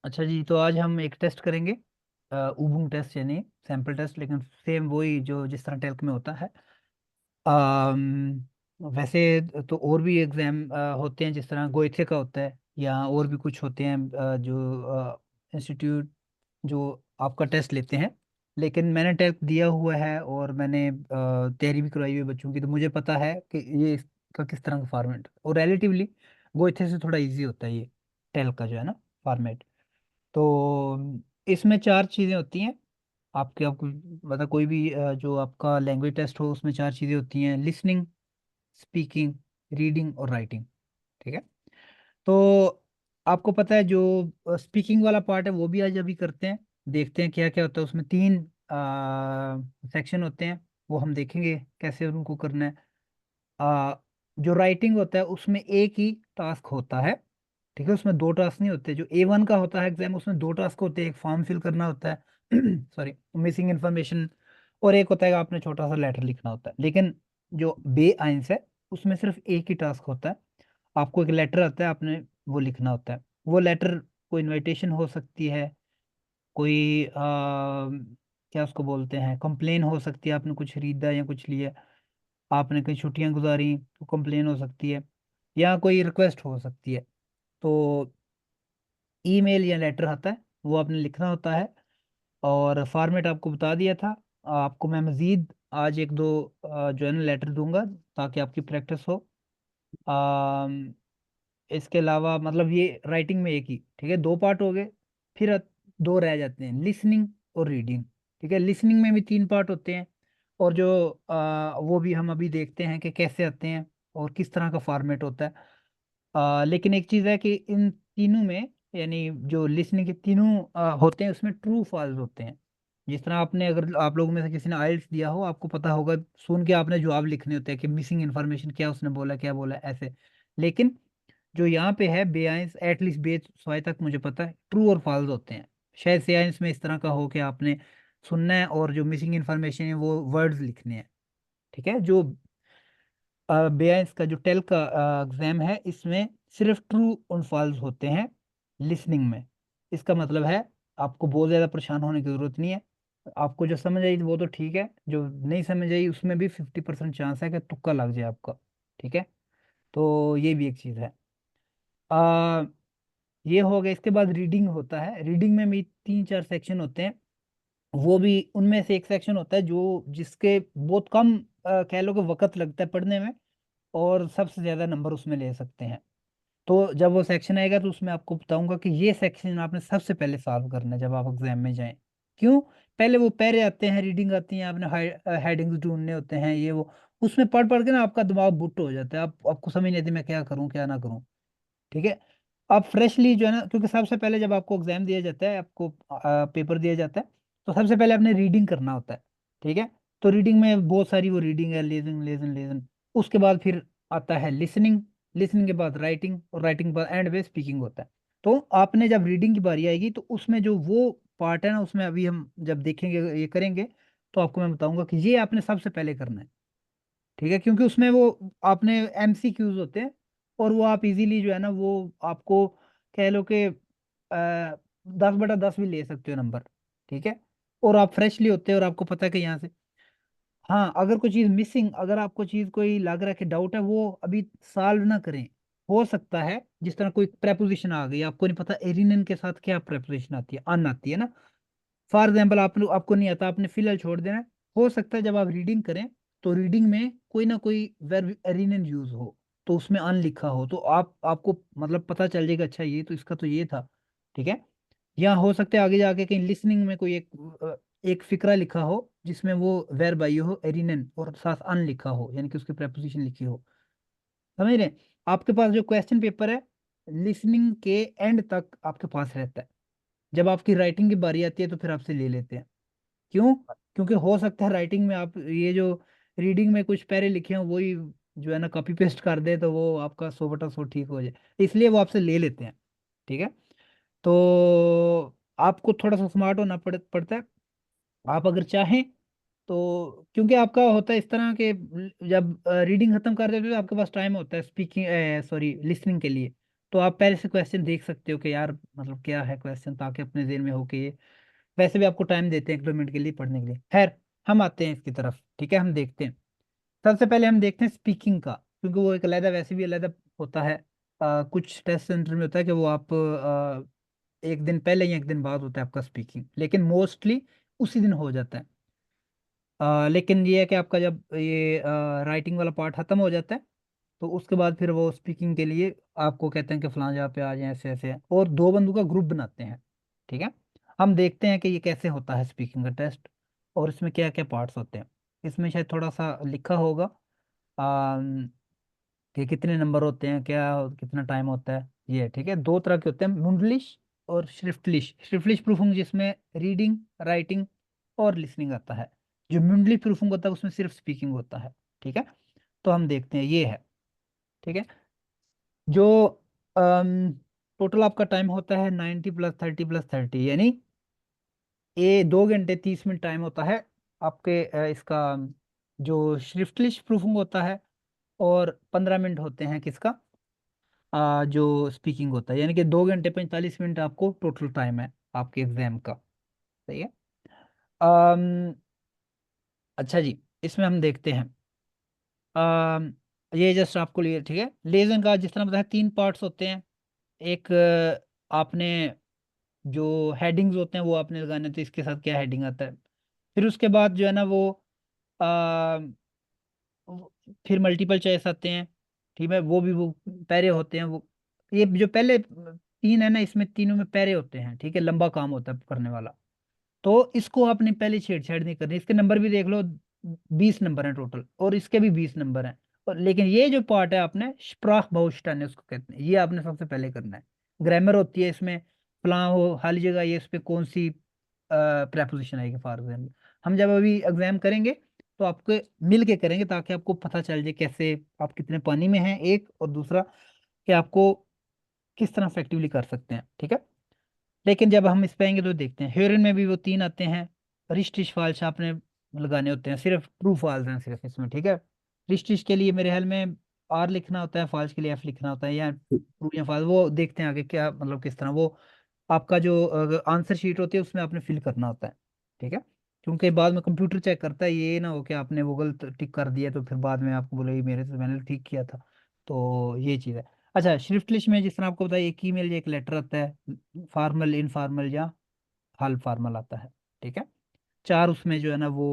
अच्छा जी, तो आज हम एक टेस्ट करेंगे, उबुंटू टेस्ट यानी सैम्पल टेस्ट, लेकिन सेम वही जो जिस तरह टेल्क में होता है। वैसे तो और भी एग्जाम होते हैं, जिस तरह गोइथे का होता है या और भी कुछ होते हैं, जो इंस्टीट्यूट जो आपका टेस्ट लेते हैं। लेकिन मैंने टेस्ट दिया हुआ है और मैंने तैयारी भी करवाई हुई है बच्चों की, तो मुझे पता है कि ये इसका किस तरह का फॉर्मेट, और रिलेटिवली गोइथे से थोड़ा इजी होता है ये टेल्क का जो है ना फॉर्मेट। तो इसमें चार चीज़ें होती हैं। आपके आपको मतलब कोई भी जो आपका लैंग्वेज टेस्ट हो उसमें चार चीज़ें होती हैं: लिसनिंग, स्पीकिंग, रीडिंग और राइटिंग। ठीक है। तो आपको पता है जो स्पीकिंग वाला पार्ट है वो भी आज अभी करते हैं। देखते हैं क्या क्या होता है उसमें। तीन सेक्शन होते हैं, वो हम देखेंगे कैसे उनको करना है। आ, जो राइटिंग होता है उसमें एक ही टास्क होता है। ठीक है, उसमें दो टास्क नहीं होते। जो A1 का होता है एग्जाम, उसमें दो टास्क होते हैं, एक फॉर्म फिल करना होता है सॉरी, मिसिंग इन्फॉर्मेशन, और एक होता है कि आपने छोटा सा लेटर लिखना होता है। लेकिन जो बे आइंस है उसमें सिर्फ एक ही टास्क होता है। आपको एक लेटर आता है, आपने वो लिखना होता है। वो लेटर कोई इनविटेशन हो सकती है, कोई क्या उसको बोलते हैं, कंप्लेन हो सकती है, आपने कुछ खरीदा या कुछ लिया, आपने कहीं छुट्टियां गुजारी तो कंप्लेन हो सकती है, या कोई रिक्वेस्ट हो सकती है। तो ईमेल या लेटर आता है, वो आपने लिखना होता है। और फॉर्मेट आपको बता दिया था। आपको मैं मज़ीद आज एक दो जो है ना लेटर दूंगा, ताकि आपकी प्रैक्टिस हो। इसके अलावा मतलब ये राइटिंग में एक ही, ठीक है, दो पार्ट हो गए। फिर दो रह जाते हैं, लिसनिंग और रीडिंग। ठीक है, लिसनिंग में भी तीन पार्ट होते हैं, और जो वो भी हम अभी देखते हैं कि कैसे आते हैं और किस तरह का फॉर्मेट होता है। लेकिन एक चीज़ है कि इन तीनों में, यानी जो लिसनिंग के तीनों होते हैं उसमें ट्रू फॉल्स होते हैं। जिस तरह आपने, अगर आप लोगों में से किसी ने आइल्स दिया हो, आपको पता होगा, सुन के आपने जवाब लिखने होते हैं कि मिसिंग इन्फॉर्मेशन क्या उसने बोला, क्या बोला, ऐसे। लेकिन जो यहाँ पे है बेआइंस, एटलीस्ट बे सवाई तक मुझे पता है ट्रू और फॉल्स होते हैं। शायद सेआइंस में इस तरह का हो कि आपने सुनना है और जो मिसिंग इन्फॉर्मेशन है वो वर्ड्स लिखने हैं। ठीक है। जो बेआइंस का जो टेल का एग्जाम है, इसमें सिर्फ ट्रू और फॉल्स होते हैं लिसनिंग में। इसका मतलब है आपको बहुत ज़्यादा परेशान होने की ज़रूरत नहीं है। आपको जो समझ आई वो तो ठीक है, जो नहीं समझ आई उसमें भी 50% चांस है कि तुक्का लग जाए आपका। ठीक है। तो ये भी एक चीज़ है। आ, ये हो गया। इसके बाद रीडिंग होता है। रीडिंग में भी तीन चार सेक्शन होते हैं। वो भी उनमें से एक सेक्शन होता है जो जिसके बहुत कम कह लो कि वक्त लगता है पढ़ने में, और सबसे ज्यादा नंबर उसमें ले सकते हैं। तो जब वो सेक्शन आएगा तो उसमें आपको बताऊंगा कि ये सेक्शन आपने सबसे पहले सॉल्व करना है जब आप एग्जाम में जाएं। क्यों? पहले वो पैरे आते हैं, रीडिंग आती है, आपने हेडिंग्स ढूंढने होते हैं, ये वो। उसमें पढ़ पढ़ के ना आपका दिमाग बुट्ट हो जाता है, आपको समझ नहीं आती मैं क्या करूं क्या ना करूं। ठीक है। आप फ्रेशली जो है ना, क्योंकि सबसे पहले जब आपको एग्जाम दिया जाता है, आपको पेपर दिया जाता है, तो सबसे पहले आपने रीडिंग करना होता है। ठीक है। तो रीडिंग में बहुत सारी वो रीडिंग है, लिसनिंग लिसन लिसन। उसके बाद फिर आता है लिसनिंग। लिसनिंग के बाद राइटिंग, और राइटिंग के बाद एंड में स्पीकिंग होता है। तो आपने जब रीडिंग की बारी आएगी तो उसमें जो वो पार्ट है ना, उसमें अभी हम जब देखेंगे ये करेंगे, तो आपको मैं बताऊंगा कि ये आपने सबसे पहले करना है। ठीक है, क्योंकि उसमें वो आपने MCQs होते हैं, और वो आप इजीली जो है ना वो आपको कह लो कि 10/10 भी ले सकते हो नंबर। ठीक है। और आप फ्रेशली होते हैं और आपको पता है कि यहाँ से, हाँ, अगर कोई चीज़ मिसिंग, अगर आपको चीज़ कोई लग रहा है कि डाउट है, वो अभी सॉल्व ना करें। हो सकता है जिस तरह कोई प्रेपोजिशन आ गई, आपको नहीं पता एरिनन के साथ क्या प्रेपोजिशन आती है, अन आती है ना। फॉर एग्जाम्पल आपको नहीं आता, आपने फिलहाल छोड़ देना है। हो सकता है जब आप रीडिंग करें तो रीडिंग में कोई ना कोई वर्ब एरिनन यूज हो, तो उसमें अन लिखा हो, तो आपको मतलब पता चल जाएगा, अच्छा ये तो इसका तो ये था। ठीक है। या हो सकता है आगे जाके कहीं लिसनिंग में कोई एक फिक्रा लिखा हो जिसमें वो वर्ब आई हो एरिनन, और साथ अन लिखा हो, यानी कि उसकी प्रेपोजिशन लिखी हो। समझ रहे हैं? आपके पास जो क्वेश्चन पेपर है, लिसनिंग के एंड तक आपके पास रहता है। जब आपकी राइटिंग की बारी आती है तो फिर आपसे ले लेते हैं। क्यों? क्योंकि हो सकता है राइटिंग में आप ये जो रीडिंग में कुछ पैरे लिखे हो वही जो है ना कॉपी पेस्ट कर दे, तो वो आपका 100/100 ठीक हो जाए, इसलिए वो आपसे ले लेते हैं। ठीक है। तो आपको थोड़ा सा स्मार्ट होना पड़ता है। आप अगर चाहें तो, क्योंकि आपका होता है इस तरह के, जब रीडिंग खत्म कर देते हो तो आपके पास टाइम होता है स्पीकिंग, सॉरी, लिसनिंग के लिए। तो आप पहले से क्वेश्चन देख सकते हो कि यार मतलब क्या है क्वेश्चन, ताकि अपने जेहन में हो कि ये, वैसे भी आपको टाइम देते हैं 1-2 मिनट के लिए पढ़ने के लिए। खैर, हम आते हैं इसकी तरफ, ठीक है, हम देखते हैं। सबसे पहले हम देखते हैं स्पीकिंग का, क्योंकि वो एक अलग, वैसे भी अलग होता है। कुछ टेस्ट सेंटर में होता है कि वो आप एक दिन पहले या एक दिन बाद होता है आपका स्पीकिंग, लेकिन मोस्टली उसी दिन हो जाता है। लेकिन ये है कि आपका जब ये राइटिंग वाला पार्ट खत्म हो जाता है, तो उसके बाद फिर वो स्पीकिंग के लिए आपको कहते हैं कि फलां जगह पे आ जाए, ऐसे ऐसे, और दो बंदों का ग्रुप बनाते हैं। ठीक है, हम देखते हैं कि ये कैसे होता है स्पीकिंग का टेस्ट, और इसमें क्या क्या पार्ट्स होते हैं। इसमें शायद थोड़ा सा लिखा होगा कि कितने नंबर होते हैं, क्या कितना टाइम होता है। ये ठीक है, दो तरह के होते हैं, मुंडलिश और श्रिफ्टलिश। श्रिफ्टलिश प्रूफिंग जिसमें रीडिंग, राइटिंग और लिसनिंग आता है। जो मुंडली प्रूफिंग होता है उसमें सिर्फ स्पीकिंग होता है। ठीक है, तो हम देखते हैं, ये है। ठीक है, जो टोटल आपका टाइम होता है 90 + 30 + 30, यानी ये 2 घंटे 30 मिनट टाइम होता है आपके इसका जो श्रिफ्टलिश प्रूफिंग होता है, और 15 मिनट होते हैं किसका, जो स्पीकिंग होता है, यानी कि 2 घंटे 45 मिनट आपको टोटल टाइम है आपके एग्जाम का। सही है। अम, अच्छा जी, इसमें हम देखते हैं। अम, ये जस्ट आपको लिए, ठीक है, लेसन का जिस तरह बताया 3 पार्ट्स होते हैं। एक आपने जो हेडिंग्स होते हैं वो आपने लगाने, तो इसके साथ क्या हेडिंग आता है। फिर उसके बाद जो है ना वो वो- फिर मल्टीपल चॉइस आते हैं। ठीक है, वो भी वो पैरे होते हैं वो। ये जो पहले 3 है ना, इसमें तीनों में पैरे होते हैं। ठीक है, लंबा काम होता है करने वाला। तो इसको आपने पहले छेड़छाड़ नहीं करनी। इसके नंबर भी देख लो, 20 नंबर हैं टोटल, और इसके भी 20 नंबर हैं। और लेकिन ये जो पार्ट है आपने स्प्राख बाउस्टन है उसको कहते हैं, ये आपने सबसे पहले करना है। ग्रामर होती है इसमें, फलां हो हर जगह, ये इस पे कौन सी प्रेपोजिशन आएगी फॉर एग्जाम्पल। हम जब अभी एग्जाम करेंगे तो आपको मिल के करेंगे, ताकि आपको पता चल जाए कैसे आप कितने पानी में हैं, एक, और दूसरा कि आपको किस तरह इफेक्टिवली कर सकते हैं। ठीक है, लेकिन जब हम इस पे आएंगे तो देखते हैं, हेरोइन में भी वो 3 आते हैं। रिस्ट इश फाल्स आपने लगाने होते हैं, सिर्फ ट्रू फॉल्स हैं सिर्फ इसमें। ठीक है, रिस्ट इश के लिए मेरे ख्याल में आर लिखना होता है, फॉल्स के लिए एफ लिखना होता है, या ट्रू या फॉल्स, वो देखते हैं आगे क्या मतलब किस तरह वो आपका जो आंसर शीट होती है उसमें आपने फिल करना होता है। ठीक है, क्योंकि बाद में कंप्यूटर चेक करता है, ये ना हो कि आपने वो गलत टिक कर दिया तो फिर बाद में आपको बोले मेरे से मैंने ठीक किया था। तो ये चीज़ है। अच्छा, श्रिफ्ट लिस्ट में जिस तरह आपको बताया, एक ईमेल या एक लेटर आता है, फॉर्मल, इनफॉर्मल या हाल फॉर्मल आता है। ठीक है, 4 उसमें जो है ना वो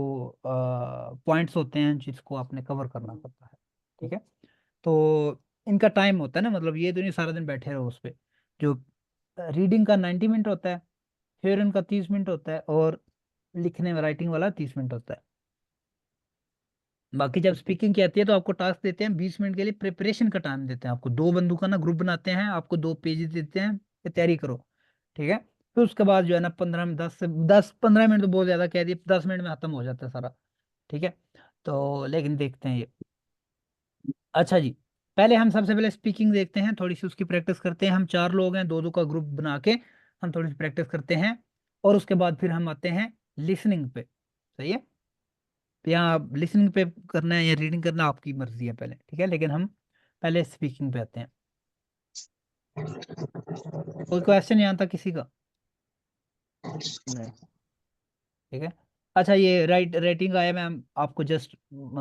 पॉइंट्स होते हैं जिसको आपने कवर करना पड़ता है। ठीक है, तो इनका टाइम होता है ना, मतलब ये तो नहीं सारा दिन बैठे रहो उस पे। जो रीडिंग का 90 मिनट होता है, फिर इनका 30 मिनट होता है, और लिखने में राइटिंग वाला 30 मिनट होता है। बाकी जब स्पीकिंग की आती है तो आपको टास्क देते हैं 20 मिनट के लिए, प्रिपरेशन का टाइम देते हैं आपको। दो बंदों का ना ग्रुप बनाते हैं, आपको 2 पेज देते हैं कि तैयारी करो। ठीक है, फिर उसके बाद जो है ना 10 15 मिनट तो बहुत ज्यादा कह दिए, 10 मिनट में खत्म हो जाता है सारा। ठीक है, तो लेकिन देखते हैं ये। अच्छा जी, पहले हम सबसे पहले स्पीकिंग देखते हैं, थोड़ी सी उसकी प्रैक्टिस करते हैं। हम 4 लोग हैं, दो दो का ग्रुप बना के हम थोड़ी सी प्रैक्टिस करते हैं, और उसके बाद फिर हम आते हैं लिसनिंग पे। सही है, तो यहाँ लिसनिंग पे करना है या रीडिंग करना आपकी मर्जी है पहले, ठीक है, लेकिन हम पहले स्पीकिंग पे आते हैं। कोई क्वेश्चन यहाँ तक किसी का? नहीं, ठीक है। अच्छा, ये राइटिंग आया, मैं आपको जस्ट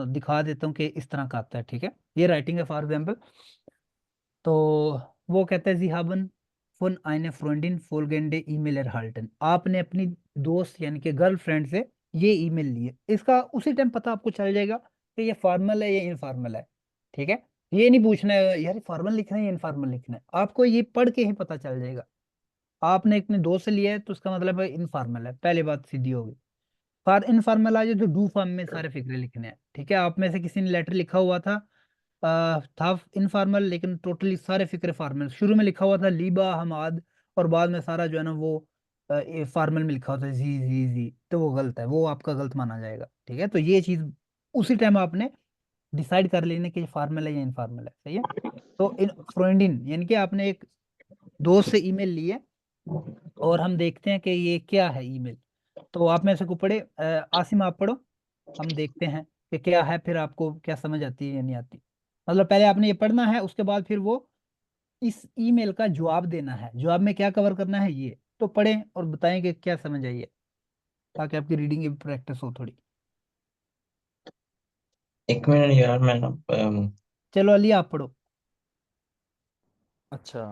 दिखा देता हूँ कि इस तरह का आता है। ठीक है, ये राइटिंग है फॉर एग्जाम्पल। तो वो कहता है जी हाबन फुन आइने फ्रेंडिन फोलगेंडे ईमेल एरहाल्टन, आपने अपनी दोस्त यानी कि गर्लफ्रेंड से ये ईमेल लिए। इसका उसी टाइम पता आपको चल जाएगा कि ये फॉर्मल है या इनफॉर्मल है। ठीक है, ये नहीं पूछना है यार फॉर्मल लिखना है या इनफॉर्मल लिखना है, आपको ये पढ़ के ही पता चल जाएगा। आपने अपने दोस्त से लिया है तो उसका मतलब है इनफॉर्मल है, पहली बात सीधी होगी। फॉर इनफॉर्मल आ जाए तो डू फॉर्म में सारे फिक्रे लिखने हैं। ठीक है, आप में से किसी ने लेटर लिखा हुआ था, था इनफॉर्मल, लेकिन टोटली सारे फिक्रे फॉर्मल, शुरू में लिखा हुआ था लीबा हमाद, और बाद में सारा जो है ना वो फॉर्मल में लिखा होता है जी जी जी, तो वो गलत है, वो आपका गलत माना जाएगा। ठीक है, तो ये चीज उसी टाइम आपने डिसाइड कर लेना कि फॉर्मल है या इनफॉर्मल है। सही है, तो इन फ्रेंडिन यानी कि आपने एक दोस्त से ईमेल ली है, और हम देखते हैं कि ये क्या है ईमेल। तो आप में से को पढ़े, आसिम आप पढ़ो, हम देखते हैं कि क्या है, फिर आपको क्या समझ आती है या नहीं आती। मतलब पहले आपने ये पढ़ना है, उसके बाद फिर वो इस ईमेल का जवाब देना है, जवाब में क्या कवर करना है ये तो पढ़ें और बताएं कि क्या समझ आई है, ताकि आपकी रीडिंग की प्रैक्टिस हो थोड़ी। एक मिनट यार, मैं ना चलो अली आप पढ़ो। अच्छा।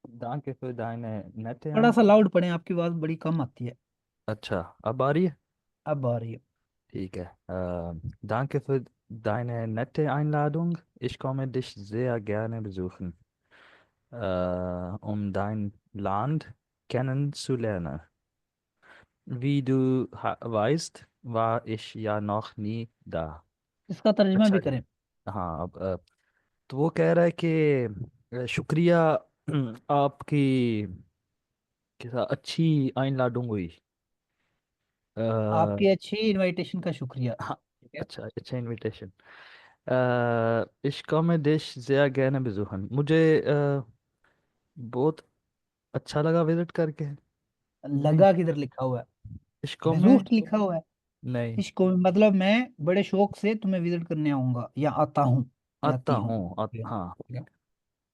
danke für deine nette थोड़ा सा Einladung। लाउड पढ़ें, आपकी आवाज बड़ी कम आती है। अच्छा, अब आ रही है? अब आ रही है। ठीक है। danke für deine nette Einladung. Ich komme dich sehr gerne besuchen, um dein Land kennenzulernen. Wie du weißt, war ich ja noch nie da। इसका तर्जुमा अच्छा भी जी। करें। हाँ, अब तो वो कह रहा है कि शुक्रिया आपकी के साथ अच्छी आइन लाडूंग हुई। आपकी अ, अच्छी इनविटेशन का शुक्रिया। हाँ। ठीक है। अच्छा, अच्छा invitation. ich komme dich sehr gerne besuchen। मुझे बहुत अच्छा लगा विजिट करके। नहीं। लगा किधर लिखा हुआ है? ich komme। बेजूठ लिखा हुआ है। नहीं। इसको मतलब मैं बड़े शौक से तुम्हें विजिट करने आऊंगा या आता हूँ या आता आती हूँ। हूँ ठीक है। हाँ। ठीक है।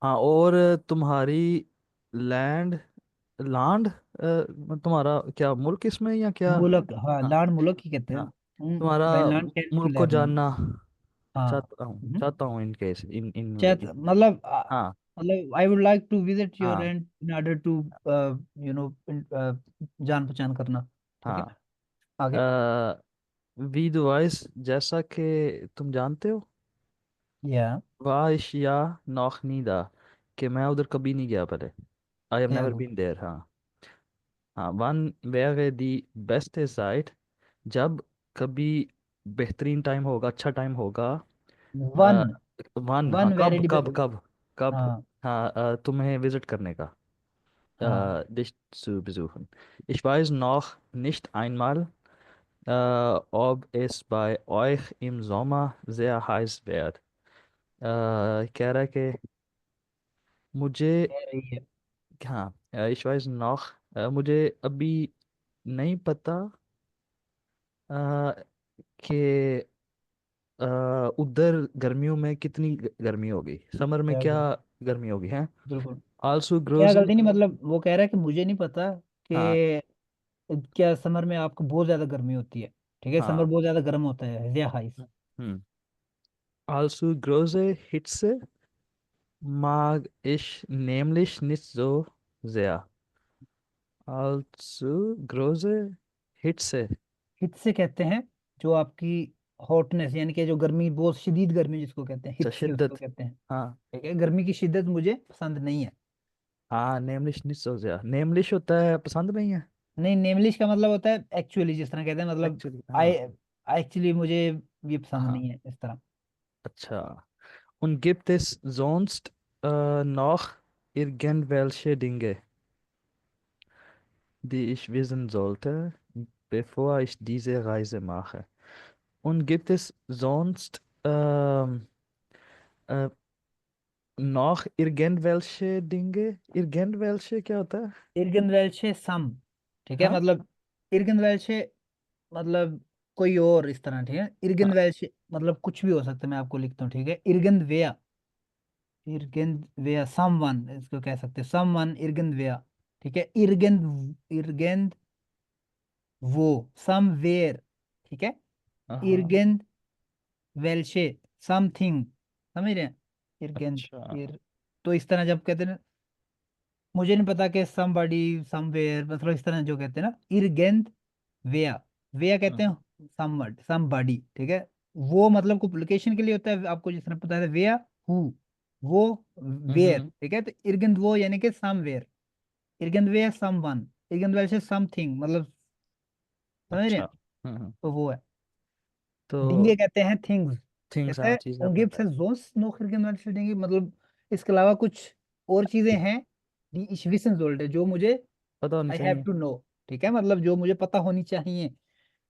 हाँ, और तुम्हारी लैंड लैंड तुम्हारा क्या मुल्क इसमें या क्या? मुल्क, हाँ हाँ। लाड मुल्क ही कहते हैं। हाँ, तुम्हारा दाइन लैंड कैन टू मुल्क को लर्न। जानना हाँ। चाहता हूँ, हम्म। चाहता हूँ इन केस इन इन चैत इन मतलब हाँ। मतलब I would like to visit your हाँ। Land in order to you know जान पहचान करना। ठीक है। हाँ। आगे। वी दुआइस, जैसा कि तुम जानते हो। या वाइश या नौखनीदा, कि मैं उधर कभी नहीं गया पहले। आई हैव क्या नेवर गुड। Been there. हाँ। हाँ, one where the best side, जब कभी बेहतरीन टाइम होगा, अच्छा टाइम होगा। वन। वन, हाँ, वन वेरी कब कब कब कब हाँ। हाँ, तुम्हें विजिट करने का। हाँ। dich zu besuchen। Ich weiß noch nicht einmal, ob es bei euch im Sommer sehr heiß wird। कह रहा है कि मुझे, कह रही है। हाँ, ich weiß noch, मुझे अभी नहीं पता अ, कि अ, उधर गर्मियों में कितनी गर्मी होगी, समर में क्या क्या गुड। गर्मी होगी है। बिल्कुल। आल्सो क्या ग्रोज। गलती नहीं, मतलब वो कह रहा है कि मुझे नहीं पता हाँ। कि क्या समर में आपको बहुत ज्यादा गर्मी होती है। ठीक है, समर हाँ। बहुत ज्यादा गर्म होता है या हाइस। हम्म। आल्सो große Hitze mag ich nämlich nicht so sehr। Also große Hitze। Hit से कहते हैं जो आपकी हॉटनेस, यानी कि जो गर्मी, बहुत शदीद गर्मी जिसको कहते हैं, अच्छा, हिट से उसको शिद्दत। कहते हैं। हाँ। ठीक है, गर्मी की शिद्दत मुझे पसंद नहीं है। हाँ, nämlich nicht so sehr, nämlich होता है पसंद नहीं है। नहीं, नेमलिश का मतलब होता है एक्चुअली, जिस तरह कहते हैं मतलब एक्चुअली आई हाँ। एक्चुअली मुझे ये पसंद हाँ। नहीं है, इस तरह। अच्छा। Und gibt es sonst noch irgendwelche Dinge, die ich wissen sollte, bevor ich diese Reise mache? Und gibt es sonst äh, noch irgendwelche Dinge? Irgendwelche क्या होता है? इर्गन वेल्शे सम। ठीक है, हाँ। मतलब इर्गन वेल्शे मतलब कोई और, इस तरह। ठीक है, इर्गन हाँ। वेल्शे मतलब कुछ भी हो सकता है, मैं आपको लिखता हूँ। ठीक है, इर्गन वेया, इर्गन वेया समवन इसको कह सकते हैं, समवन इर्गन वेया। ठीक है, इर्गन, इर्गन वो, समवेयर। ठीक है, हाँ। इर्गन वेल्शे समथिंग। समझ रहे हैं? इर्गन, अच्छा। इर तो इस तरह जब कहते हैं ना, मुझे नहीं पता कि समबडी समवेयर, मतलब इस तरह जो कहते हैं ना, इर्गेंद वेया। वेया कहते हम्म। हैं समवर्ड समबडी। ठीक है, वो मतलब को लोकेशन के लिए होता है, आपको जिस तरह पता है वेया हु, वो वेयर। हम्म। ठीक है, तो इर्गेंद वो यानी कि समवेयर, इर्गेंद वेयर समवन, इर्गेंद वेयर से समथिंग, मतलब समझ रहे अच्छा। हैं? तो वो है। तो डिंगे कहते हैं थिंग्स। थिंग्स, कहते हाँ, हैं चीज़ आपने umgibt बताया। es sonst noch irgendwelche Dinge, मतलब इसके अलावा कुछ और चीजें हैं, die ich wissen sollte, जो मुझे पता होनी आई हैव चाहिए। To know. ठीक है, मतलब जो मुझे पता होनी चाहिए।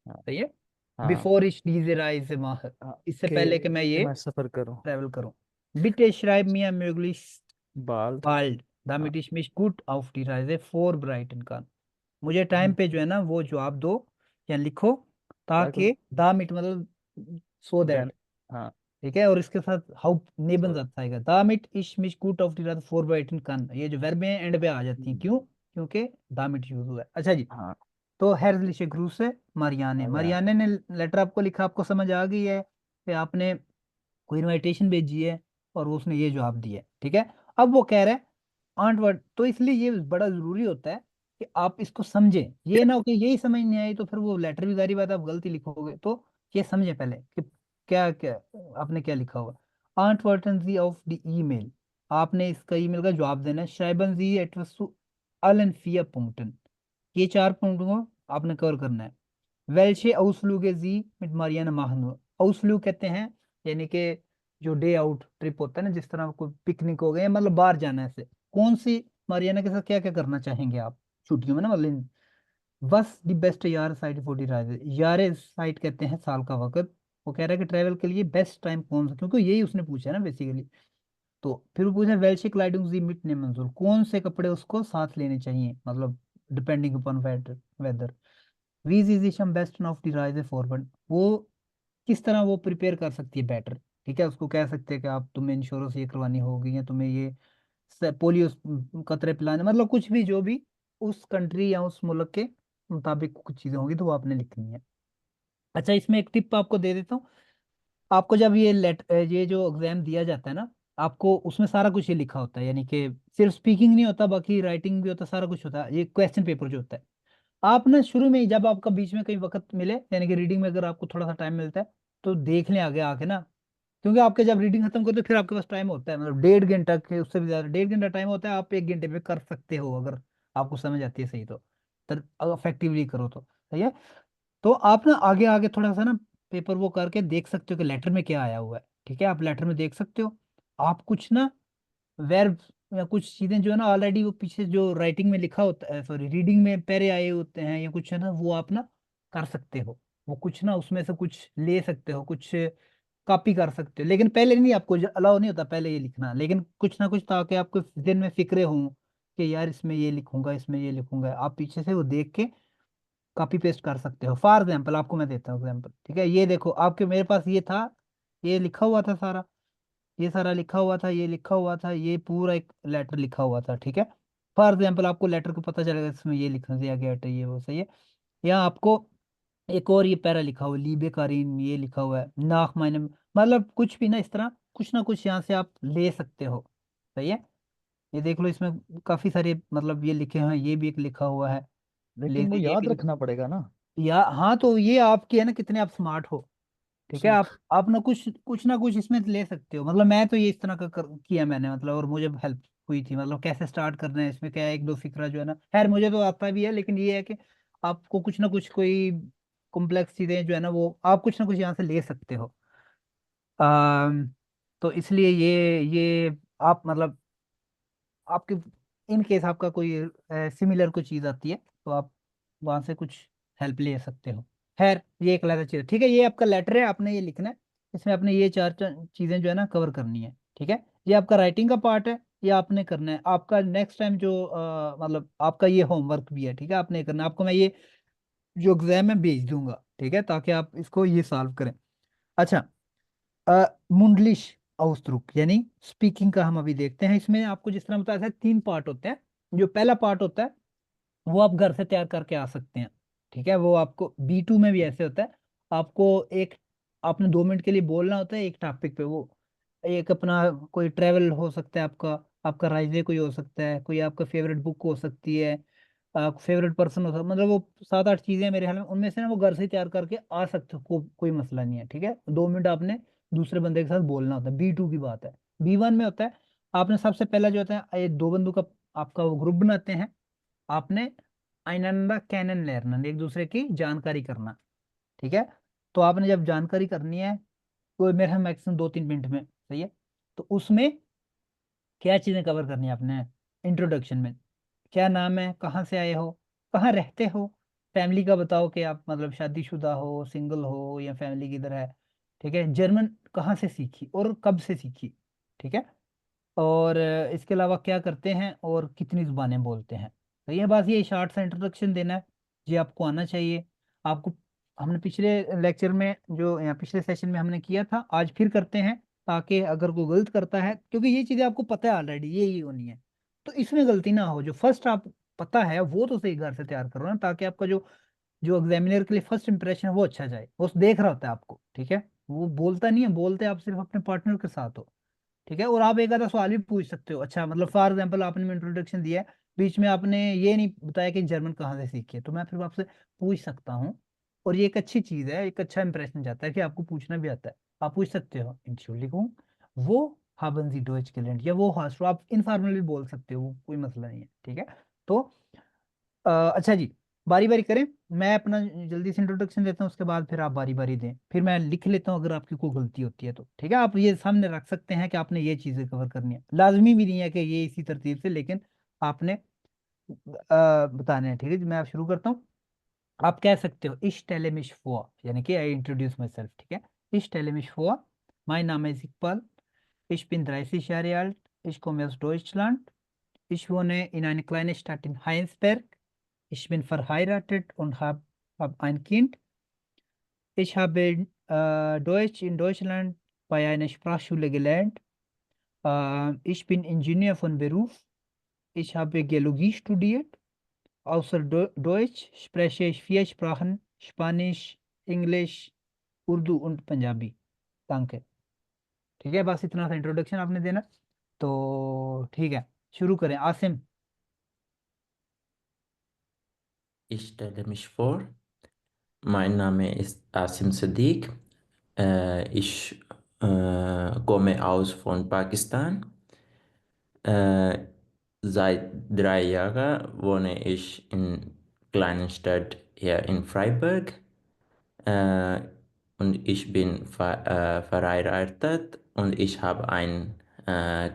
हाँ। सही है। हाँ। Before ich diese Reise mache, हाँ, इससे पहले कि मैं कि ये मैं सफ़र करूँ। ट्रैवल करूं। Bitte schreib mir möglichst bald. bald, हाँ, damit ich mich gut auf die Reise vorbereiten kann। मुझे टाइम हम्म, पे जो है ना वो जवाब दो या लिखो, ताकि ताकि दा मिट मतलब सो वैन। दैट, हाँ। ठीक है, और इसके साथ हाउ नेबन So, जाता आएगा, दामिट इश मिश कूट ऑफ दी 4/18 कन, ये जो वर्ब है एंड पे आ जाती हैं, हम्म, क्यों? क्योंकि दामिट यूज हुआ है। अच्छा जी, हाँ तो हेrzliche Grüße मारियाने, Marianne. मारियाने ने लेटर आपको लिखा, आपको समझ आ गई है कि आपने कोई इनविटेशन भेजी है और वो उसने ये जवाब दिया है, ठीक है। अब वो कह रहा है आंट वर्ड, तो इसलिए ये बड़ा जरूरी होता है कि आप इसको समझें, ये ना हो कि यही समझ नहीं आई तो फिर वो लेटर भी जारी बात है, आप गलती लिखोगे, तो ये समझे पहले कि क्या क्या आपने क्या लिखा हुआ। आंट वर्टन जी ऑफ द ईमेल, आपने इसका ईमेल का जवाब देना है, शाइबन जी एटवस टू अलन फिया पुंक्टन, ये 4 पॉइंट को आपने कवर करना है। वेल्शे आउसलूगे जी मिट मारियाना माहनू, आउसलूग कहते हैं यानी कि जो डे आउट ट्रिप होता है ना, जिस तरह कोई पिकनिक हो गया मतलब बाहर जाना है ऐसे, कौन सी मारियाना के साथ क्या क्या करना चाहेंगे आप छुट्टियों में ना, मतलब बस दी बेस्ट यार साइट 40 यार साइट कहते हैं साल का वक्त। वो कह रहा है कि ट्रैवल के लिए बेस्ट टाइम कौन सा, क्योंकि यही उसने पूछा है ना बेसिकली। तो फिर वो पूछा वेल्शे क्लाइडिंग जी मिट ने मंजूर, कौन से कपड़े उसको साथ लेने चाहिए, मतलब डिपेंडिंग अपॉन वेदर। वीज is best of the rise forward, वो किस तरह वो प्रिपेयर कर सकती है बेटर, ठीक है, उसको कह सकते हैं कि आप, तुम्हें इंश्योरेंस ये करवानी होगी, या तुम्हें ये पोलियो कतरे पिलाने, मतलब कुछ भी जो भी उस कंट्री या उस मुल्क के मुताबिक कुछ चीज़ें होंगी तो वो आपने लिखनी है। अच्छा, इसमें एक टिप आपको दे देता हूँ, आपको जब ये जो एग्जाम दिया जाता है ना, आपको उसमें सारा कुछ ये लिखा होता है, यानी कि सिर्फ स्पीकिंग नहीं होता, बाकी राइटिंग भी होता है, सारा कुछ होता है, ये क्वेश्चन पेपर जो होता है। आप ना शुरू में ही जब आपका बीच में कहीं वक्त मिले, यानी कि रीडिंग में अगर आपको थोड़ा सा टाइम मिलता है, तो देख लें आगे आके ना, क्योंकि आपके जब रीडिंग खत्म करते हो फिर आपके पास टाइम होता है, मतलब 1.5 घंटा के उससे भी ज्यादा, 1.5 घंटा टाइम होता है, आप 1 घंटे में कर सकते हो अगर आपको समझ आती है सही तो, इफेक्टिवली करो तो सही है। तो आप ना आगे आगे थोड़ा सा ना पेपर वो करके देख सकते हो कि लेटर में क्या आया हुआ है, ठीक है, आप लेटर में देख सकते हो। आप कुछ ना वर्ब या कुछ चीजें जो है ना ऑलरेडी वो पीछे जो राइटिंग में लिखा होता है, सॉरी रीडिंग में पैरे आए होते हैं या कुछ है ना, वो आप ना कर सकते हो, वो कुछ ना उसमें से कुछ ले सकते हो, कुछ कॉपी कर सकते हो, लेकिन पहले नहीं, आपको अलाउ नहीं होता पहले ये लिखना, लेकिन कुछ ना कुछ ताकि आपको दिन में फिक्रे हों कि यार इसमें ये लिखूंगा, इसमें ये लिखूंगा, आप पीछे से वो देख के कॉपी पेस्ट कर सकते हो। फॉर एग्जाम्पल आपको मैं देता हूँ एग्जाम्पल, ठीक है, ये देखो आपके मेरे पास ये था, ये लिखा हुआ था सारा, ये सारा लिखा हुआ था, ये लिखा हुआ था, ये पूरा एक लेटर लिखा हुआ था, ठीक है। फॉर एग्जाम्पल आपको लेटर को पता चलेगा इसमें ये लिखना दिया गया है, ये वो सही है। या आपको एक और ये पैरा लिखा हुआ है, लीबे कारीन, ये लिखा हुआ है नाक मायने, मतलब कुछ भी ना इस तरह कुछ ना कुछ यहाँ से आप ले सकते हो, सही है। ये देख लो इसमें काफी सारे मतलब ये लिखे हैं, ये भी एक लिखा हुआ है, लेकिन वो लेजिन ये भी याद लिखा, रखना पड़ेगा ना। या हाँ, तो ये आपकी है ना कितने आप स्मार्ट हो, ठीक है, ठीक। आप ना कुछ ना कुछ इसमें ले सकते हो, मतलब मैं तो ये इस तरह का किया मैंने, मतलब और मुझे हेल्प हुई थी, मतलब कैसे स्टार्ट करना है इसमें क्या है, एक दो फिक्रा जो है ना, खैर मुझे तो आता भी है, लेकिन ये है कि आपको कुछ ना कुछ कोई कॉम्प्लेक्स चीजें जो है ना वो आप कुछ ना कुछ यहाँ से ले सकते हो। अम, तो इसलिए ये आप मतलब आपके इन केस आपका कोई सिमिलर कोई चीज आती है तो आप वहां से कुछ हेल्प ले सकते हो। खैर ये एक अलग चीज है, ठीक है, ये आपका लेटर है, आपने ये लिखना है, इसमें आपने ये चार चीजें जो है ना कवर करनी है, ठीक है। ये आपका राइटिंग का पार्ट है, ये आपने करना है, आपका नेक्स्ट टाइम जो मतलब आपका ये होमवर्क भी है, ठीक है, आपने ये करना है, आपको मैं ये जो एग्जाम है भेज दूंगा, ठीक है, ताकि आप इसको ये सॉल्व करें। अच्छा, मुंडलिश आउसद्रुक यानी स्पीकिंग का हम अभी देखते हैं, इसमें आपको जिस तरह बताया था 3 पार्ट होते हैं, जो पहला पार्ट होता है वो आप घर से तैयार करके आ सकते हैं, ठीक है, वो आपको B2 में भी ऐसे होता है, आपको एक आपने 2 मिनट के लिए बोलना होता है एक टॉपिक पे, वो एक अपना कोई ट्रेवल हो सकता है, आपका आपका राइजे कोई हो सकता है, कोई आपका फेवरेट बुक हो सकती है, फेवरेट पर्सन हो सकता है, मतलब वो 7-8 चीजें हैं मेरे ख्याल में, उनमें से ना वो घर से ही तैयार करके आ सकते हो, कोई मसला नहीं है, ठीक है, 2 मिनट आपने दूसरे बंदे के साथ बोलना होता है, B2 की बात है। B1 में होता है आपने सबसे पहला जो होता है ये दो बंदों का आपका वो ग्रुप बनाते हैं, आपने आइनंदा कैनन लेरनन एक दूसरे की जानकारी करना, ठीक है। तो आपने जब जानकारी करनी है तो मेरे मैक्सिमम 2-3 मिनट में सही है, तो उसमें क्या चीजें कवर करनी है आपने, इंट्रोडक्शन में क्या नाम है, कहाँ से आए हो, कहाँ रहते हो, फैमिली का बताओ कि आप मतलब शादीशुदा हो, सिंगल हो, या फैमिली किधर है, ठीक है, जर्मन कहाँ से सीखी और कब से सीखी, ठीक है, और इसके अलावा क्या करते हैं और कितनी जुबानें बोलते हैं, तो ये बस ये शॉर्ट सा इंट्रोडक्शन देना है, ये आपको आना चाहिए। आपको हमने पिछले लेक्चर में जो या पिछले सेशन में हमने किया था, आज फिर करते हैं, ताकि अगर कोई गलत करता है, क्योंकि ये चीजें आपको पता है ऑलरेडी, ये होनी है, तो इसमें गलती ना हो। जो फर्स्ट आप पता है वो तो सही घर से तैयार करो ना, ताकि आपका जो जो एग्जामिनर के लिए फर्स्ट इंप्रेशन है वो अच्छा जाए। वो देख रहा होता है आपको, ठीक है, वो बोलता नहीं है, बोलते आप सिर्फ अपने पार्टनर के साथ हो, ठीक है। और आप एक आधा सवाल भी पूछ सकते हो। अच्छा मतलब फॉर एग्जाम्पल आपने इंट्रोडक्शन दिया है, बीच में आपने ये नहीं बताया कि जर्मन कहाँ से सीखी है, तो मैं फिर आपसे पूछ सकता हूँ। और ये एक अच्छी चीज है, एक अच्छा इंप्रेशन जाता है कि आपको पूछना भी आता है। आप पूछ सकते हो इंट्रोड्यूसिंग वो haben Sie Deutsch gelernt, या वो hast du, आप इनफॉर्मल भी बोल सकते हो, कोई मसला नहीं है, ठीक है। तो अच्छा जी, बारी बारी करें। मैं अपना जल्दी से इंट्रोडक्शन देता हूँ, उसके बाद फिर आप बारी बारी दें, फिर मैं लिख लेता हूँ अगर आपकी कोई गलती होती है तो, ठीक है। आप ये सामने रख सकते हैं कि आपने ये चीज़ें कवर करनी है, लाजमी भी नहीं है कि ये इसी तरतीब से, लेकिन आपने बताने हैं, ठीक है जी। मैं आप शुरू करता हूँ। आप कह सकते हो इश टेले मिश फॉर, यानी कि आई इंट्रोड्यूस माई सेल्फ, ठीक है। इश टेले मिश फॉर, माई नाम is Iqbal, ich bin 30 Jahre alt, ich komme aus Deutschland, ich wohne in einer kleinen Stadt in Heinsberg. Ich bin verheiratet und hab ein Kind. Ich habe Deutsch in Deutschland bei einer Sprachschule gelernt. Ich bin Ingenieur von Beruf. Ich habe Geologie studiert. Außer Deutsch spreche ich 4 Sprachen: Spanisch, Englisch, Urdu und Punjabi. Danke. ठीक है, बस इतना सा introduction आपने देना। तो ठीक है, शुरू करें। Asim. Ich stelle mich vor, mein Name ist Asim Sadiq. Ich komme aus von Pakistan. Äh, Seit 3 Jahren wohne ich in kleinen Stadt hier in Freiburg. Äh, und ich bin verheiratet und ich habe ein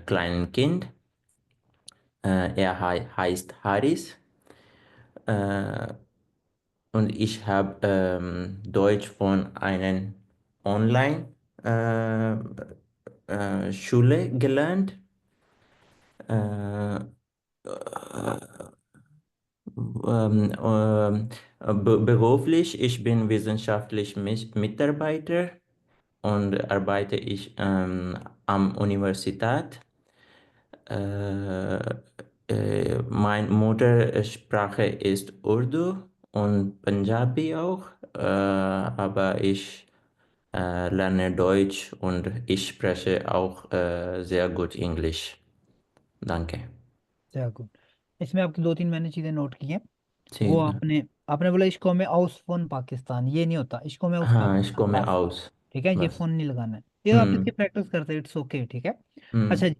kleines Kind. Er heißt Haris. Äh, und ich habe Deutsch von einer Online-Schule gelernt. Äh, Beruflich, ich bin wissenschaftlich Mitarbeiter und arbeite ich am Universität. Äh, Meine Muttersprache ist Urdu und Punjabi auch, aber ich lerne Deutsch und ich spreche auch sehr gut Englisch. Danke. sehr gut। इसमें आपकी दो तीन मैंने चीजें note की हैं। वो ठीक है। आपने आपने बोला इश्को में आउस फोन पाकिस्तान, ये नहीं होता, इश्को में आउस हाँ, इसको पाकिस्तान मैं बस, आउस ठीक है। ये बस। फोन नहीं लगाना है, ये आप इसकी हम्म। प्रैक्टिस करते हैं, इट्स ओके, ठीक है। हम्म। अच्छा जी,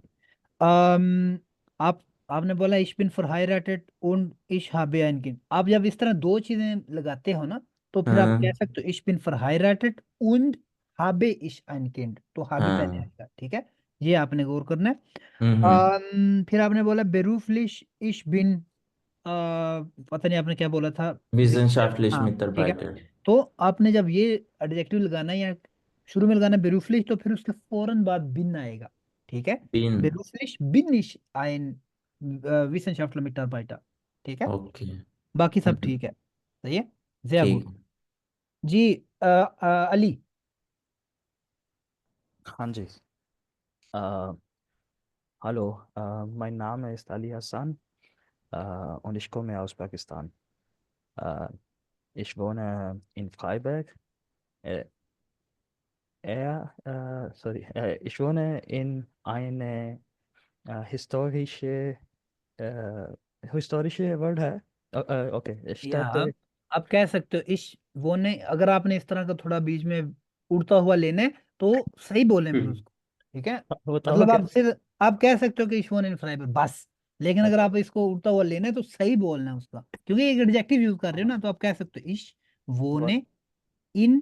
अम, आप आपने बोला इश बिन verheiratet und ich habe ein Kind। आप जब इस तरह दो चीजें लगाते हो ना, तो फिर आप कह हाँ। सकते हो इश बिन verheiratet und habe ich ein Kind, तो habe पहले हाँ। आएगा, ठीक है। ये आपने गौर करना है। हम्म। फिर आपने बोला beruflich ich bin पता नहीं आपने क्या बोला था, Wissenschaftlich हाँ ठीक है। Mitarbeiter. तो आपने जब ये एडजेक्टिव लगाना है या शुरू में लगाना beruflich, तो फिर उसके फौरन बाद बिन आएगा, ठीक है। Bin. beruflich bin ich ein Wissenschaftler Mitarbeiter, ठीक है। Okay. बाकी सब हम्म। ठीक है, सही है। sehr ठीक gut है। जी। अली। हाँ जी। Äh, hallo, mein Name ist Ali Hassan und ich komme aus Pakistan. Äh, ich wohne in Freiberg. Äh, ich wohne in eine äh, historische Welt है। ओके, या Stadt है। आप कह सकते हो इश वो ने, अगर आपने इस तरह का थोड़ा बीच में उड़ता हुआ लेना है तो सही बोलें फिर उसको, ठीक है। बताओ मतलब आप कैसे। सिर्फ आप कह सकते हो कि इश वो ने फ्राई बस, लेकिन अगर अच्छा। आप इसको उड़ता हुआ लेना है तो सही बोलना है उसका, क्योंकि एक एडजेक्टिव यूज कर रहे हो ना, तो आप कह सकते हो इश वो वो ने इन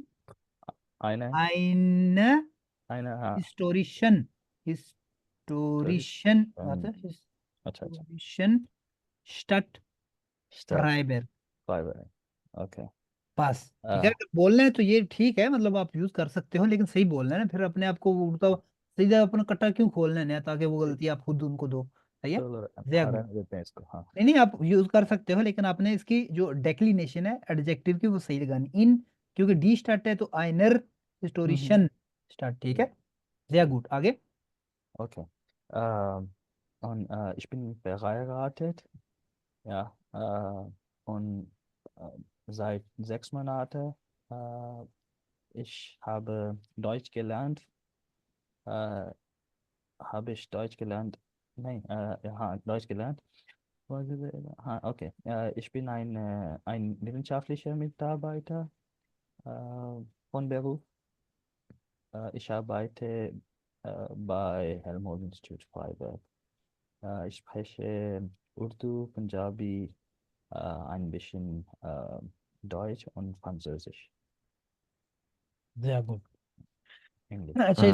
eine, आइन हाँ। हिस्टोरिशन, Historisch, हिस्टोरिशन ähm, मतलब अच्छा अच्छा। हिस्टोरिशन स्टट Stadt फ्राइबर, Freiberg। ओके। पास, ठीक है। अ, अगर बोलना है तो ये ठीक है, मतलब आप यूज कर सकते हो, लेकिन सही बोलना है ना, फिर अपने आप को वो उड़ता सीधा अपना कट्टा क्यों खोलना है नया, ताकि वो गलती आप खुद उनको दो, सही है। चलो जय हाँ, गुड। रहने देते हैं इसको, हाँ। नहीं नहीं, आप यूज कर सकते हो, लेकिन आपने इसकी जो डेक्लिनेशन है एडजेक्टिव की वो सही लगानी। इन क्योंकि डी स्टार्ट है तो आइनर हिस्टोरिशन स्टार्ट, ठीक है। sehr gut, आगे। Okay. Und ich bin verheiratet, ja, und seit 6 Monaten äh, ich habe Deutsch gelernt. Äh, habe ich Deutsch gelernt? Nein, ja, Deutsch gelernt. Okay. Ich bin ein wissenschaftlicher Mitarbeiter von Beruf. Ich arbeite bei Helmholtz Institute Freiberg. Ich spreche Urdu, Punjabi, ein bisschen Deutsch und Französisch, sehr gut। Englisch. अच्छा,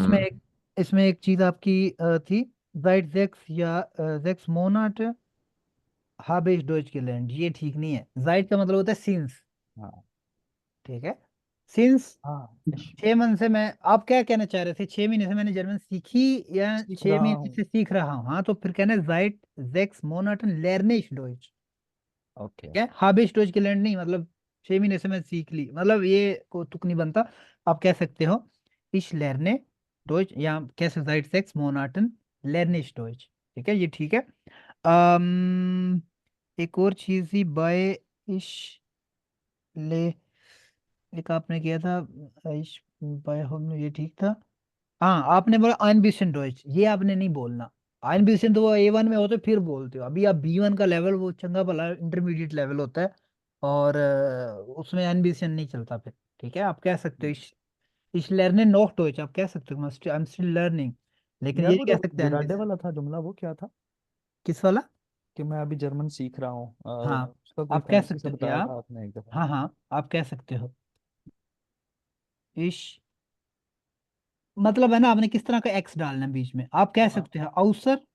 इसमें एक चीज आपकी थी, seit 6 Monate habe ich Deutsch gelernt, ये ठीक नहीं है। seit का मतलब होता है since, हाँ ठीक है। since हाँ, ich 6 महीने से मैं, आप क्या कहना चाह रहे थे, 6 महीने से मैंने जर्मन सीखी या सीख छह रहा महीने हूँ. से सीख रहा हूँ? हाँ, तो फिर कहना है seit 6 Monaten lerne ich Deutsch, Okay. क्या habe ich Deutsch gelernt नहीं, मतलब 6 महीने से मैं सीख ली, मतलब ये को तुक नहीं बनता। आप कह सकते हो ich lerne Deutsch, या कैसे seit 6 Monaten lerne ich Deutsch, ठीक है, ये ठीक है। एक और चीज थी, बाय इश ले, एक आपने किया था इश बाय होम, ये ठीक था। हाँ, आपने बोला अनबिशन डॉइच, ये आपने नहीं बोलना। अनबिशन तो वो A1 में होते फिर बोलते हो, अभी आप B1 का लेवल, वो चंगा भला इंटरमीडिएट लेवल होता है, और उसमें अनबिशन नहीं चलता फिर, ठीक है। आप कह सकते हो इस लर्निंग नॉट डॉइच, आप कह सकते हो आई एम स्टिल लर्निंग, लेकिन ये यार नहीं वो कह जो सकते गिराडे अनबिशन। वाला था जुमला वो क्या था? किस वाला? कि मैं अभी जर्मन सीख रहा हूँ, हाँ, उसका कोई आप कह फैंसी से सकते हो बताया या, था आपने एक दफा. हाँ हाँ, आप कह सकते हो इश, मतलब है ना, आपने किस तरह का एक्स डालना है बीच में, आप कह हाँ. सकते हो आउसर अच्छा.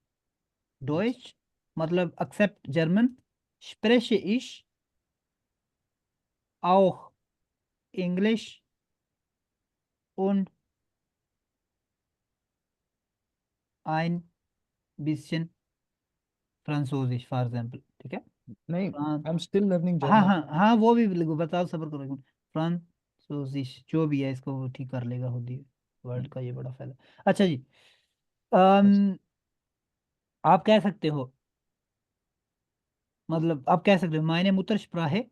डॉइच, मतलब एक्सेप्ट जर्मन, स्प्रेche ich auch Englisch und ein bisschen Französisch for example, ठीक है। नहीं, France, I am still learning हाँ जर्मन. हाँ हाँ, वो भी बताओ, सबर करो एक मिनट। फ्रांसोजिश जो भी है, इसको वो ठीक कर लेगा खुद ही, वर्ड का ये बड़ा फैला। अच्छा जी, आप कह सकते हो, मतलब आप कह सकते हो मायने मुतरस्प्राहे,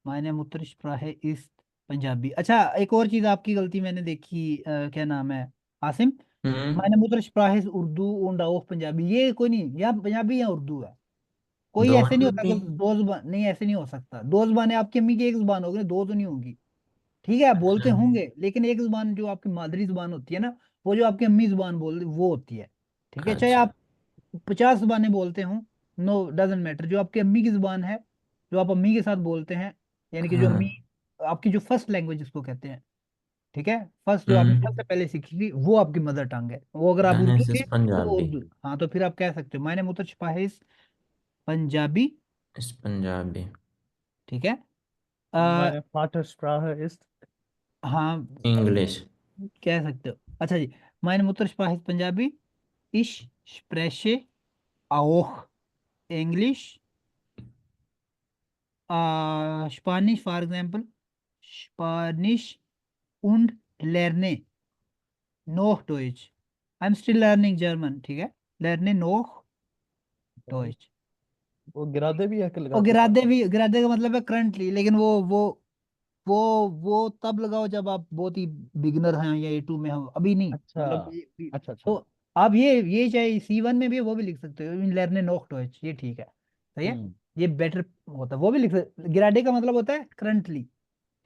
मायने मुतरस्प्राहे इस पंजाबी। अच्छा, एक और चीज आपकी गलती मैंने देखी, क्या नाम है, आसिम, हम्म मायने मुतरस्प्राहे उर्दू und auch पंजाबी, ये कोई नहीं, या पंजाबी या उर्दू है, कोई ऐसे नहीं दोनों होता भी। कि दो जुबान, नहीं ऐसे नहीं हो सकता, दो जुबानें आपकी अम्मी की एक जुबान होगी ना, दो तो नहीं होगी, ठीक है, आप बोलते अच्छा। होंगे, लेकिन एक जुबान जो आपकी मादरी जुबान होती है ना, वो जो आपकी अम्मी जुबान बोल वो होती है, ठीक है, चाहे अच्छा। आप 50 जुबानें बोलते हो, नो डजेंट मैटर, जो आपकी अम्मी की जुबान है, जो आप अम्मी के साथ बोलते हैं, यानी कि जो अम्मी, हाँ। आपकी जो फर्स्ट लैंग्वेज जिसको कहते हैं, ठीक है, फर्स्ट जो आपने सबसे हम्म पहले सीखी थी, वो आपकी मदर टंग है, वो अगर आप उर्दू थे गनेसिस तो वो पंजाबी। उर्दू, हाँ, तो फिर आप कह सकते हो मैंने मुतशबाहिस पंजाबी, इस पंजाबी। ठीक है। आ, Meine Vatersprache ist. हाँ, इंग्लिश। कह सकते हो। अच्छा जी, meine Muttersprache ist Punjabi, ich spreche auch Englisch, Spanisch for example, Spanisch und lerne noch Deutsch, I'm still learning German, ठीक है, lerne noch Deutsch। वो गिरादे भी है कि और लगाते हैं? गिरादे भी, गिरादे का मतलब है करंटली, लेकिन वो वो तब लगाओ जब आप बहुत ही बिगिनर हैं या A2 में हो, अभी नहीं, अच्छा मतलब अच्छा अच्छा. तो आप ये चाहे C1 में भी वो भी लिख सकते हो, इन लर्ने नोक डॉइच, ये ठीक है, सही है, हम्म. ये बेटर होता है, वो भी लिख सकते। गिराडे का मतलब होता है करंटली,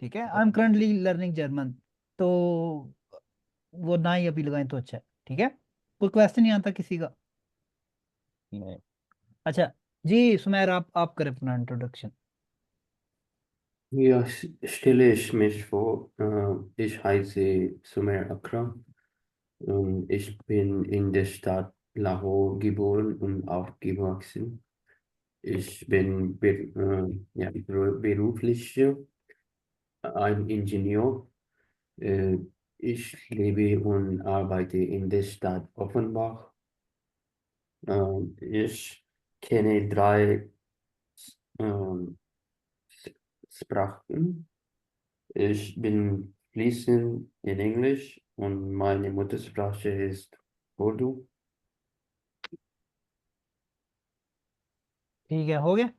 ठीक है, I am Okay. Currently learning German, तो वो ना ही अभी लगाएं तो अच्छा है, ठीक है। कोई क्वेश्चन नहीं आता किसी का? नहीं. अच्छा जी, सुमेर, आप करें अपना introduction. Ja, stelle ich mich vor. Ich heiße Sumer Akram und ich bin in der Stadt Lahore geboren und aufgewachsen. Ich bin ja, beruflich ein Ingenieur. Äh, Ich lebe und arbeite in der Stadt Offenbach. Ich kenne drei ähm, Sprachen. Ich bin fließend in Englisch und meine Muttersprache ist Urdu. ठीक है, हो गया।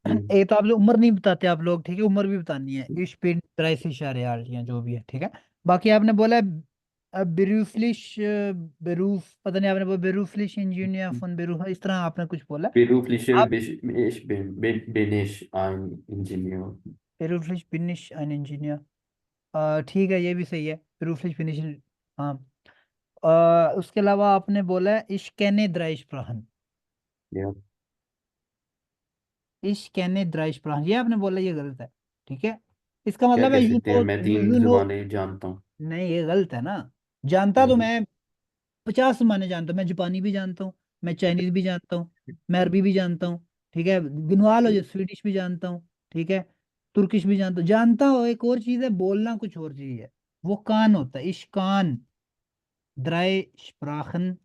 हम्म, एक तो आप लोग उम्र नहीं बताते आप लोग, ठीक है, उम्र भी बतानी है। इश बिन 30 यार या जो भी है, ठीक है। बाकी आपने बोला है बेरूफलिश, बेरूफ पता नहीं, आपने बोला बेरूफलिश इंजीनियर फन बेरूफ, इस तरह आपने कुछ बोला। beruflicher आप bin ich ein Ingenieur. बेरूफलिश फिनिश एन इंजीनियर, ठीक है, ये भी सही है, बेरूफलिश फिनिश। हाँ। उसके अलावा आपने बोला है इश कैने द्राइश प्रहन, Ja, इश कैने द्राइश प्रहन, ये आपने बोला, ये गलत है, ठीक है। इसका क्या मतलब है कह यू सकते हैं, नो, मैं यू 3 यू नो। जुबानें जानता हूँ। नहीं, ये गलत है ना। जानता तो हम्म, मैं 50 माने जानता हूँ, मैं जापानी भी जानता हूँ, मैं चाइनीज भी जानता हूँ, मैं अरबी भी जानता हूँ, ठीक है, गिनवा लो, जो स्वीडिश भी जानता हूँ, ठीक है, तुर्किश भी जानता हूँ। जानता हो एक और चीज है, बोलना कुछ और चीज है। वो कान होता है, इश्कान, द्राय स्प्राखन,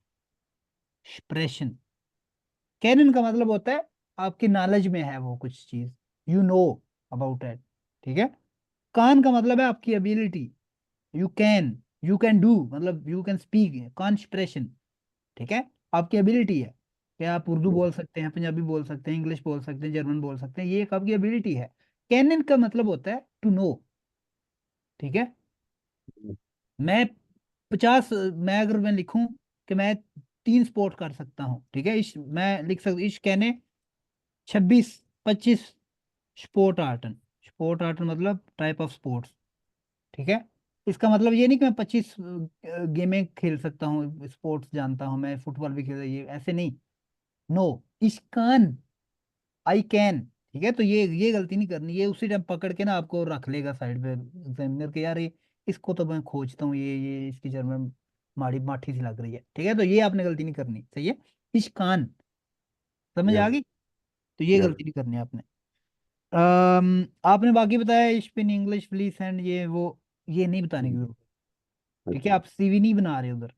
स्प्रेशन। कैनन का मतलब होता है आपकी नॉलेज में है वो कुछ चीज, यू नो अबाउट इट, ठीक है। कान का मतलब है आपकी एबिलिटी, यू कैन डू, मतलब यू कैन स्पीक, कॉन्स्पिरेशन, ठीक है। आपकी एबिलिटी है कि आप उर्दू बोल सकते हैं, पंजाबी बोल सकते हैं, इंग्लिश बोल सकते हैं, जर्मन बोल सकते हैं, ये एक आपकी एबिलिटी है। कैनन का मतलब होता है टू नो, ठीक है। मैं 50, अगर मैं लिखूं कि मैं 3 स्पोर्ट कर सकता हूँ, ठीक है, इस मैं लिख सकता, इस कहने 26-25 स्पोर्ट आर्टन मतलब टाइप ऑफ स्पोर्ट्स, ठीक है। इसका मतलब ये नहीं कि मैं 25 गेमें खेल सकता हूँ, स्पोर्ट्स जानता हूँ, मैं फुटबॉल भी खेल, ये ऐसे नहीं। नो, इसकान, आई कैन, ठीक है। तो ये गलती नहीं करनी, ये उसी टाइम पकड़ के ना आपको रख लेगा साइड पे एग्जामिनर के, यार ये इसको तो मैं खोजता हूँ, ये इसकी जर्मन माड़ी माठी सी लग रही है, ठीक है। तो ये आपने गलती नहीं करनी, सही है। इश्कान, समझ आ या, गई। तो ये या, गलती नहीं करनी आपने। आपने बाकी बताया स्पिन इंग्लिश प्लीज एंड ये वो, ये नहीं बताने की जरूरत, ठीक है। अच्छा, आप सीवी नहीं बना रहे उधर।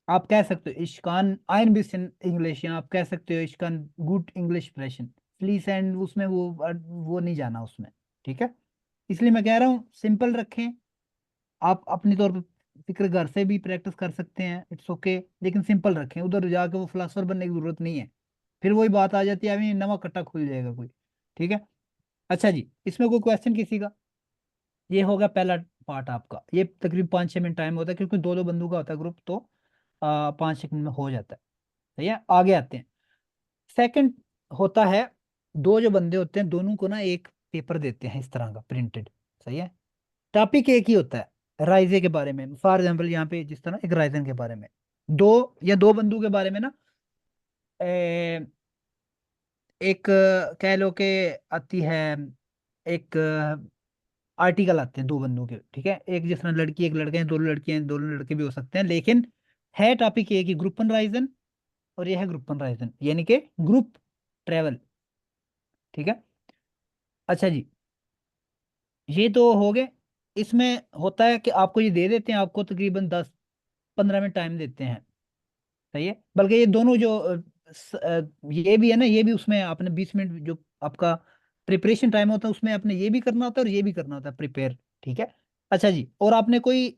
आप कह सकते हो इश्कान आयन बिस इंग्लिश, या आप कह सकते हो इश्कान गुड इंग्लिश प्रेशन, प्लीज एंड उसमें वो नहीं जाना उसमें, ठीक है। इसलिए मैं कह रहा हूँ सिंपल रखें। आप अपनी तौर पर फिक्र घर से भी प्रैक्टिस कर सकते हैं, इट्स ओके, लेकिन सिंपल रखें, उधर जाके वो फिलोसफर बनने की जरूरत नहीं है। फिर वही बात आ जाती है, अभी नवा कट्टा खुल जाएगा कोई, ठीक है। अच्छा जी, इसमें कोई क्वेश्चन किसी का? ये होगा पहला पार्ट आपका, ये तकरीबन 5-6 मिनट टाइम होता है, क्योंकि दो दो बंदों का होता है ग्रुप, तो 5-6 मिनट में हो जाता है, सही है। आगे आते हैं। सेकंड होता है, दो जो बंदे होते हैं दोनों को ना एक पेपर देते हैं इस तरह का प्रिंटेड, सही है। टॉपिक एक ही होता है, राइजे के बारे में, फॉर एग्जाम्पल यहाँ पे जिस तरह एक राइजन के बारे में, दो बंदों के बारे में ना, एक कह लो कि आती है, एक आर्टिकल आते हैं दो बंदों के, ठीक है। एक जिस तरह लड़की एक लड़का है, दोनों लड़कियां हैं, दोनों लड़के भी हो सकते हैं, लेकिन है टॉपिक एक ही, ग्रुपन राइजन, और ये है ग्रुपन राइजन, यानी कि ग्रुप ट्रेवल, ठीक है। अच्छा जी, ये तो हो गए। इसमें होता है कि आपको ये दे देते हैं, आपको तकरीबन 10-15 मिनट टाइम देते हैं, सही है। बल्कि ये दोनों जो ये भी है ना, ये भी उसमें आपने 20 मिनट जो आपका प्रिपरेशन टाइम होता है, उसमें आपने ये भी करना होता है और ये भी करना होता है प्रिपेयर, ठीक है। अच्छा जी, और आपने कोई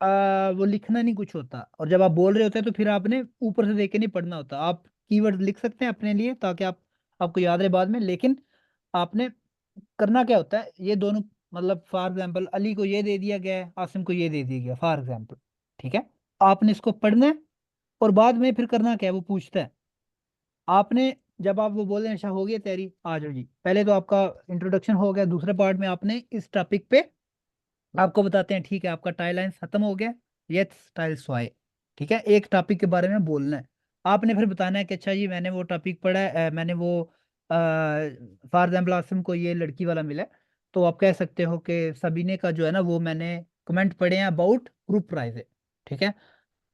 वो लिखना नहीं कुछ होता, और जब आप बोल रहे होते हैं तो फिर आपने ऊपर से देख के नहीं पढ़ना होता, आप कीवर्ड लिख सकते हैं अपने लिए ताकि आपको याद रहे बाद में, लेकिन आपने करना क्या होता है, ये दोनों, मतलब फॉर एग्जाम्पल अली को ये दे दिया गया है, आसिम को ये दे दिया गया, फॉर एग्जाम्पल, ठीक है। आपने इसको पढ़ना है, और बाद में फिर करना क्या है, वो पूछता है आपने, जब आप वो बोले अच्छा हो गया तैयारी, आ जाओ जी, पहले तो आपका इंट्रोडक्शन हो गया, दूसरे पार्ट में आपने इस टॉपिक पे आपको बताते हैं, ठीक है, आपका टाइल लाइन्स खत्म हो गया, यस टाइल स्वाई, ठीक है। एक टॉपिक के बारे में बोलना है, आपने फिर बताना है कि अच्छा जी मैंने वो टॉपिक पढ़ा है, मैंने वो फॉर एग्जाम्पल आसिम को ये लड़की वाला मिला है, तो आप कह सकते हो कि सबीने का जो है ना वो मैंने कमेंट पढ़े हैं अबाउट ग्रुप प्राइज, है, ठीक है।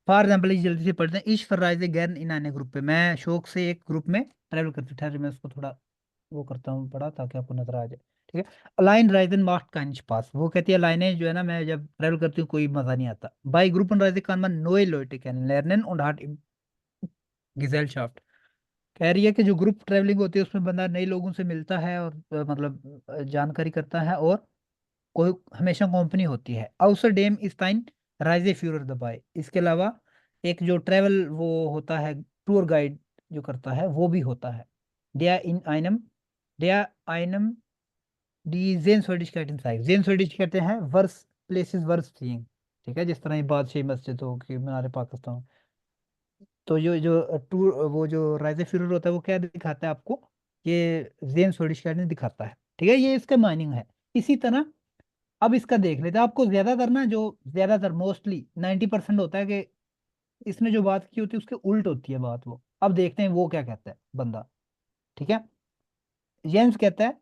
फॉर एग्जाम्पल ये जल्दी से पढ़ते हैं, ईश फर्राइज गैर इन आने ग्रुप पे, मैं शौक से एक ग्रुप में ट्रैवल करती, ठहर मैं उसको थोड़ा वो करता हूँ पढ़ा ताकि आपको नजर आ जाए, ठीक है। अलाइन राइजन मार्ट का पास, वो कहती है लाइनें जो है ना, मैं जब ट्रैवल करती हूँ कोई मजा नहीं आता, बाई ग्रुप राइज कान man neue Leute kennenlernen und hat im Gesellschaft, कह रही है कि जो ग्रुप ट्रैवलिंग होती है उसमें बंदा नए लोगों से मिलता है और मतलब जानकारी करता है, और कोई हमेशा कंपनी होती है। außerdem ist ein Reiseführer dabei, इसके अलावा एक जो ट्रेवल वो होता है, टूर गाइड जो करता है वो भी होता है। der einem die Sehenswürdigkeiten zeigt, Sehenswürdigkeit कहते हैं वर्स प्लेसेस वर्स सीइंग, ठीक है, जिस तरह ये बादशाही मस्जिद हो कि मीनार पाकिस्तान। तो जो जो टूर वो जो राइजे फ्यूरर होता है वो क्या दिखाता है आपको, ये जेम्स वर्डिशकार्ड दिखाता है, ठीक है, ये इसका माइनिंग है। इसी तरह अब इसका देख लेते हैं। आपको ज्यादातर ना, जो ज्यादातर मोस्टली 90% होता है कि इसने जो बात की होती है उसके उल्ट होती है बात। वो अब देखते हैं वो क्या कहता है बंदा, ठीक है। जेम्स कहता है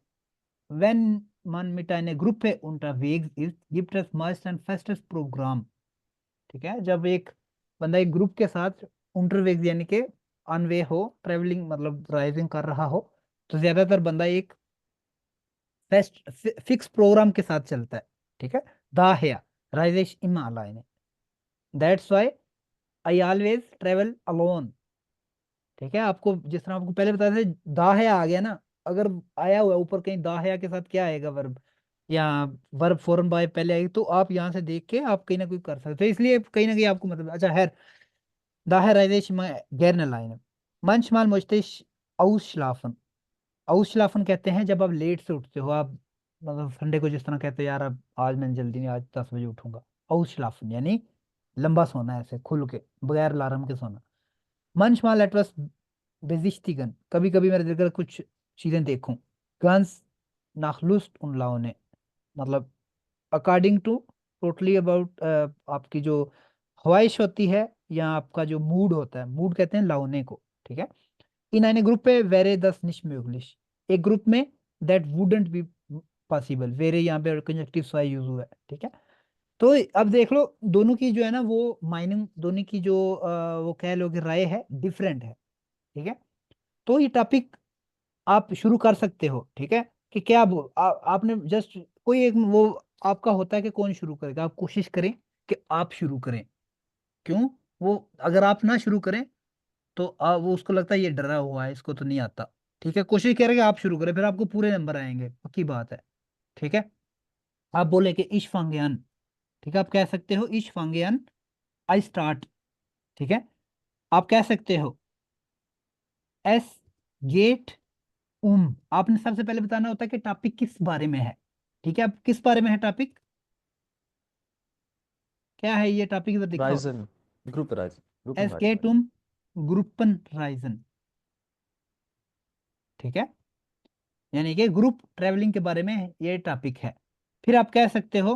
when man mit einer Gruppe unterwegs ist, gibt es meist ein festes Programm, ठीक है। जब एक बंदा एक ग्रुप के साथ इंटरवेग यानी कि ऑन वे हो, ट्रेवलिंग मतलब ड्राइविंग कर रहा हो, तो ज्यादातर बंदा एक फेस्ट फिक्स प्रोग्राम के साथ चलता है, ठीक है। दाहिया राइजेश इमा अलाइने, that's why I always travel alone, ठीक है। आपको जिस तरह आपको पहले बताया था, दाहिया आ गया ना, अगर आया हुआ है ऊपर कहीं दाहिया के साथ क्या आएगा, वर्ब या वर्ब फॉर्म बाय पहले आएगी, तो आप यहाँ से देख के आप कहीं ना कहीं कर सकते हो, इसलिए कहीं ना कहीं आपको मतलब अच्छा है। Daher reise ich gerne alleine. Manchmal möchte ich ausschlafen. Ausschlafen कहते हैं जब आप लेट से उठते हो, आप मतलब संडे को जिस तरह कहते हो यार अब आज मैं जल्दी नहीं, आज 10 बजे उठूंगा। Ausschlafen यानी लंबा सोना, ऐसे खुल के बगैर अलार्म के सोना। Manchmal etwas besichtigen, कभी कभी मेरे दिल कर कुछ चीजें देखूं। Ganz nach Lust und Laune, मतलब अकॉर्डिंग टू, टोटली अबाउट आपकी जो ख्वाहिश होती है या आपका जो मूड होता है, मूड कहते हैं लाउने को, ठीक है। इन eine Gruppe wäre das nicht möglich, एक ग्रुप में दैट वुडंट बी पॉसिबल, वेरे यहाँ पे कंजक्टिव वाई यूज हुआ है, ठीक है। तो अब देख लो दोनों की जो है ना वो माइनिंग, दोनों की जो वो कह लो कि राय है डिफरेंट है, ठीक है। तो ये टॉपिक आप शुरू कर सकते हो, ठीक है। कि क्या आपने जस्ट कोई एक वो आपका होता है कि कौन शुरू करेगा, आप कोशिश करें कि आप शुरू करें। क्यों? वो अगर आप ना शुरू करें तो वो उसको लगता है ये डरा हुआ है, इसको तो नहीं आता, ठीक है। कोशिश करेंगे आप शुरू करें, फिर आपको पूरे नंबर आएंगे, पक्की बात है, ठीक है। आप बोले कि इश फांगियान, ठीक है, आप कह सकते हो इश फांगियान आई स्टार्ट, ठीक है। आप कह सकते हो एस गेट आपने सबसे पहले बताना होता है कि टॉपिक किस बारे में है, ठीक है। अब किस बारे में है टॉपिक, क्या है ये टॉपिक, इधर दिखाओ। Reisen, Gruppenreisen, एस Gruppenreisen. गेट ग्रुपन राइजन, ठीक है, यानी कि ग्रुप ट्रेवलिंग के बारे में ये टॉपिक है। फिर आप कह सकते हो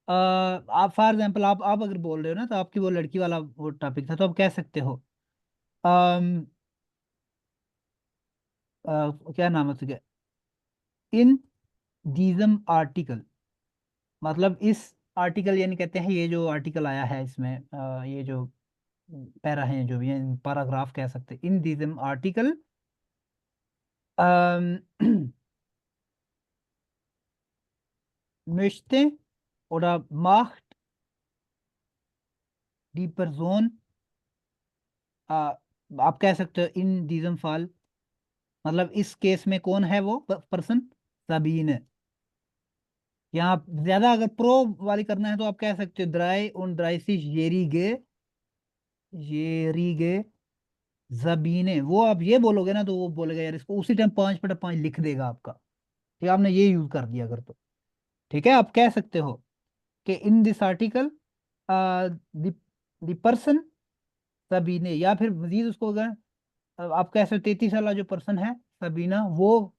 आप फॉर एग्जांपल आप अगर बोल रहे हो ना, तो आपकी वो लड़की वाला वो टॉपिक था, तो आप कह सकते हो अम, क्या नाम है उसका, इन दीजम आर्टिकल, मतलब इस आर्टिकल यानी कहते हैं ये जो आर्टिकल आया है इसमें ये जो पैरा है जो भी है, पैराग्राफ कह सकते हैं, इन दीजम article möchte oder macht die Person, आप कह सकते हो इन दीजम फाल, मतलब इस केस में कौन है वो पर्सन, सबीन है। यहाँ ज्यादा अगर प्रो वाली करना है तो आप कह सकते हो ड्राई उन ड्राई सी येरीगे जबीने, वो आप ये बोलोगे ना तो वो बोलेगा यार इसको उसी टाइम 5/5 लिख देगा आपका, ठीक है। आपने ये यूज कर दिया अगर तो, ठीक है। आप कह सकते हो कि in this article the person Sabine, या फिर मजीद उसको अगर आप कह सकते हो 33 वाला जो पर्सन है सबीना, वो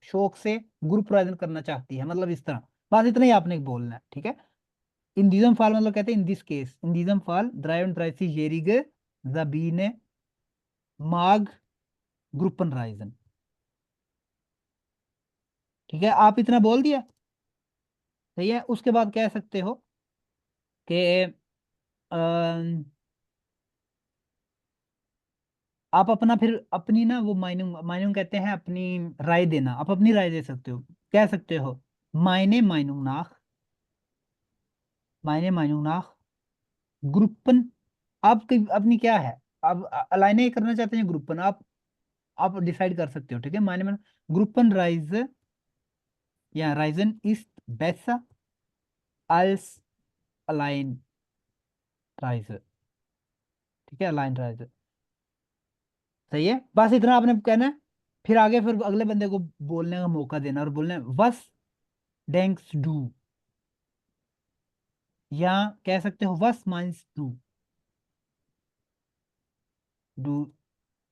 शौक से ग्रुप राइजन करना चाहती है, मतलब इस तरह, बस इतना ही आपने बोलना है, ठीक है। इन diesem फाल मतलब कहते हैं in this case, in diesem fall 33-jährige Sabine mag Gruppenreisen, ठीक है। आप इतना बोल दिया, सही है। उसके बाद कह सकते हो कि अम, आप अपना फिर अपनी ना वो माइनिंग माइनिंग कहते हैं अपनी राय देना, आप अपनी राय दे सकते हो, कह सकते हो मायने माइनिंग नाख, मायने माइनिंग नाख ग्रुपन, आपकी अपनी क्या है, आप अलाइने करना चाहते हैं ग्रुपन, आप डिसाइड कर सकते हो, ठीक है। मायने में ग्रुपन राइज या Reisen ist besser als Alleinreise, ठीक है, Alleinreise। सही है, बस इतना आपने कहना है। फिर आगे फिर अगले बंदे को बोलने का मौका देना और बोलना है वस डेंक्स डू, या कह सकते हो वस mines do, do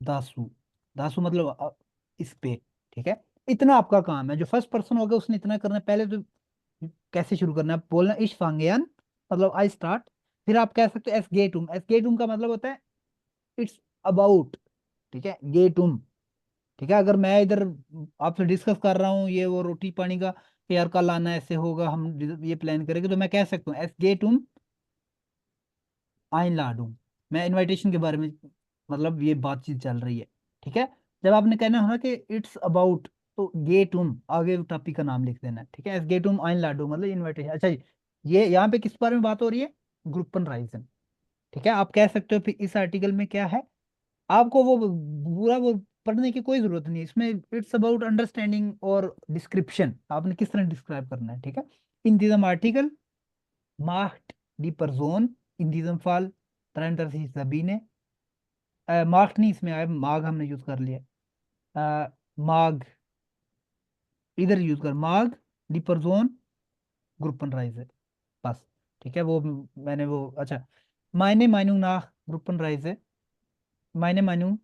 Dasu, Dasu मतलब इस पे, ठीक है। इतना आपका काम है। जो फर्स्ट पर्सन होगा उसने इतना करना है। पहले तो कैसे शुरू करना है, बोलना इश फांगयान, मतलब आई स्टार्ट। फिर आप कह सकते हो एस गेटुम, एस गेटुम का मतलब होता है इट्स अबाउट, ठीक है, गेटुम, ठीक है। अगर मैं इधर आपसे डिस्कस कर रहा हूँ ये वो रोटी पानी का, कि यार कल आना ऐसे होगा, हम ये प्लान करेंगे, तो मैं कह सकता हूँ एस गेटुम आइन लाडू, मैं इनविटेशन के बारे में, मतलब ये बातचीत चल रही है, ठीक है। जब आपने कहना है कि इट्स अबाउट, तो गेटुम आगे टॉपिक का नाम लिख देना है, ठीक है। एस गेटुम आइन लाडू मतलब इनविटेशन। अच्छा जी, ये यहाँ पे किस बारे में बात हो रही है, ग्रुपन राइजन, ठीक है। आप कह सकते हो फिर इस आर्टिकल में क्या है, आपको वो पूरा वो पढ़ने की कोई जरूरत नहीं है इसमें। इट्स अबाउट अंडरस्टैंडिंग और डिस्क्रिप्शन, आपने किस तरह डिस्क्राइब करना है, ठीक है। इन diesem article macht die Person in diesem Fall 33 Sabine, मार्क्ट नहीं इसमें आया, माग हमने यूज कर लिया, माग इधर यूज कर, माग दी परजोन ग्रुपन राइज है, बस, ठीक है। वो मैंने वो अच्छा, मायने मानू ना ग्रुपन राइज है, मायने मानू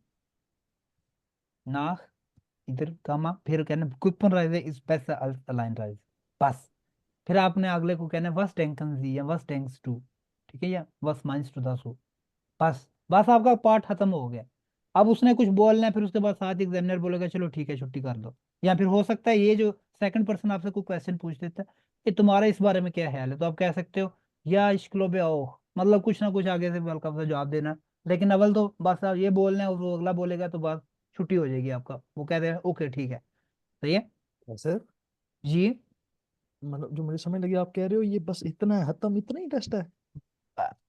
ना, इधर गामा, फिर कहना ग्रुपन राइज है इस पैसा अलाइन राइज, बस। फिर आपने अगले को कहना है वस टेंकन जी या वस टेंक्स टू, ठीक है, या वस माइंस टू दासो, बस। बस आपका पार्ट खत्म हो गया। अब उसने कुछ बोलना है, फिर उसके बाद साथ एग्जामिनर बोलेगा चलो ठीक है छुट्टी कर दो। या फिर हो सकता है ये जो सेकंड पर्सन आपसे कोई क्वेश्चन पूछ देता है, कि तुम्हारा इस बारे में क्या ख्याल है, तो आप कह सकते हो या इश्कलो बे आओ, मतलब कुछ ना कुछ आगे से हल्का सा जवाब देना। लेकिन अव्वल तो बस आप ये बोलना है और वो अगला बोलेगा तो बस छुट्टी हो जाएगी आपका, वो कहते हैं ओके ठीक है, सही है सर, जी। मतलब जो मुझे समझ लगी आप कह रहे हो ये बस इतना है, खत्म, इतना ही टेस्ट है?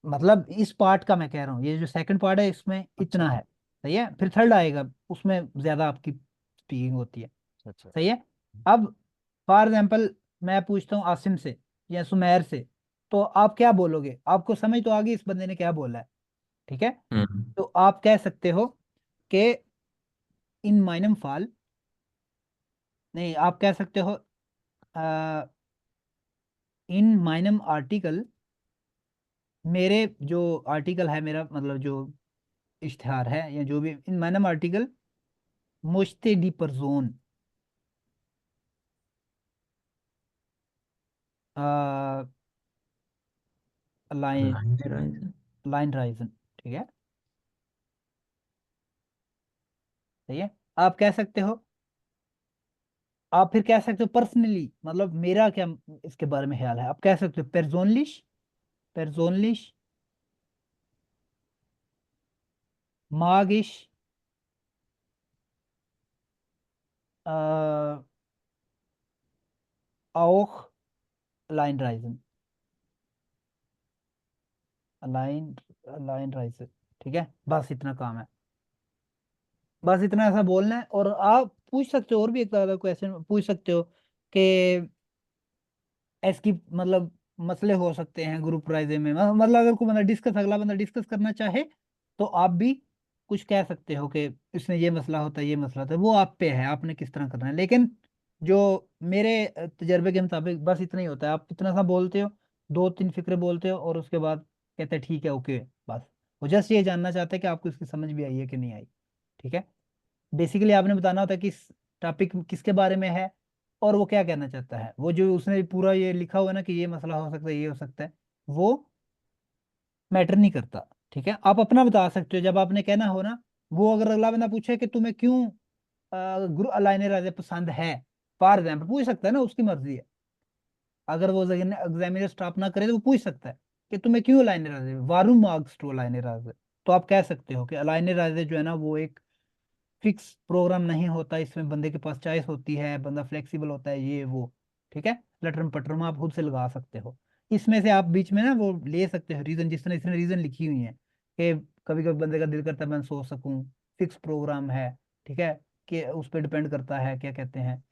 मतलब इस पार्ट का मैं कह रहा हूँ, ये जो सेकंड पार्ट है इसमें अच्छा इतना है, सही है। फिर थर्ड आएगा, उसमें ज्यादा आपकी स्पीकिंग होती है, अच्छा। सही है। अब फॉर एग्जाम्पल मैं पूछता हूँ आसिम से या सुमेर से, तो आप क्या बोलोगे, आपको समझ तो आ गई इस बंदे ने क्या बोला है, ठीक है। हम्म। तो आप कह सकते हो कि इन माइनम फाल, नहीं आप कह सकते हो इन माइनम आर्टिकल, मेरे जो आर्टिकल है मेरा मतलब जो इश्तिहार है या जो भी इन माइनम आर्टिकल मोश्ते डी परजोन लाइन, अलाइन राइज। लाइन राइजन, ठीक है, सही है। आप कह सकते हो, आप फिर कह सकते हो पर्सनली, मतलब मेरा क्या इसके बारे में ख्याल है, आप कह सकते हो पेरजोनलिश, पेरजोनलिश मागिश auch line Ryzen, line, line राइजन, ठीक है। बस इतना काम है, बस इतना ऐसा बोलना है। और आप पूछ सकते हो और भी एक तरह का क्वेश्चन पूछ सकते हो कि इसकी मतलब मसले हो सकते हैं ग्रुप राइजे में, मतलब अगर कोई बंदा डिस्कस, अगला बंदा डिस्कस करना चाहे, तो आप भी कुछ कह सकते हो कि इसमें ये मसला होता है, ये मसला होता है, वो आप पे है, आपने किस तरह करना है। लेकिन जो मेरे तजर्बे के मुताबिक बस इतना ही होता है, आप इतना सा बोलते हो, दो तीन फिक्रे बोलते हो और उसके बाद कहते हैं ठीक है ओके, बस। वो जस्ट ये जानना चाहते हैं कि आपको इसकी समझ भी आई है कि नहीं आई, ठीक है। बेसिकली आपने बताना होता है कि इस टॉपिक किसके बारे में है और वो क्या कहना चाहता है। वो जो उसने पूरा ये लिखा हुआ है ना कि ये मसला हो सकता है, ये हो सकता है, वो मैटर नहीं करता, ठीक है। आप अपना बता सकते हो जब आपने कहना हो ना। वो अगर अगला बंदा पूछे कि तुम्हें क्यों गुरु अलाइन राजे पसंद है, फॉर एग्जाम्पल पूछ सकता है ना, उसकी मर्जी है। अगर वो एग्जामिनर स्टॉप ना करे तो वो पूछ सकता है कि तुम्हें क्यों अलाइन राजे, वारू मार्क्स टू अलाइन राजे। तो आप कह सकते हो कि अलाइन राजे जो है ना वो एक फिक्स प्रोग्राम नहीं होता, इसमें बंदे के पास चॉइस होती है, बंदा फ्लेक्सिबल होता है, ये वो, ठीक है। लटरम पटरम आप खुद से लगा सकते हो। इसमें से आप बीच में ना वो ले सकते हो रीजन, जिस तरह इसने रीजन लिखी हुई है कि कभी कभी बंदे का दिल करता है मैं सो सकूं, फिक्स प्रोग्राम है, ठीक है, कि उस पर डिपेंड करता है क्या कहते हैं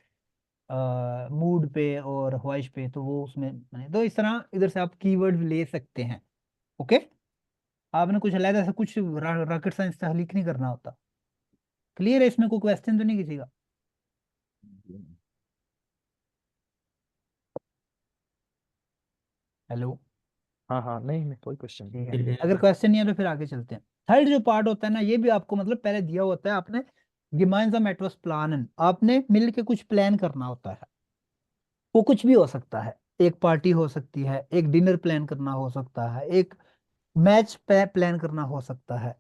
मूड पे और ख्वाहिश पे, तो वो उसमें बने। तो इस तरह इधर से आप कीवर्ड ले सकते हैं। ओके, आपने कुछ अलग से कुछ रॉकेट साइंस तहलीक नहीं करना होता। क्लियर है? इसमें कोई क्वेश्चन तो नहीं किसी का? हेलो? हाँ हाँ, नहीं नहीं, कोई क्वेश्चन नहीं। ठीक है, अगर क्वेश्चन नहीं है तो फिर आगे चलते हैं। थर्ड जो पार्ट होता है ना, ये भी आपको मतलब पहले दिया होता है आपने, gemeinsam etwas planen, आपने मिल के कुछ प्लान करना होता है। वो कुछ भी हो सकता है, एक पार्टी हो सकती है, एक डिनर प्लान करना हो सकता है, एक मैच प्लान करना हो सकता है,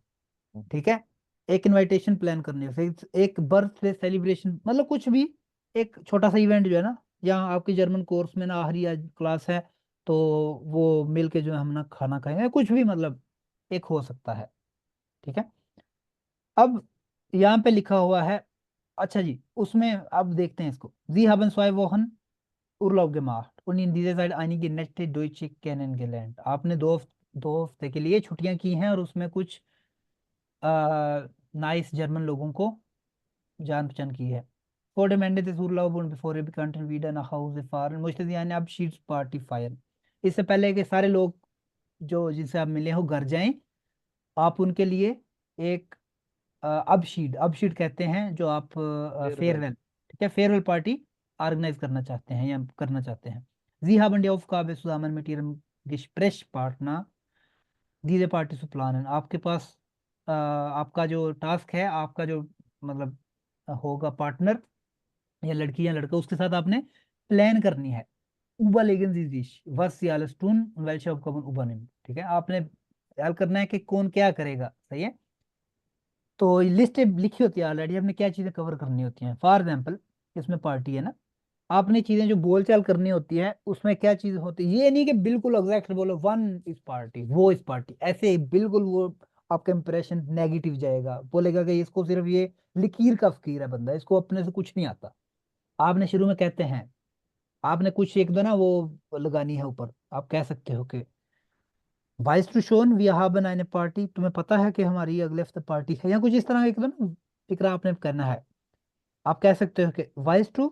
ठीक है, एक इनविटेशन प्लान करनी हो, फिर एक बर्थडे सेलिब्रेशन, मतलब कुछ भी, एक छोटा सा इवेंट जो है ना, यहाँ आपकी जर्मन कोर्स में ना आखिरी आज क्लास है, तो वो मिल के जो है हम ना खाना खाएंगे, कुछ भी मतलब एक हो सकता है। ठीक है, अब यहाँ पे लिखा हुआ है, अच्छा जी, उसमें अब देखते हैं इसको। Sie haben 2 Wochen Urlaub gemacht und in dieser Zeit einige nette Deutsche kennengelernt। आपने 2 हफ्ते के लिए छुट्टियां की हैं और उसमें कुछ नाइस जर्मन लोगों को जान पहचान की है। Vor dem Ende des Urlaubs und bevor ihr Bekannten wieder nach Hause fahren, möchte sie eine Abschiedsparty feiern। इससे पहले कि सारे लोग जो जिनसे आप मिले हो घर जाएं, आप उनके लिए एक अब शीट कहते हैं जो आप फेयरवेल। फेयरवेल, ठीक है, फेयरवेल पार्टी ऑर्गेनाइज करना चाहते हैं या करना चाहते हैं। Sie haben die Aufgabe zusammen mit ihrem Gesprächspartner diese Party zu planen। आपके पास आपका जो टास्क है, आपका जो मतलब होगा पार्टनर या लड़की या लड़का, उसके साथ आपने प्लान करनी है। Überlegen Sie sich, was Sie alles tun und welche Aufgaben übernehmen। ठीक है, आपने ख्याल करना है कि कौन क्या करेगा। सही है, तो लिस्ट लिखी होती है ऑलरेडी, आपने क्या चीजें कवर करनी होती हैं। फॉर एग्जाम्पल, इसमें पार्टी है ना, आपने चीजें जो बोलचाल करनी होती है उसमें क्या चीज होती है, ये नहीं कि बिल्कुल एग्जैक्ट बोलो वन इस पार्टी वो इस पार्टी, ऐसे ही बिल्कुल वो आपका इंप्रेशन नेगेटिव जाएगा, बोलेगा कि इसको सिर्फ ये लकीर का फकीर है बंदा, इसको अपने से कुछ नहीं आता। आपने शुरू में कहते हैं, आपने कुछ एक दो ना वो लगानी है ऊपर, आप कह सकते हो कि वाइस टू शोन वी haben eine पार्टी, तुम्हें पता है कि हमारी अगले हफ्ते पार्टी है, या कुछ इस तरह एक दो ना फिक्रा आपने करना है। आप कह सकते हो कि वाइस टू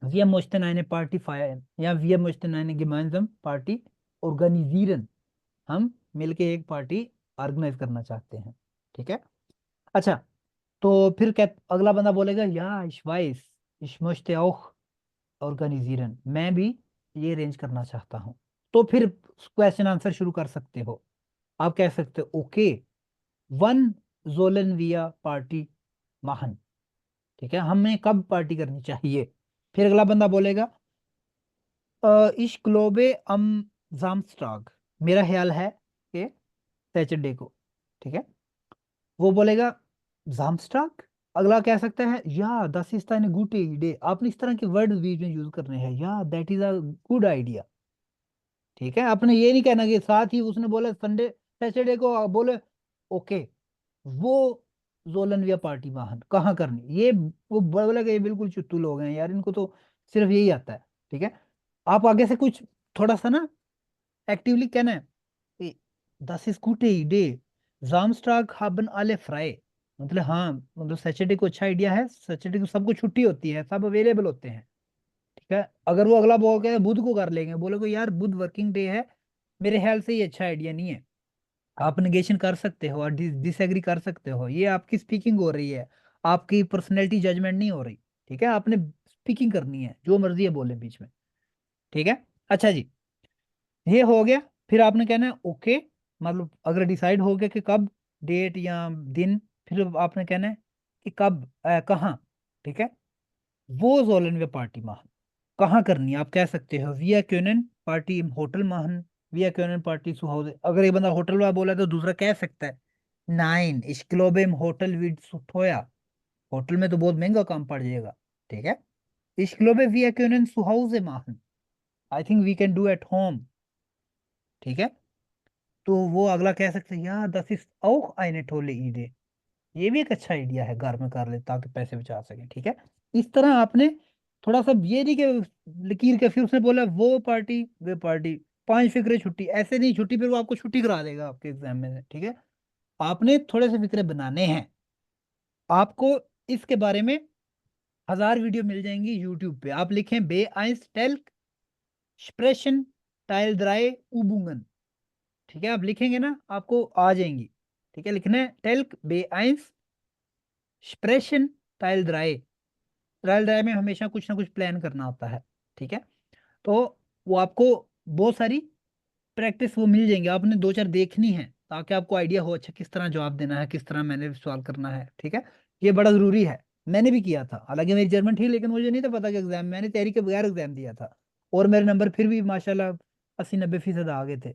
wir möchten eine Party feiern, या wir möchten eine gemeinsam Party organisieren, हम मिलके एक पार्टी ऑर्गेनाइज करना चाहते हैं। ठीक है, अच्छा, तो फिर क्या अगला बंदा बोलेगा, या ich weiß, ich möchte auch organisieren, मैं भी ये अरेंज करना चाहता हूँ। तो फिर क्वेश्चन आंसर शुरू कर सकते हो। आप कह सकते हो ओके, वन जोलन विया पार्टी महान, ठीक है, हमें कब पार्टी करनी चाहिए। फिर अगला बंदा बोलेगा इश ग्लोबे अम जामस्ट्राग, मेरा ख्याल है कि सैटरडे को, ठीक है, वो बोलेगा जामस्ट्राग। अगला कह सकता है या दस इज ताने गुड डे, आपने इस तरह के वर्ड बीच में यूज करने हैं, या that is a good idea. ठीक है, आपने ये नहीं कहना कि साथ ही उसने बोला संडे सैटरडे को बोले ओके, वो जोलनविया पार्टी वाहन कहाँ करनी, ये वो बोला कि ये बिल्कुल चुत्तू लोग हैं यार, इनको तो सिर्फ यही आता है। ठीक है, आप आगे से कुछ थोड़ा सा ना एक्टिवली कहना है कि दस इज गुड डे, जामस्ट्राग haben alle frei, मतलब हाँ, मतलब सैटरडे को अच्छा आइडिया है, सैटरडे को सबको छुट्टी होती है, सब अवेलेबल होते हैं। ठीक है, अगर वो अगला बोल के बुध को कर लेंगे, बोले को यार बुध वर्किंग डे है, मेरे ख्याल से ये अच्छा आइडिया नहीं है, आप नेगेशन कर सकते हो और डिसएग्री कर सकते हो, ये आपकी स्पीकिंग हो रही है, आपकी पर्सनैलिटी जजमेंट नहीं हो रही। ठीक है, आपने स्पीकिंग करनी है, जो मर्जी है बोले बीच में। ठीक है, अच्छा जी, ये हो गया। फिर आपने कहना है ओके, मतलब अगर डिसाइड हो गया कि कब, डेट या दिन, फिर आपने कहना है कि कब कहाँ। ठीक है, वो जोलन वे पार्टी machen कहाँ करनी है, आप कह सकते हो विया क्योनन पार्टी इम होटल machen, विया क्योनन पार्टी zu Hause। अगर एक बंदा होटल वाला बोला तो दूसरा कह सकता है nine ich glaube im Hotel wird zu teuer, hotel में तो बहुत महंगा काम पड़ जाएगा। ठीक है, ich glaube wir können zu Hause machen, I think we can do at home। ठीक है, तो वो अगला कह सकते हैं यार das ist auch eine tolle Idee, ये भी एक अच्छा आइडिया है, घर में कर ले ताकि पैसे बचा सके। ठीक है, इस तरह आपने थोड़ा सा ये नहीं कि लकीर के फिर उसने बोला वो पार्टी वे पार्टी, 5 फिक्रे छुट्टी, ऐसे नहीं छुट्टी, फिर वो आपको छुट्टी करा देगा आपके एग्जाम में से। ठीक है, आपने थोड़े से फिक्रे बनाने हैं, आपको इसके बारे में 1000 वीडियो मिल जाएंगी यूट्यूब पे। आप लिखें बे आइंस टेल्क स्प्रेशन टाइल द्राई उबुंगन, ठीक है, आप लिखेंगे ना आपको आ जाएंगी। ठीक है, लिखना है टेल्क बे ions स्प्रेशन tile Durai. Trial drive में हमेशा कुछ ना कुछ प्लान करना होता है। ठीक है, तो वो आपको बहुत सारी प्रैक्टिस वो मिल जाएंगी, आपने दो चार देखनी है ताकि आपको आइडिया हो अच्छा किस तरह जवाब देना है, किस तरह मैंने सवाल करना है। ठीक है, ये बड़ा जरूरी है। मैंने भी किया था, हालांकि मेरी जर्मन थी लेकिन मुझे नहीं था पता कि एग्जाम, मैंने तैयारी के बगैर एग्जाम दिया था और मेरे नंबर फिर भी माशाल्लाह 80-90% आ गए थे।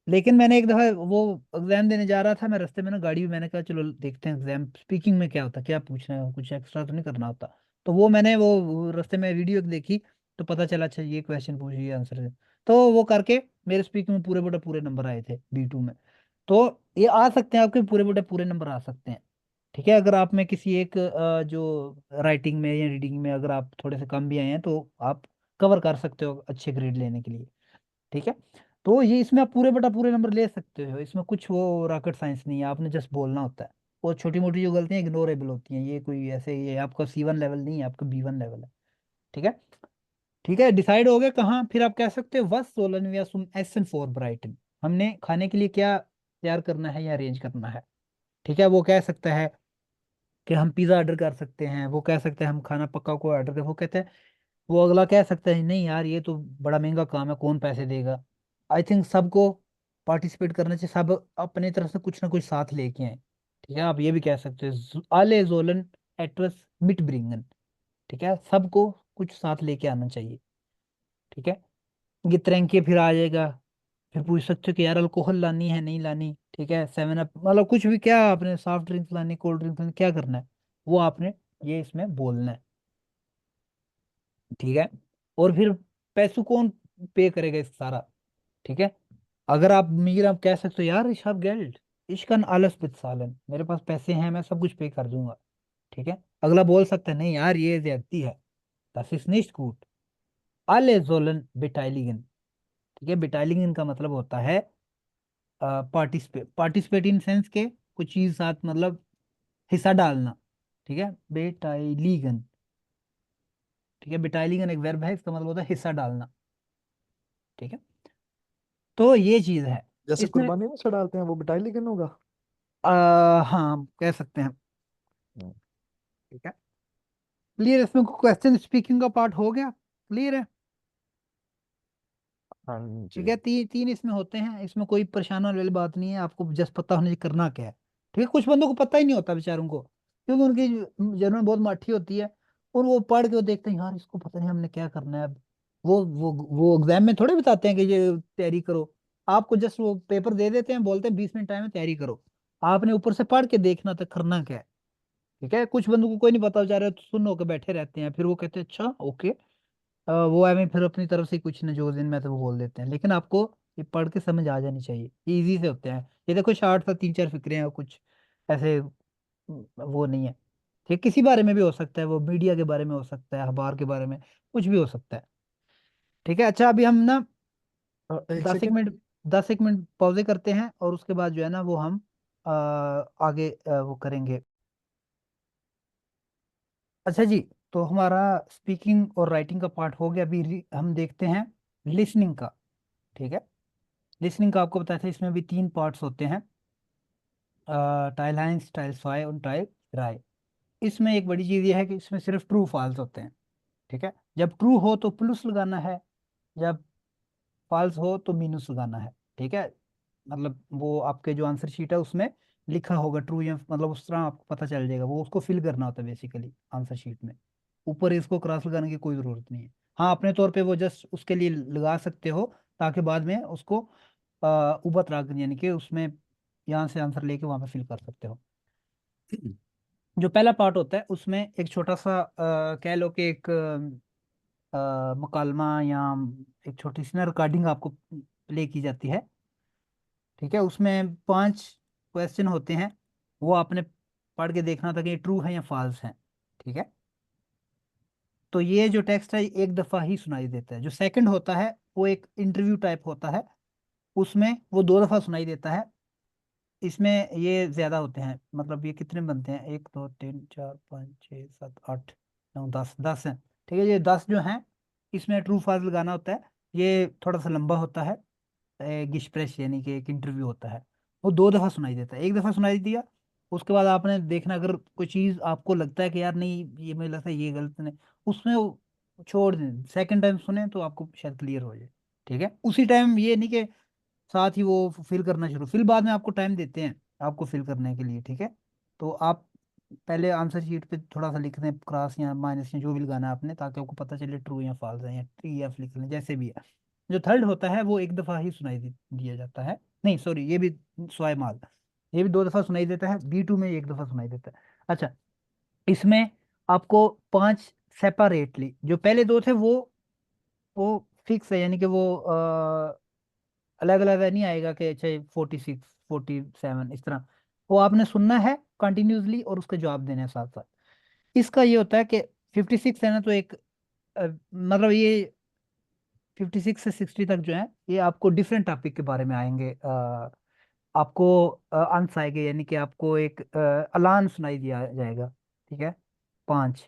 लेकिन मैंने एक दफा वो एग्जाम देने जा रहा था, मैं रास्ते में ना गाड़ी में, मैंने कहा चलो देखते हैं एग्जाम स्पीकिंग में क्या होता है, क्या पूछना है, कुछ एक्स्ट्रा तो नहीं करना होता। तो वो मैंने वो रास्ते में वीडियो देखी, तो पता चला अच्छा ये क्वेश्चन पूछिए ये आंसर है। तो वो करके मेरे स्पीकिंग में पूरे बटे पूरे नंबर आए थे B2 में। तो ये आ सकते हैं आपके पूरे बटे पूरे नंबर आ सकते हैं। ठीक है, अगर आप में किसी एक जो राइटिंग में या रीडिंग में अगर आप थोड़े से कम भी आए हैं तो आप कवर कर सकते हो अच्छे ग्रेड लेने के लिए। ठीक है, तो ये इसमें आप पूरे बटा पूरे नंबर ले सकते हो, इसमें कुछ वो रॉकेट साइंस नहीं है, आपने जस्ट बोलना होता है। वो छोटी मोटी जो गलतियां इग्नोरेबल होती हैं, ये कोई ऐसे ये आपका C1 लेवल नहीं है, आपका B1 लेवल है। ठीक है, ठीक है, डिसाइड हो गया कहाँ, फिर आप कह सकते हो वस सोलन या सुम एसन फॉर ब्राइटन, हमने खाने के लिए क्या तैयार करना है या अरेंज करना है। ठीक है, वो कह सकता है कि हम पिज़्ज़ा ऑर्डर कर सकते हैं, वो कह सकते हैं हम खाना पक्का को ऑर्डर कर, वो कहते हैं, वो अगला कह सकता है नहीं यार ये तो बड़ा महंगा काम है, कौन पैसे देगा। आई थिंक सबको पार्टिसिपेट करना चाहिए, सब अपने तरफ से कुछ ना कुछ साथ लेके आए। ठीक है, आप ये भी कह सकते हो आले जोलन एटवस मिट ब्रिंगन। ठीक है, सबको कुछ साथ लेके आना चाहिए। ठीक है, ये तरंगे फिर आ जाएगा, फिर पूछ सकते हो कि यार अल्कोहल लानी है नहीं लानी। ठीक है, 7 अप मतलब कुछ भी, क्या आपने सॉफ्ट ड्रिंक्स लानी, कोल्ड ड्रिंक्स लानी, क्या करना है वो आपने ये इसमें बोलना है। ठीक है, और फिर पैसों कौन पे करेगा इस सारा। ठीक है, अगर आप अमीर, आप कह सकते हो यार ich habe Geld, ich kann alles bezahlen, मेरे पास पैसे हैं मैं सब कुछ पे कर दूंगा। ठीक है, अगला बोल सकता है नहीं यार ये ज्यादती है, das ist nicht gut, alle sollen beteiligen। ठीक है, beteiligen का मतलब होता है पार्टिसिपेट, पार्टिसिपेट इन सेंस के कुछ चीज साथ मतलब हिस्सा डालना। ठीक है, बेटाइलिगन। ठीक है, बेटाइलिगन एक वर्ब है, इसका मतलब होता है हिस्सा डालना। ठीक है, तो ये चीज है जैसे इसमें। कुर्बानी में चढ़ाते हैं वो बटालियन होगा। हाँ कह सकते हैं। हम्म, ठीक है, क्लियर, इसमें क्वेश्चन स्पीकिंग का पार्ट हो गया, क्लियर है। हाँ ठीक जी। है, तीन तीन इसमें होते हैं, इसमें कोई परेशान होने वाली बात नहीं है, आपको जस्ट पता होना चाहिए करना क्या है। ठीक है, कुछ बंदों को पता ही नहीं होता बेचारों को, क्योंकि उनकी जर्मन बहुत माठी होती है, और वो पढ़ के वो देखते हैं यार इसको पता नहीं हमने क्या करना है अब। वो एग्जाम में थोड़े बताते हैं कि ये तैयारी करो, आपको जस्ट वो पेपर दे देते हैं, बोलते हैं 20 मिनट टाइम है तैयारी करो, आपने ऊपर से पढ़ के देखना था करना क्या है। ठीक है, कुछ बंदों को कोई नहीं पता, बेचारे तो सुन होकर बैठे रहते हैं, फिर वो कहते हैं अच्छा ओके, वो हमें फिर अपनी तरफ से कुछ न जो दिन में तो वो बोल देते हैं, लेकिन आपको ये पढ़ के समझ आ जानी चाहिए, ये इजी से होते हैं। ये देखो शार्ट सा 3-4 फिक्रे हैं और कुछ ऐसे वो नहीं है। ठीक, किसी बारे में भी हो सकता है, वो मीडिया के बारे में हो सकता है, अखबार के बारे में, कुछ भी हो सकता है। ठीक है, अच्छा अभी हम ना एक 10 एक मिनट, सेकेंड। 10 एक मिनट पौजे करते हैं और उसके बाद जो है ना वो हम आगे वो करेंगे। अच्छा जी, तो हमारा स्पीकिंग और राइटिंग का पार्ट हो गया, अभी हम देखते हैं लिसनिंग का। ठीक है, लिसनिंग का आपको बताया था, इसमें भी 3 पार्ट्स होते हैं, टाइल हाइंस, टाइल स्वाई और टाइल राय। इसमें एक बड़ी चीज़ ये है कि इसमें सिर्फ ट्रू फॉल्स होते हैं। ठीक है, जब ट्रू हो तो प्लस लगाना है, जब फॉल्स हो तो मीनस लगाना है। ठीक है, मतलब वो आपके जो आंसर शीट है उसमें लिखा होगा ट्रू या मतलब उस तरह आपको पता चल जाएगा, वो उसको फिल करना होता है बेसिकली आंसर शीट में, ऊपर इसको क्रॉस लगाने की कोई ज़रूरत नहीं है। हाँ, अपने तौर पे वो जस्ट उसके लिए लगा सकते हो ताकि बाद में उसको उबत राग यानी कि उसमें यहाँ से आंसर लेके वहाँ पे फिल कर सकते हो। जो पहला पार्ट होता है उसमें एक छोटा सा कह लो कि एक मुकालमा या एक छोटी सी ना रिकॉर्डिंग आपको प्ले की जाती है। ठीक है, उसमें 5 क्वेश्चन होते हैं, वो आपने पढ़ के देखना था कि ये ट्रू है या फॉल्स है। ठीक है, तो ये जो टेक्स्ट है एक दफ़ा ही सुनाई देता है, जो सेकंड होता है वो एक इंटरव्यू टाइप होता है, उसमें वो 2 दफ़ा सुनाई देता है। इसमें ये ज़्यादा होते हैं, मतलब ये कितने बनते हैं, 1 2 3 4 5 6 7 8, 9 10 10 है, ठीक है। ये 10 जो हैं इसमें ट्रू फॉल्स लगाना होता है। ये थोड़ा सा लंबा होता है, गिशप्रेश यानी कि एक इंटरव्यू होता है। वो 2 दफ़ा सुनाई देता है, एक दफ़ा सुनाई दिया उसके बाद आपने देखना, अगर कोई चीज़ आपको लगता है कि यार नहीं ये मुझे लगता है ये गलत नहीं, उसमें वो छोड़ दें, सेकंड टाइम सुने तो आपको शायद क्लियर हो जाए, ठीक है। उसी टाइम ये नहीं कि साथ ही वो फिल करना शुरू, फिल बाद में आपको टाइम देते हैं आपको फिल करने के लिए, ठीक है। तो आप पहले आंसर शीट पे थोड़ा सा लिख दें, क्रॉस या माइनस या जो भी लगाना है आपने, ताकि आपको पता चले ट्रू या फॉल्स है, या टी एफ लिख लें जैसे भी है। जो थर्ड होता है वो एक दफ़ा ही सुनाई दिया जाता है, नहीं सॉरी ये भी स्वाय माल, ये भी 2 दफ़ा सुनाई देता है, B2 में एक दफ़ा सुनाई देता है। अच्छा, इसमें आपको 5 सेपरेटली, जो पहले 2 थे वो फिक्स है, यानी कि वो अलग अलग नहीं आएगा कि चाहे 46 47 इस तरह, वो आपने सुनना है कंटिन्यूसली और उसका जवाब देना है साथ साथ। इसका ये होता है कि 56 है ना, तो एक मतलब ये 56 से 60 तक जो है ये आपको डिफरेंट टॉपिक के बारे में आएंगे। आपको अंश आएंगे, यानी कि आपको एक अलान सुनाई दिया जाएगा, ठीक है। 5,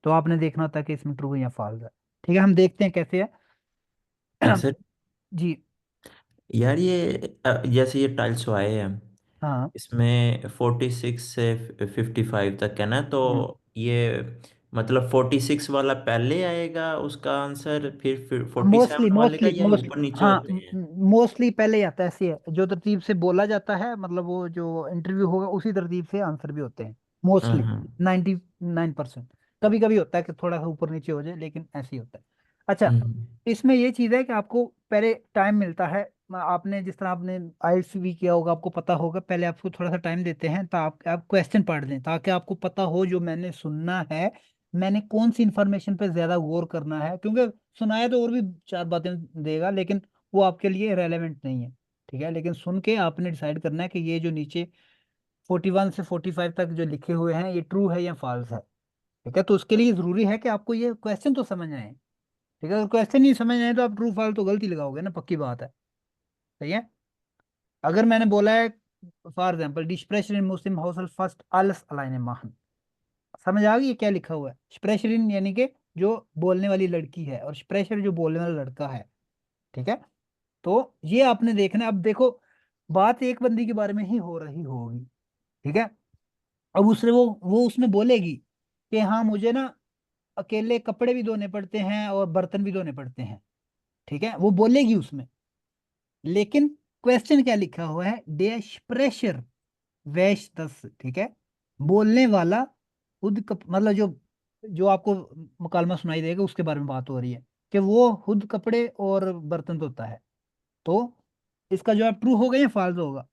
तो आपने देखना होता है कि इसमें ट्रू या फॉल्स है, ठीक है। हम देखते हैं कैसे है। सर जी। यार ये जैसे ये टाइल्स आए हैं, हाँ। इसमें 46 से 55 तक है ना, तो ये मतलब 46 वाला पहले आएगा उसका आंसर, फिर मोस्टली 47 वाले का, मोस्टली या ये मोस्टली ऊपर नीचे हाँ, होते हैं? मोस्टली पहले ही आता है, ऐसी है जो तरतीब से बोला जाता है, मतलब वो जो इंटरव्यू होगा उसी तरतीब से आंसर भी होते हैं मोस्टली। हाँ। 99%। कभी कभी होता है कि थोड़ा सा ऊपर नीचे हो जाए, लेकिन ऐसे ही होता है। अच्छा, हम्म। इसमें ये चीज़ है कि आपको पहले टाइम मिलता है। आपने जिस तरह आपने आईएलटीएस भी किया होगा, आपको पता होगा, पहले आपको थोड़ा सा टाइम देते हैं ताकि आप क्वेश्चन पढ़ लें, ताकि आपको पता हो जो मैंने सुनना है, मैंने कौन सी इंफॉर्मेशन पे ज्यादा गौर करना है, क्योंकि सुनाया तो और भी 4 बातें देगा, लेकिन वो आपके लिए रेलेवेंट नहीं है, ठीक है। लेकिन सुन के आपने डिसाइड करना है कि ये जो नीचे 41 से 45 तक जो लिखे हुए हैं ये ट्रू है या फॉल्स है, ठीक है। तो उसके लिए जरूरी है कि आपको ये क्वेश्चन तो समझ आए, ठीक है। अगर क्वेश्चन नहीं समझ आए तो आप ट्रू फॉल्स तो गलती लगाओगे ना, पक्की बात है, सही है। अगर मैंने बोला है for example depression in Muslim house first आलस अलाइन माहन, समझ आ गई ये क्या लिखा हुआ है? स्प्रेशरिन यानी कि जो बोलने वाली लड़की है, और स्प्रेशर जो बोलने वाला लड़का है, ठीक है। तो ये आपने देखना है। अब देखो, बात एक बंदी के बारे में ही हो रही होगी, ठीक है। अब उसने वो उसमें बोलेगी कि हाँ मुझे ना अकेले कपड़े भी धोने पड़ते हैं और बर्तन भी धोने पड़ते हैं, ठीक है, वो बोलेगी उसमें। लेकिन क्वेश्चन क्या लिखा हुआ है? डैश प्रेशर वैश दस, ठीक है। बोलने वाला खुद मतलब जो जो आपको मुकालमा सुनाई देगा उसके बारे में बात हो रही है कि वो खुद कपड़े और बर्तन धोता है। तो इसका जवाब ट्रू होगा या फॉल्स होगा?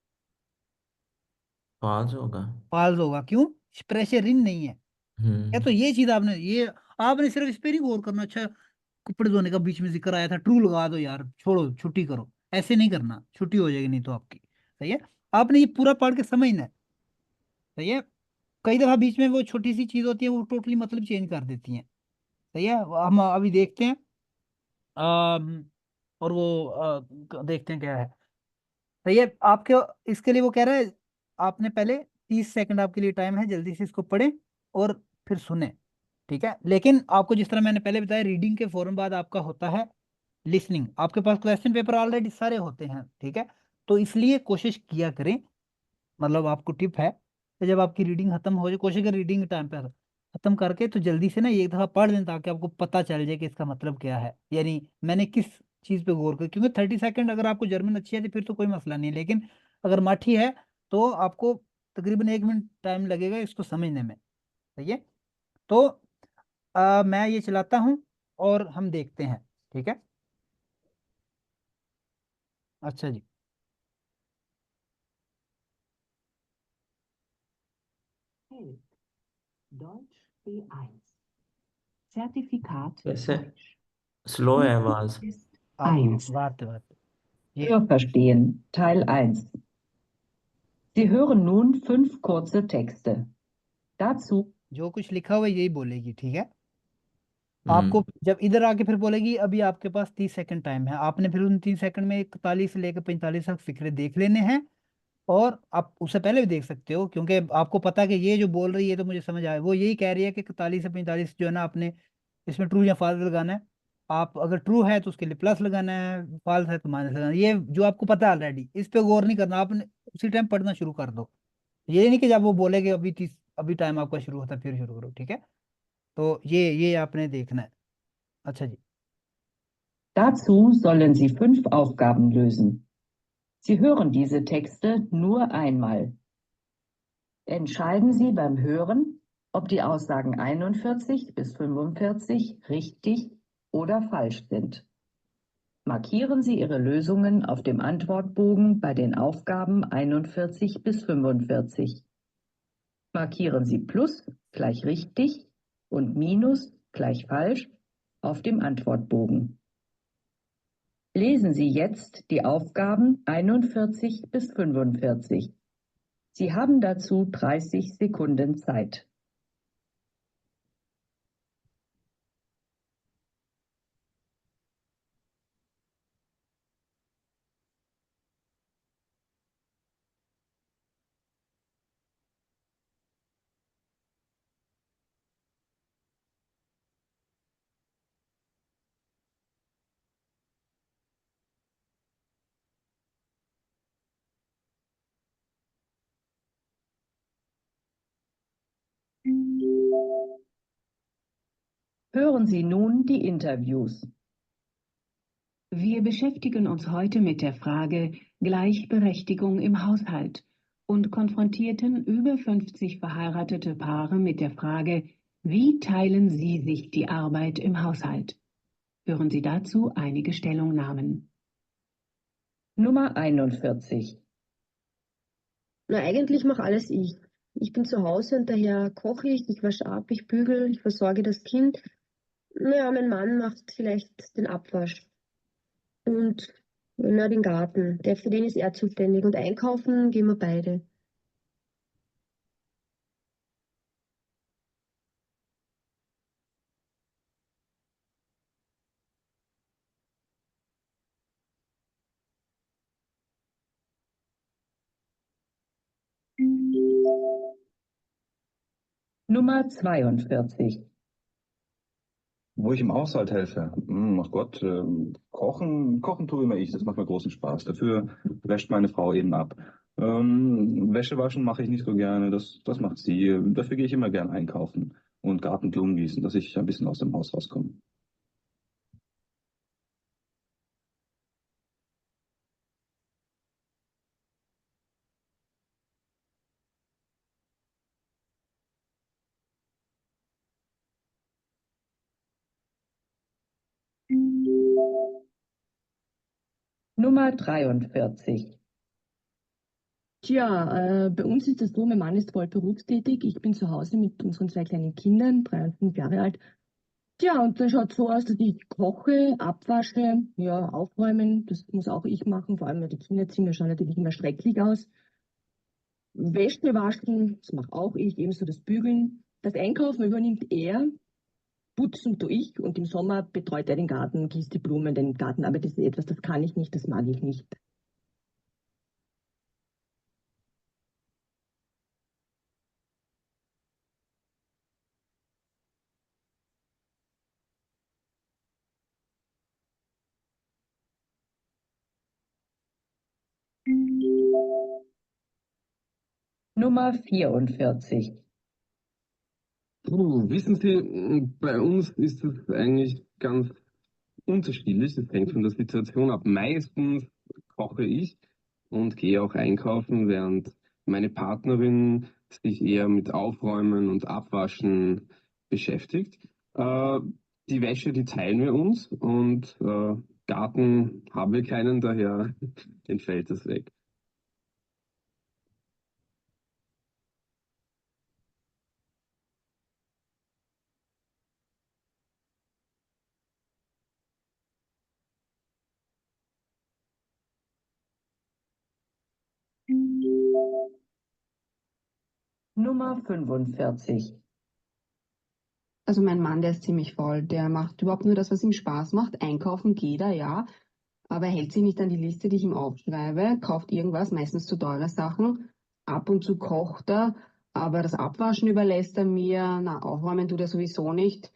पाँच होगा। फॉल्स होगा, क्यों? प्रेशर इन नहीं है। या तो हम्म। ये चीज आपने सिर्फ इस पे नहीं गौर करना, अच्छा कपड़े धोने का बीच में जिक्र आया था, ट्रू लगा दो यार, छोड़ो छुट्टी करो, ऐसे नहीं करना, छुट्टी हो जाएगी नहीं तो आपकी, सही है। आपने ये पूरा पढ़ के समझना है, सही है। कई दफा बीच में वो छोटी सी चीज होती है, वो टोटली मतलब चेंज कर देती है, सही है। हम अभी देखते हैं। और वो देखते हैं क्या है, सही है। आपके इसके लिए वो कह रहा है आपने पहले 30 सेकंड आपके लिए टाइम है, जल्दी से इसको पढ़ें और फिर सुने, ठीक है। लेकिन आपको जिस तरह मैंने पहले बताया, रीडिंग के फौरन बाद आपका होता है लिसनिंग। आपके पास क्वेश्चन पेपर ऑलरेडी सारे होते हैं, ठीक है। तो इसलिए कोशिश किया करें, मतलब आपको टिप है कि जब आपकी रीडिंग खत्म हो जाए, कोशिश करें रीडिंग टाइम पे खत्म करके तो जल्दी से ना एक दफा पढ़ लें, ताकि आपको पता चल जाए कि इसका मतलब क्या है, यानी मैंने किस चीज पे गौर कर। क्योंकि 30 सेकंड अगर आपको जर्मन अच्छी है तो फिर तो कोई मसला नहीं है, लेकिन अगर माठी है तो आपको तकरीबन 1 मिनट टाइम लगेगा इसको समझने में, सही है। तो मैं ये चलाता हूँ और हम देखते हैं, ठीक है। अच्छा जी। Feld. Deutsch B1. Zertifikat वैसे Deutsch. स्लो है Input आवाज। ist आप 1. बात ये Hörverstehen, Teil 1. Sie hören nun 5 kurze Texte. Dazu जो कुछ लिखा हुआ है यही बोलेगी, ठीक है। आपको हम्म। जब इधर आके फिर बोलेगी अभी आपके पास 30 सेकंड टाइम है, आपने फिर उन 30 सेकंड में 41 से लेकर 45 तक फिक्रे देख लेने हैं, और आप उससे पहले भी देख सकते हो, क्योंकि आपको पता है कि ये जो बोल रही है तो मुझे समझ आया, वो यही कह रही है कि 41 से 45 जो है ना आपने इसमें ट्रू या फॉल्स लगाना है। आप अगर ट्रू है तो उसके लिए प्लस लगाना है, फॉल्स है तो माइनस लगाना है। ये जो आपको पता है ऑलरेडी, इस पे गौर नहीं करना, आपने उसी टाइम पढ़ना शुरू कर दो। ये नहीं कि जब वो बोले कि अभी टाइम आपका शुरू होता है फिर शुरू करो, ठीक है। तो ये आपने देखना है। अच्छा जी। Dazu sollen Sie 5 Aufgaben lösen. Sie hören diese Texte nur einmal. Entscheiden Sie beim Hören, ob die Aussagen 41 bis 45 richtig oder falsch sind. Markieren Sie Ihre Lösungen auf dem Antwortbogen bei den Aufgaben 41 bis 45. Markieren Sie Plus gleich richtig und Minus gleich falsch auf dem Antwortbogen. Lesen Sie jetzt die Aufgaben 41 bis 45. Sie haben dazu 30 Sekunden Zeit. Hören Sie nun die Interviews. Wir beschäftigen uns heute mit der Frage Gleichberechtigung im Haushalt und konfrontierten über 50 verheiratete Paare mit der Frage, wie teilen Sie sich die Arbeit im Haushalt? Hören Sie dazu einige Stellungnahmen. Nummer 41. Na, eigentlich mache alles ich. Ich bin zu Hause und daher koche ich wasche ab, ich bügele, ich versorge das Kind. Naja, mein Mann macht vielleicht den Abwasch und na, den Garten. Für den ist er zuständig. Und einkaufen gehen wir beide. Nummer 42. Wo ich im Haushalt helfe. Ach Gott, kochen tue immer ich. Das macht mir großen Spaß. Dafür wäscht meine Frau eben ab. Wäsche waschen mache ich nicht so gerne. Das macht sie. Dafür gehe ich immer gern einkaufen und Gartenblumen gießen, dass ich ein bisschen aus dem Haus rauskomme. Nummer 43. Tja, bei uns ist das so, mein Mann ist voll berufstätig. Ich bin zu Hause mit unseren 2 kleinen Kindern, 3 und 5 Jahre alt. Tja, und dann schaut so aus, dass ich koche, abwasche, ja, aufräumen, das muss auch ich machen, vor allem weil die Kinderzimmer schauen natürlich immer schrecklich aus. Wäsche waschen, das mache auch ich, ebenso das Bügeln. Das Einkaufen übernimmt er, putzen tue ich und im Sommer betreut er den Garten, gießt die Blumen, denn Gartenarbeit ist etwas, das kann ich nicht, das mag ich nicht. Nummer 44. Wissen Sie, bei uns ist es eigentlich ganz unterschiedlich. Es hängt von der Situation ab. Meistens koche ich und gehe auch einkaufen, während meine Partnerin sich eher mit Aufräumen und Abwaschen beschäftigt. Die Wäsche, die teilen wir uns und Garten haben wir keinen, daher entfällt das weg. Nummer 45. Also mein Mann, der ist ziemlich faul. Der macht überhaupt nur das, was ihm Spaß macht. Einkaufen geht er, ja. aber er hält sich nicht an die Liste, die ich ihm aufschreibe, kauft irgendwas, meistens zu teure Sachen. Ab und zu kocht er, aber das Abwaschen überlässt er mir. Na, aufräumen tut er sowieso nicht.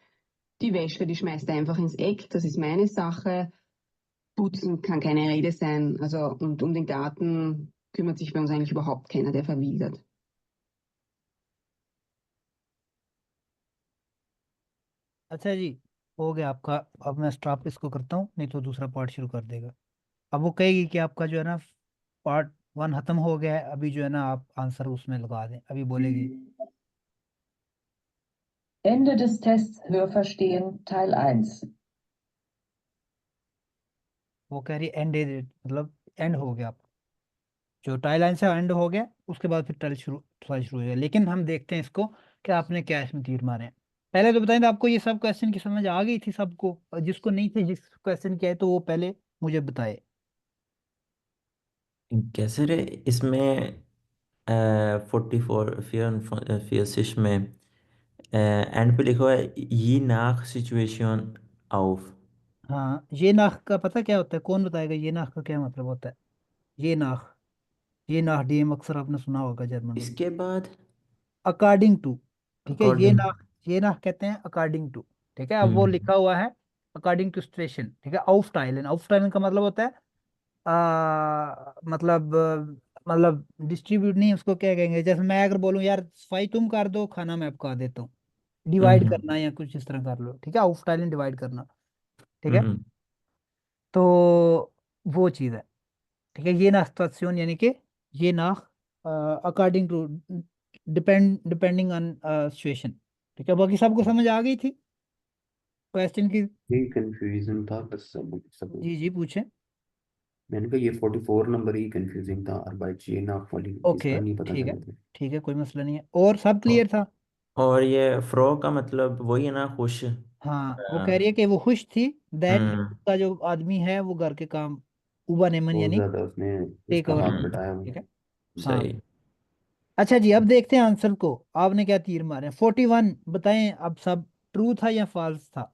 Die Wäsche, die schmeißt er einfach ins Eck, das ist meine Sache. Putzen kann keine Rede sein. Also, und um den Garten kümmert sich bei uns eigentlich überhaupt keiner, der verwildert. अच्छा जी, हो गया आपका। अब मैं stop इसको करता हूँ, नहीं तो दूसरा पार्ट शुरू कर देगा। अब वो कहेगी कि आपका जो है ना पार्ट 1 खत्म हो गया है, अभी जो है ना आप आंसर उसमें लगा दें, अभी बोलेगी। Ende des Tests Hörverstehen Teil 1. वो कह रही एंड मतलब एंड हो गया आपका, जो टाई लाइन से एंड हो गया, उसके बाद फिर टाइल शुरू थोड़ा शुरू हो गया। लेकिन हम देखते हैं इसको कि आपने क्या इसमें तीर मारे हैं। पहले तो बताएं तो आपको ये सब क्वेश्चन की समझ आ गई थी सबको, और जिसको नहीं थे, जिस क्वेश्चन किया है तो वो पहले मुझे बताए। कैसे रे इसमें 44 में एंड पे लिखा हुआ है ये नाक सिचुएशन ऑफ। हाँ, ये नाख का पता क्या होता है? कौन बताएगा ये नाख का क्या मतलब होता है? ये नाख, ये नाख डीएम अक्सर आपने सुना होगा जर्मन में। इसके बाद अकॉर्डिंग टू, ठीक है, अकॉर्डिंग। ये नाख कहते हैं अकॉर्डिंग टू। ठीक है, अब वो हम्म लिखा हुआ है अकॉर्डिंग टू स्टेशन। ठीक है, आउफटाइलन, आउफटाइलन का मतलब होता है मतलब डिस्ट्रीब्यूट नहीं, उसको क्या कहेंगे? जैसे मैं अगर बोलूं यार सफाई तुम कर दो, खाना मैं पका देता हूँ, डिवाइड हम्म करना या कुछ इस तरह कर लो। ठीक है, आउफटाइलन डिवाइड करना। ठीक है, हम्म तो वो चीज़ है। ठीक है, ये ना सिचुएशन यानी कि ये ना according to, depending on situation. ठीक है, बाकी सबको समझ आ गई थी क्वेश्चन की? यही कंफ्यूजन था बस, सब सब। जी जी, पूछे। मैंने कहा ये 44 नंबर ही कंफ्यूजिंग था, और बाई चेन ऑफ वाली ओके, इसका नहीं पता ठीक है, चला था। ठीक है, कोई मसला नहीं है, और सब क्लियर था। और ये फ्रो का मतलब वही है ना, खुश। हाँ, वो कह रही है कि वो खुश थी दैट हम्म उसका जो आदमी है वो घर के काम उबा नेमन बहुत यानी ज्यादा उसने टेक उसका ओवर हाथ कर हम्म रहा है। बटाया वो। ठीक है, हाँ। सही। अच्छा जी, अब देखते हैं आंसर को, आपने क्या तीर मारे? 41 बताएं, अब सब ट्रू था या फॉल्स था?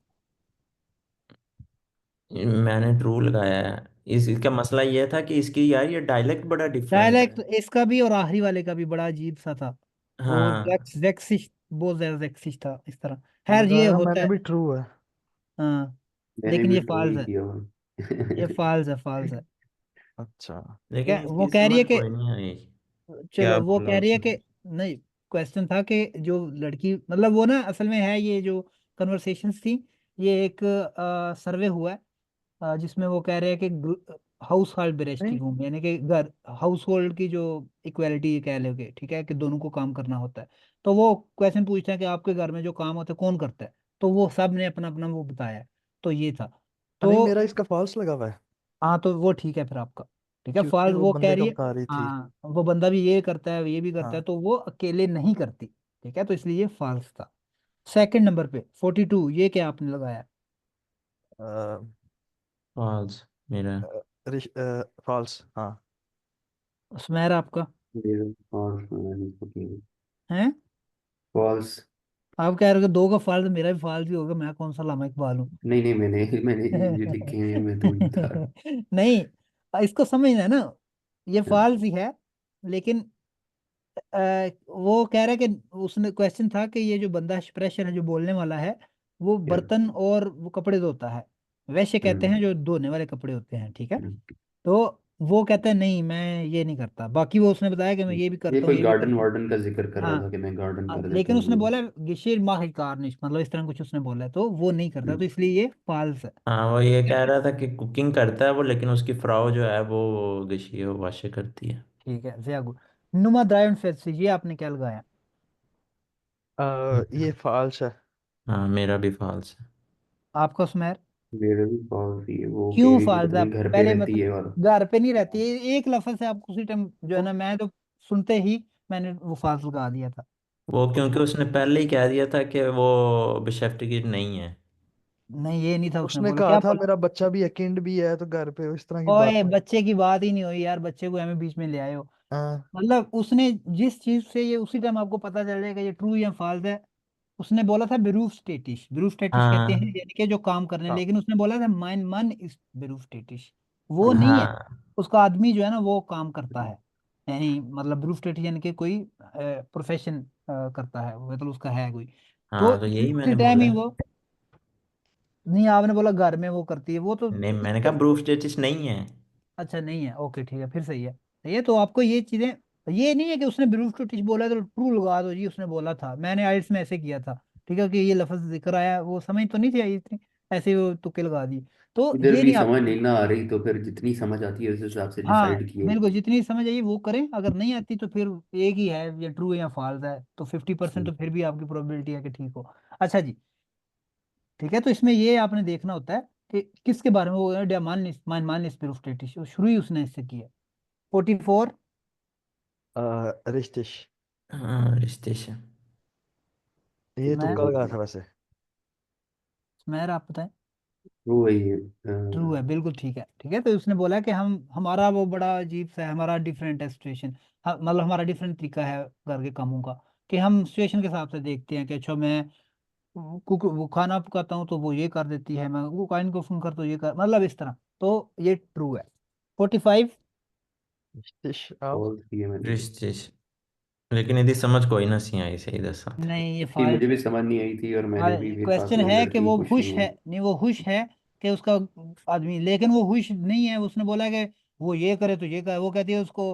मैंने ट्रू लगाया है। इसका मसला ये था कि इसकी यार ये डायलेक्ट बड़ा डिफरेंट डायलेक्ट है। इसका भी और आखिरी वाले का भी बड़ा अजीब सा था, और हाँ वैक्सिश, बहुत ज्यादा वैक्सिश था इस तरह। खैर, ये लगाया होता मैंने है। भी ट्रू है। हाँ, मैंने लेकिन भी ये ट्रू फॉल्स ही है, किया हुआ। ये फॉल्स है, फॉल्स है। अच्छा। ठीक लेकिन है, वो इसकी कह रही समझ है कि, कोई नहीं आई। क्या चलो वो बोला कह रही है उसने? कि नहीं, क्वेश्चन था कि जो लड़की, मतलब वो ना असल में है, ये जो कन्वर्सेशंस थी, ये एक सर्वे हुआ है, जिसमें वो कह रहे हैं कि हाउस होल्ड नहीं, बेरेस्टिंग, यानी कि घर हाउस होल्ड की जो इक्वालिटी कह लोगे, ठीक है, कि दोनों को काम करना होता है। तो वो क्वेश्चन पूछते हैं कि आपके घर में जो काम होता है कौन करता है, तो वो सब ने अपना अपना वो बताया है। तो ये था। नहीं, तो मेरा इसका फॉल्स लगा हुआ है, हाँ, तो वो ठीक है फिर आपका। ठीक है, क्योंकि फॉल्स वो वो कह बंदे का रही है। बता रही थी। हाँ, वो बंदा भी ये करता है, ये भी करता है, हाँ। तो वो अकेले नहीं करती। ठीक है, तो इसलिए ये फॉल्स था। सेकंड नंबर पे 42, ये क्या आपने लगाया? फॉल्स मेरा। फॉल्स, हाँ। सुमेर आपका है? फॉल्स। आप कह रहे हो कि दो का फॉल्स, मेरा भी फॉल्स ही होगा, मैं कौन सा लामा इकबाल हूँ? नहीं नहीं, मैंने मैंने जो लिखे हैं मैं तो वही बता रहा नहीं, इसको समझना है ना, ये हूँ। फॉल्स ही है। लेकिन वो कह रहा है कि उसने क्वेश्चन था कि ये जो बंदा एक्सप्रेशन है, जो बोलने वाला है, वो क्या? बर्तन और वो कपड़े धोता है, वैसे कहते हम्म, हैं जो धोने वाले कपड़े होते हैं। ठीक है, हम्म, तो वो कहता है नहीं मैं ये नहीं करता, बाकी वो उसने बताया कि मैं ये भी ये करता हूँ, कोई ये भी गार्डन करता हूँ। वार्डन का जिक्र कर रहा हाँ, था कि मैं गार्डन कर देता लेकिन हूँ उसने ये। बोला गिशिर माह कारनिश, मतलब इस तरह कुछ उसने बोला है, तो वो नहीं करता, तो हम्म, इसलिए ये फाल्स है। हाँ वो ये कह रहा था कि कुकिंग करता है वो, लेकिन उसकी फ्राउ जो है वो गशी है, वो वाशे करती है। ठीक है, sehr gut। नुमा ड्राइवन फेज, ये आपने क्या लगाया? ये फॉल्स है। हाँ मेरा भी फॉल्स है। आपका सुमेर? मेरा भी फॉल्स ही है, वो क्यों कहेगी कि फाल्स पता है? नहीं घर पे पहले रहती मतलब है और। घर पे नहीं रहती है, एक लफ्ज से आप उसी टाइम जो है वो ना, मैं तो सुनते ही मैंने वो फाल्स लगा दिया था। वो क्योंकि उसने पहले ही कह दिया था कि वो बेशर्तिकी नहीं है। नहीं, ये नहीं था उसने उसने बोला, कहा क्या था बोला? मेरा बच्चा भी अकेंड भी है तो घर पे इस तरह की बात ओए, थी। बच्चे की बात ही नहीं हुई यार, बच्चे को हमें बीच में ले आए हो। हाँ। मतलब उसने जिस चीज से ये उसी टाइम आपको पता चल जाएगा ये ट्रू या फॉल्स है। उसने बोला था बेरूफ स्टेटिश, बेरूफ स्टेटिश कहते हैं हाँ यानी कि जो काम करने, हाँ। लेकिन उसने बोला था माइन मन इज बेरूफ स्टेटिश, वो नहीं है, हाँ उसका आदमी जो है ना वो काम करता है, यानी मतलब ब्रूस्टेटिशियन के कोई प्रोफेशन करता है, मतलब उसका है कोई। तो हाँ, तो यही उसी मैंने टाइम बोला ही है। वो, नहीं आपने बोला घर में वो करती है वो तो नहीं, मैंने कहा इसको, ब्रूस्टेटिस नहीं है। अच्छा नहीं है, ओके ठीक है, फिर सही है, सही है। तो आपको ये चीजें, ये नहीं है कि उसने ब्रीफ टू टीच बोला तो ट्रू लगा दो जी उसने बोला था, मैंने आइल्स में ऐसे किया था, ठीक है, कि ये लफ्ज जिक्र आया, वो समझ तो नहीं थी आई इतनी, ऐसे ही वो तुक्के लगा दी, तो इधर ये भी नहीं समझ आपको नहीं करना। ना आ रही तो फिर जितनी समझ आती है उस हिसाब से हाँ डिसाइड किए। बिल्कुल, जितनी समझ आई वो करें, अगर नहीं आती तो फिर एक ही है, ये ट्रू है या फॉल्स है, तो 50% तो फिर भी आपकी प्रोबेबिलिटी है कि ठीक हो। अच्छा जी, ठीक है, तो इसमें ये आपने देखना होता है कि किसके बारे में वो मान लिस्ट प्रूफ, शुरू ही उसने इससे किया। 44। Richtig. हाँ, रिश्ते से। ये मैं तुक्का लगा था वैसे। मैं आप बताएं। वो वही है ट्रू है, बिल्कुल ठीक है, ठीक है। तो उसने बोला कि हम हमारा वो बड़ा अजीब सा है, हमारा डिफरेंट है सिचुएशन, मतलब हमारा डिफरेंट तरीका है घर के कामों का, कि हम सिचुएशन के हिसाब से देखते हैं कि अच्छा मैं वो खाना पकाता हूँ तो वो ये कर देती है, मैं वो काइन को फोन कर तो ये कर, मतलब इस तरह, तो ये ट्रू है। 45। Richtig auch. और किए मैंने भी। रिश्ते से। लेकिन यदि समझ कोई ना सी आई, सही दसा थे। नहीं ये कि मुझे फॉल्स भी है। समझ नहीं आई थी और हाँ मैंने भी फिर कहा क्वेश्चन कि वो है कि लड़की वो खुश खुश नहीं है, है। नहीं वो खुश है कि उसका आदमी, लेकिन वो खुश नहीं है, उसने बोला कि वो ये करे तो ये करे, वो कहती है उसको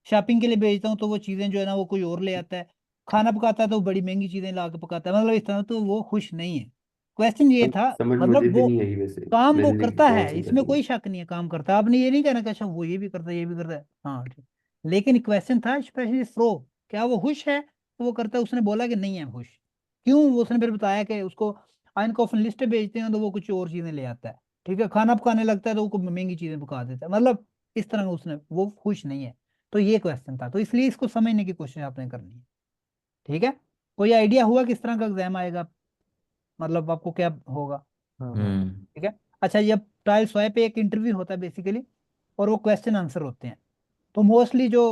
शॉपिंग के लिए भेजता हूँ तो वो चीजें जो है ना वो कोई और ले आता है, खाना पकाता है तो बड़ी महंगी चीजें ला के पकाता है, मतलब इस तरह, तो वो खुश नहीं है। क्वेश्चन ये था, समझ मुझे मतलब भी वो नहीं आई वैसे। काम वो मैंने लिखी करता तो है, आंसर कर इसमें दिया। कोई शक नहीं है, काम करता है, आपने ये नहीं कहना कि अच्छा वो ये भी करता है ये भी करता है, हाँ ठीक। लेकिन क्वेश्चन था स्पेशली फ्रो, क्या वो खुश है, तो वो करता है, उसने बोला कि नहीं है खुश। क्यों, वो उसने फिर बताया कि उसको आयन को अपन लिस्ट भेजते हैं तो वो कुछ और चीजें ले आता है, ठीक है, खाना पकाने लगता है तो वो कुछ महंगी चीजें पका देता है, मतलब इस तरह का उसने, वो खुश नहीं है। तो ये क्वेश्चन था, तो इसलिए इसको समझने की कोशिश आपने करनी है, ठीक है। कोई आइडिया हुआ किस तरह का एग्जाम आएगा, मतलब आपको क्या होगा, हाँ हाँ। हम्म। ठीक है। अच्छा, ये ट्रायल स्वाय पे एक इंटरव्यू होता है बेसिकली, और वो क्वेश्चन आंसर होते हैं, तो मोस्टली जो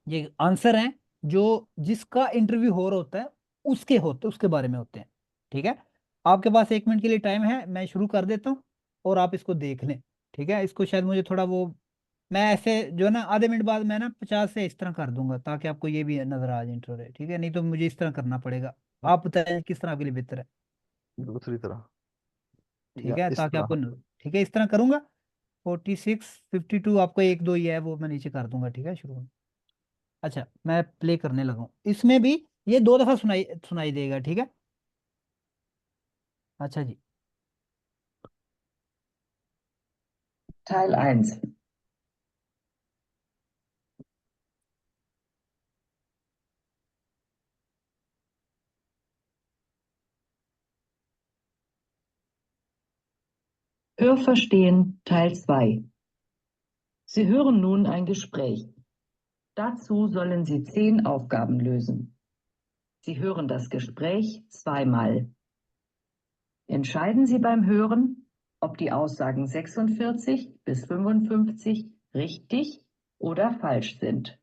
ये आंसर हैं जो जिसका इंटरव्यू हो रहा होता है उसके बारे में होते हैं, ठीक है। आपके पास 1 मिनट के लिए टाइम है, मैं शुरू कर देता हूँ और आप इसको देख लें, ठीक है। इसको शायद मुझे थोड़ा वो, मैं ऐसे जो है ना आधे मिनट बाद मैं ना 50 से इस तरह कर दूंगा ताकि आपको ये भी नजर आ जाए इंट्रो, ठीक है, नहीं तो मुझे इस तरह करना पड़ेगा। आप बताएं किस तरह आपके लिए बेहतर है, दूसरी तरह ठीक या है, इस ताकि आपको तरह। ठीक है इस तरह करूंगा। 46, 52 आपको एक दो ही है वो मैं नीचे कर दूंगा, ठीक है, शुरू में। अच्छा मैं प्ले करने लगा हूँ, इसमें भी ये 2 दफा सुनाई सुनाई देगा, ठीक है। अच्छा जी। Teil 1. Hörverstehen Teil 2. Sie hören nun ein Gespräch. Dazu sollen Sie 10 Aufgaben lösen. Sie hören das Gespräch zweimal. Entscheiden Sie beim Hören, ob die Aussagen 46 bis 55 richtig oder falsch sind.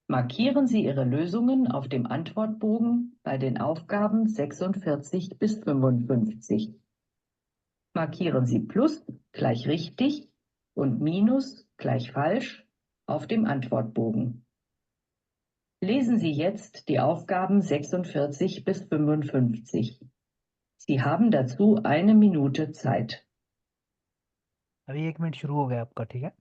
Markieren Sie Ihre Lösungen auf dem Antwortbogen bei den Aufgaben 46 bis 55. Markieren Sie Plus gleich richtig und Minus gleich falsch auf dem Antwortbogen. Lesen Sie jetzt die Aufgaben 46 bis 55. Sie haben dazu 1 Minute Zeit. अभी 1 minute शुरू हो गया आपका, ठीक है।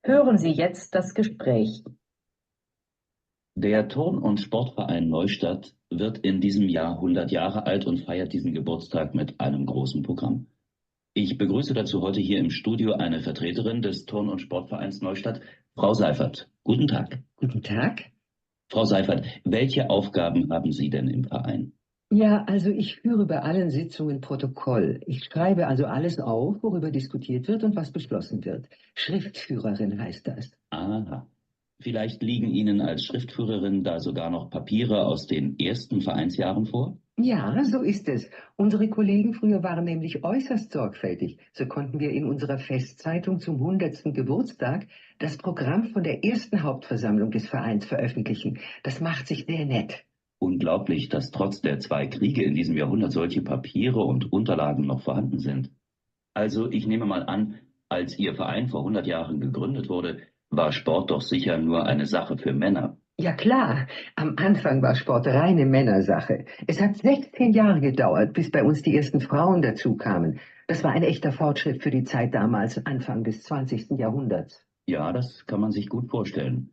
Hören Sie jetzt das Gespräch. Der Turn- und Sportverein Neustadt wird in diesem Jahr 100 Jahre alt und feiert diesen Geburtstag mit einem großen Programm. Ich begrüße dazu heute hier im Studio eine Vertreterin des Turn- und Sportvereins Neustadt, Frau Seifert. Guten Tag. Guten Tag. Frau Seifert, welche Aufgaben haben Sie denn im Verein? Ja, also ich führe bei allen Sitzungen Protokoll. Ich schreibe also alles auf, worüber diskutiert wird und was beschlossen wird. Schriftführerin heißt das. Aha. Vielleicht liegen Ihnen als Schriftführerin da sogar noch Papiere aus den ersten Vereinsjahren vor? Ja, so ist es. Unsere Kollegen früher waren nämlich äußerst sorgfältig. So konnten wir in unserer Festzeitung zum 100. Geburtstag das Programm von der ersten Hauptversammlung des Vereins veröffentlichen. Das macht sich sehr nett. Unglaublich, dass trotz der 2 Kriege in diesem Jahrhundert solche Papiere und Unterlagen noch vorhanden sind. Also, ich nehme mal an, als Ihr Verein vor 100 Jahren gegründet wurde, war Sport doch sicher nur eine Sache für Männer. Ja klar, am Anfang war Sport reine Männersache. Es hat 16 Jahre gedauert, bis bei uns die ersten Frauen dazu kamen. Das war ein echter Fortschritt für die Zeit damals, Anfang des 20. Jahrhunderts. Ja, das kann man sich gut vorstellen.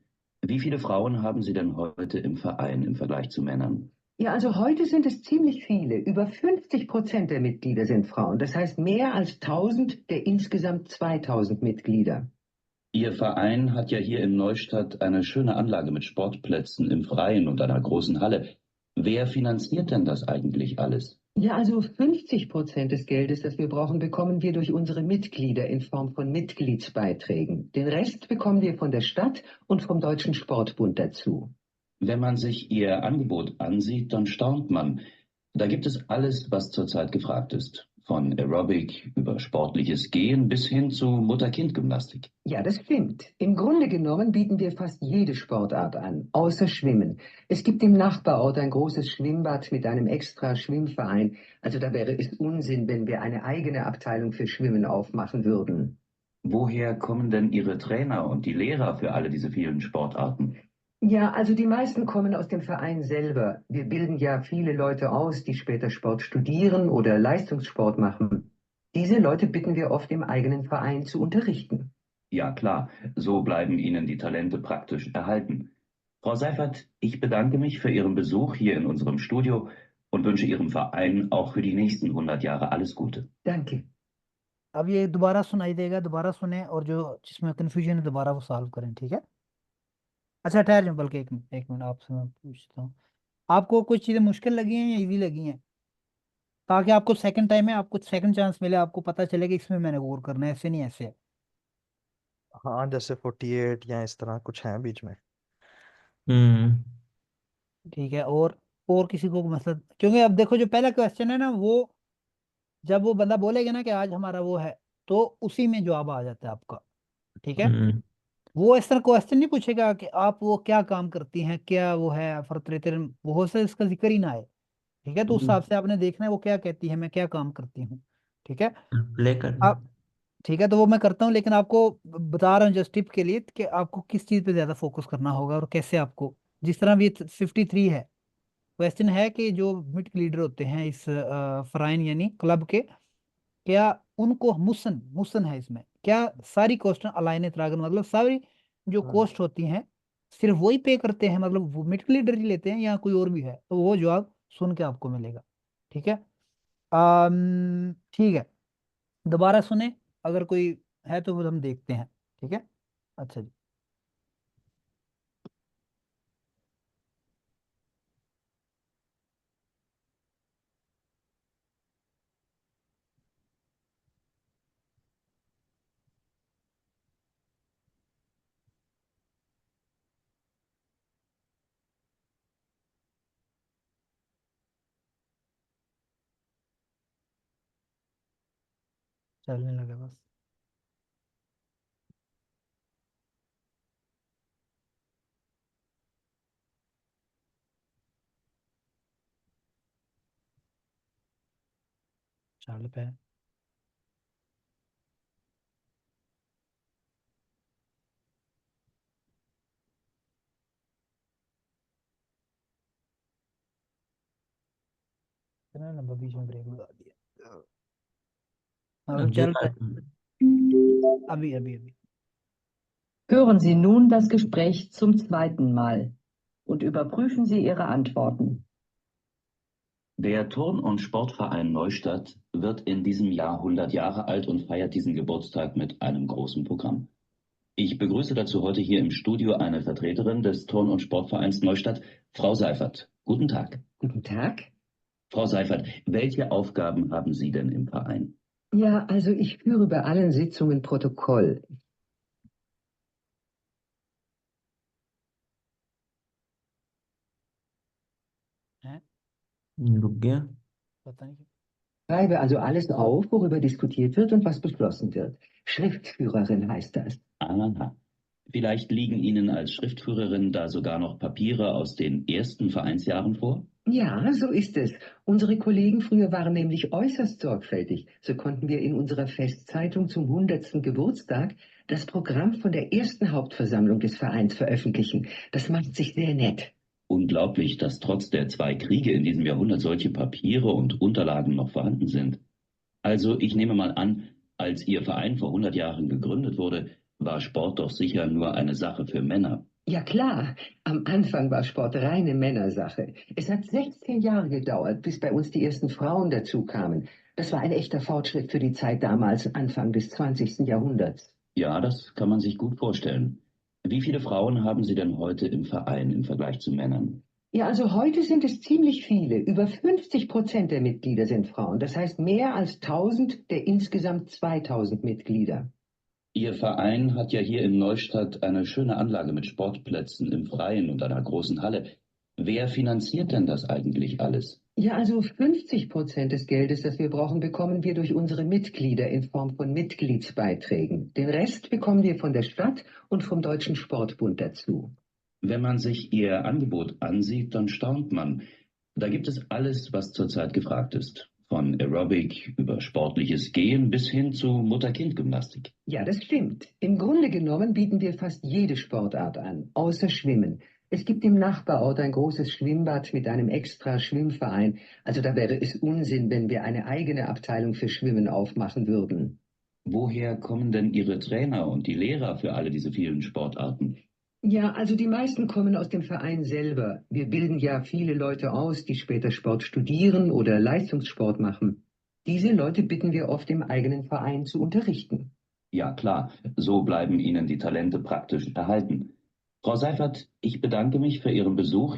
Wie viele Frauen haben Sie denn heute im Verein im Vergleich zu Männern? Ja, also heute sind es ziemlich viele. Über 50% der Mitglieder sind Frauen. Das heißt mehr als 1000 der insgesamt 2000 Mitglieder. Ihr Verein hat ja hier in Neustadt eine schöne Anlage mit Sportplätzen im Freien und einer großen Halle. Wer finanziert denn das eigentlich alles? Ja, also 50% des Geldes, das wir brauchen, bekommen wir durch unsere Mitglieder in Form von Mitgliedsbeiträgen. Den Rest bekommen wir von der Stadt und vom Deutschen Sportbund dazu. Wenn man sich Ihr Angebot ansieht, dann staunt man. Da gibt es alles, was zurzeit gefragt ist. Von Aerobic über sportliches Gehen bis hin zu Mutter-Kind-Gymnastik. Ja, das stimmt. Im Grunde genommen bieten wir fast jede Sportart an, außer Schwimmen. Es gibt im Nachbarort ein großes Schwimmbad mit einem extra Schwimmverein. Also da wäre es Unsinn, wenn wir eine eigene Abteilung für Schwimmen aufmachen würden. Woher kommen denn Ihre Trainer und die Lehrer für alle diese vielen Sportarten? Ja, also die meisten kommen aus dem Verein selber. Wir bilden ja viele Leute aus, die später Sport studieren oder Leistungssport machen. Diese Leute bitten wir oft im eigenen Verein zu unterrichten. Ja, klar, so bleiben Ihnen die Talente praktisch erhalten. Frau Seifert, ich bedanke mich für Ihren Besuch hier in unserem Studio und wünsche Ihrem Verein auch für die nächsten 100 Jahre alles Gute. Danke. अब ये दोबारा सुनाई देगा, दोबारा सुने और जो जिसमें कंफ्यूजन है दोबारा वो सॉल्व करें, ठीक है? अच्छा ठहर जाओ, बल्कि एक मिनट आपसे मैं पूछता हूँ, आपको कुछ चीज़ें मुश्किल लगी हैं या इजी लगी हैं, ताकि आपको सेकंड टाइम में आपको सेकंड चांस मिले, आपको पता चले कि इसमें मैंने गौर करना है, ऐसे नहीं ऐसे है। हाँ, जैसे 48 या इस तरह कुछ है बीच में। हम्म। ठीक है, और किसी को मतलब, क्योंकि अब देखो जो पहला क्वेश्चन है ना, वो जब वो बंदा बोलेगा ना कि आज हमारा वो है, तो उसी में जवाब आ जाता है आपका, ठीक है? हम्म। वो इस तरह क्वेश्चन नहीं पूछेगा कि आप वो क्या काम करती हैं, क्या वो है फर्तरेतर, वो हो सकता है इसका जिक्र ही ना आए, ठीक है? तो उस हिसाब से आपने देखना है वो क्या कहती है, मैं क्या काम करती हूँ, ठीक है? प्ले करना। आप ठीक है, तो वो मैं करता हूँ, लेकिन आपको बता रहा हूँ जस्ट टिप के लिए कि आपको किस चीज़ पे ज़्यादा फोकस करना होगा और कैसे आपको, जिस तरह भी 53 है, क्वेश्चन है कि जो मिड लीडर होते हैं इस फराइन यानी क्लब के, क्या उनको मुसन मुसन है इसमें, क्या सारी कॉस्ट अलाइन त्रागन, मतलब सारी जो कॉस्ट होती हैं सिर्फ वही पे करते हैं, मतलब वो मिड लीडर ही लेते हैं या कोई और भी है, तो वो जवाब सुन के आपको मिलेगा, ठीक है? ठीक है, दोबारा सुने, अगर कोई है तो वो हम देखते हैं, ठीक है? अच्छा जी। चलने लगा बस। चल पे नंबर बीच में ब्रेक लगा दिया, अब अगली चल पे, बार अभी अभी अभी Hören Sie nun das Gespräch zum zweiten Mal und überprüfen Sie Ihre Antworten. Der Turn- und Sportverein Neustadt wird in diesem Jahr 100 Jahre alt und feiert diesen Geburtstag mit einem großen Programm. Ich begrüße dazu heute hier im Studio eine Vertreterin des Turn- und Sportvereins Neustadt, Frau Seifert. Guten Tag. Guten Tag. Frau Seifert, welche Aufgaben haben Sie denn im Verein? Ja, also ich führe bei allen Sitzungen Protokoll. हैं? रुक गया। पता नहीं क्यों। Schreibe also alles auf, worüber diskutiert wird und was beschlossen wird. Schriftführerin heißt das. Aha. Vielleicht liegen Ihnen als Schriftführerin da sogar noch Papiere aus den ersten Vereinsjahren vor? Ja, so ist es. Unsere Kollegen früher waren nämlich äußerst sorgfältig. So konnten wir in unserer Festzeitung zum 100. Geburtstag das Programm von der ersten Hauptversammlung des Vereins veröffentlichen. Das macht sich sehr nett. Unglaublich, dass trotz der 2 Kriege in diesem Jahrhundert solche Papiere und Unterlagen noch vorhanden sind. Also ich nehme mal an, als Ihr Verein vor 100 Jahren gegründet wurde, war Sport doch sicher nur eine Sache für Männer. Ja klar, am Anfang war Sport reine Männersache. Es hat 16 Jahre gedauert, bis bei uns die ersten Frauen dazu kamen. Das war ein echter Fortschritt für die Zeit damals, Anfang des 20. Jahrhunderts. Ja, das kann man sich gut vorstellen. Wie viele Frauen haben Sie denn heute im Verein im Vergleich zu Männern? Ja, also heute sind es ziemlich viele. Über 50% der Mitglieder sind Frauen. Das heißt mehr als 1000 der insgesamt 2000 Mitglieder. Ihr Verein hat ja hier in Neustadt eine schöne Anlage mit Sportplätzen im Freien und einer großen Halle. Wer finanziert denn das eigentlich alles? Ja, also 50% des Geldes, das wir brauchen, bekommen wir durch unsere Mitglieder in Form von Mitgliedsbeiträgen. Den Rest bekommen wir von der Stadt und vom Deutschen Sportbund dazu. Wenn man sich Ihr Angebot ansieht, dann staunt man. Da gibt es alles, was zurzeit gefragt ist. Von Aerobic über sportliches Gehen bis hin zu Mutter-Kind-Gymnastik. Ja, das stimmt. Im Grunde genommen bieten wir fast jede Sportart an, außer Schwimmen. Es gibt im Nachbarort ein großes Schwimmbad mit einem extra Schwimmverein. Also da wäre es Unsinn, wenn wir eine eigene Abteilung für Schwimmen aufmachen würden. Woher kommen denn Ihre Trainer und die Lehrer für alle diese vielen Sportarten? Ja, also die meisten kommen aus dem Verein selber. Wir bilden ja viele Leute aus, die später Sport studieren oder Leistungssport machen. Diese Leute bitten wir oft im eigenen Verein zu unterrichten. Ja, klar, so bleiben Ihnen die Talente praktisch erhalten. Frau Seifert, ich bedanke mich für Ihren Besuch.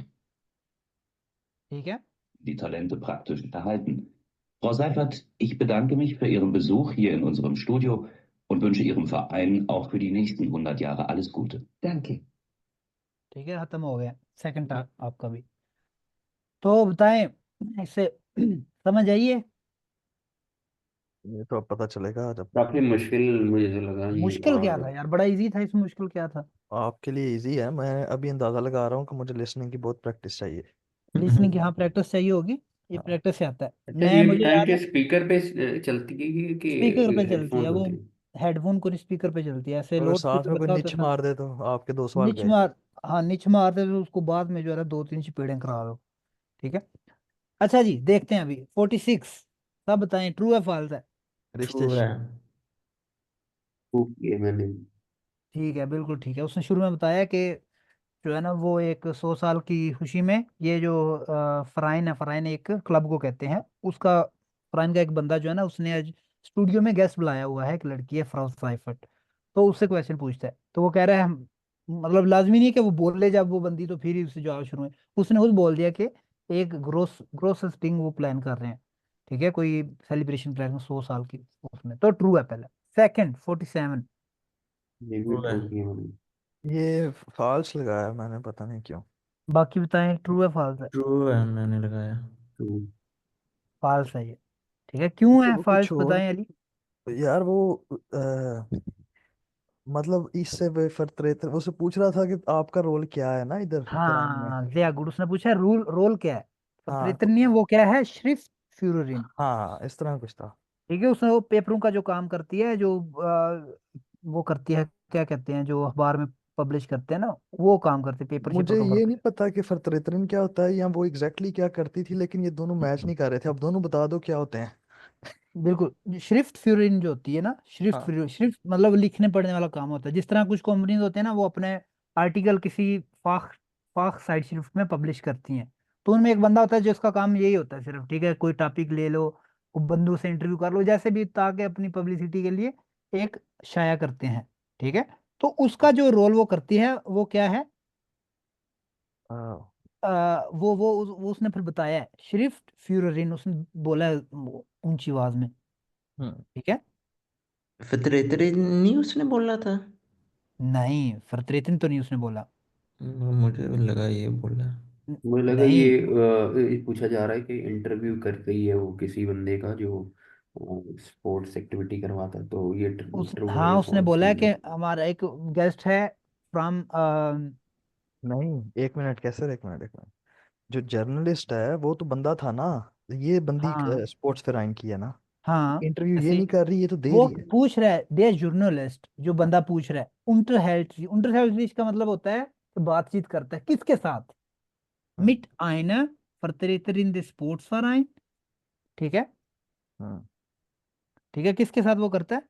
ठीक है। Die Talente praktisch erhalten. Frau Seifert, ich bedanke mich für Ihren Besuch hier in unserem Studio und wünsche Ihrem Verein auch für die nächsten 100 Jahre alles Gute. Danke. ठीक है, खत्म हो गया second आपका भी। तो बताएं इससे समझ आइए। ये तो अब पता चलेगा जब काफी मुश्किल मुझे तो लगा ये। मुश्किल क्या और था यार, बड़ा इजी था, इसमें मुश्किल क्या था? आपके लिए इजी है। मैं अभी अंदाजा लगा रहा हूँ कि मुझे लिसनिंग की बहुत प्रैक्टिस चाहिए। लिसनिंग की हाँ प्रैक्टिस चाहिए होगी, ये हाँ प्रैक्टिस से आता है। अच्छा, मैं ये मुझे बताएं याद कि है स्पीकर पे चलती है कि स्पीकर पे चलती हेडफोन है वो, होती है? हेडफोन को स्पीकर पे चलती है, ऐसे अगर लाउड साथ स्पीकर में कोई लगा होता निच है साथ। मार दे तो आपके 2 सवाल निच गए। मार, हाँ निच मारते तो उसको बाद में जो है ना 2-3 चपेड़े करा दो। ठीक है, अच्छा जी देखते हैं अभी 46। सब बताएं ट्रू है फॉल्स है? ट्रू रिश्ते है। ये मैंने ठीक है, बिल्कुल ठीक है। उसने शुरू में बताया कि जो है ना वो एक 100 साल की खुशी में ये जो फराइन है, फराइन एक क्लब को कहते हैं, उसका फराइन का एक बंदा जो है ना उसने आज स्टूडियो में गेस्ट बुलाया हुआ है, एक लड़की है फ्राउस साइफर्ट। तो उससे क्वेश्चन पूछता है, तो वो कह रहा है मतलब लाजमी नहीं है कि वो बोल ले जब वो बंदी, तो फिर ही उससे जवाब शुरू है। उसने खुद बोल दिया कि एक ग्रोस ग्रोस स्टिंग वो प्लान कर रहे हैं, ठीक है, कोई सेलिब्रेशन प्लान 100 साल की उसमें। तो ट्रू है पहला। सेकंड 47। ये भी ट्रू है। ट्रू किया मैंने। ये फॉल्स लगाया मैंने, पता नहीं क्यों। बाकी बताएं ट्रू है फॉल्स है? ट्रू है मैंने लगाया। ट्रू। फॉल्स है ये। ठीक है, क्यों है वो फॉल्स कुछ और बताएं अली। यार, वो मतलब इससे वे फर्तरेतर उसे पूछ रहा था कि आपका रोल क्या है ना इधर क्राइम में। हाँ जया गुड, उसने पूछा रोल रोल क्या है, तो हाँ तो प्रेतरनी है वो क्या है, श्रिफ्ट फ्यूरिन। हाँ, इस तरह कुछ था। ठीक है, उसने वो पेपरों का जो काम करती है, जो वो करती है, क्या कहते हैं जो अखबार में पब्लिश करते हैं ना, वो काम करते हैं, पेपर शेपर मुझे का ये करते नहीं पता कि फर्तरेतरन क्या होता है या वो एग्जैक्टली क्या करती थी, लेकिन ये दोनों मैच नहीं कर रहे थे। अब दोनों बता दो क्या होते हैं। बिल्कुल, श्रिफ्ट फ्यूरिन जो होती है ना, श्रिफ्ट हाँ फ्यूरिन, श्रिफ्ट मतलब लिखने पढ़ने वाला काम होता है। जिस तरह कुछ कंपनीज होते हैं ना, वो अपने आर्टिकल किसी फाख फाख साइट श्रिफ्ट में पब्लिश करती हैं। तो उनमें एक बंदा होता है जिसका काम यही होता है सिर्फ, ठीक है, कोई टॉपिक ले लो, वो बंदू से इंटरव्यू कर लो, जैसे भी, ताकि अपनी पब्लिसिटी के लिए एक शाया करते हैं, ठीक है। तो उसका जो रोल वो करती है वो क्या है, हाँ, वो उसने फिर बताया है, श्रिफ्ट फ्यूरिन उसने बोला है ऊंची आवाज में, हम्म ठीक है। फितरतरी नहीं उसने बोला था। नहीं, फरतरेतिन तो नहीं उसने बोला। मुझे लगा ये बोला। मुझे लगा नहीं, ये पूछा जा रहा है कि इंटरव्यू कर रही है वो किसी बंदे का जो स्पोर्ट्स एक्टिविटी करवाता है, तो ये ट्रू है हाँ या उसने फॉल्स बोला है चीज कि है। हमारा एक गेस्ट है फ्रॉम, नहीं, एक मिनट, कैसे, एक मिनट, जो जर्नलिस्ट है वो तो बंदा था ना, ये बंदी हाँ स्पोर्ट्स फेराइन की है ना। हाँ, इंटरव्यू ये ऐसे नहीं कर रही, ये तो दे वो रही है। पूछ रहा है, दे जर्नलिस्ट, जो बंदा पूछ रहा है, unterhält का मतलब होता है कि बातचीत करता है किसके साथ, हाँ mit einer Vertreterin des Sportsverein, ठीक है, हाँ, ठीक है, किसके साथ वो करता है,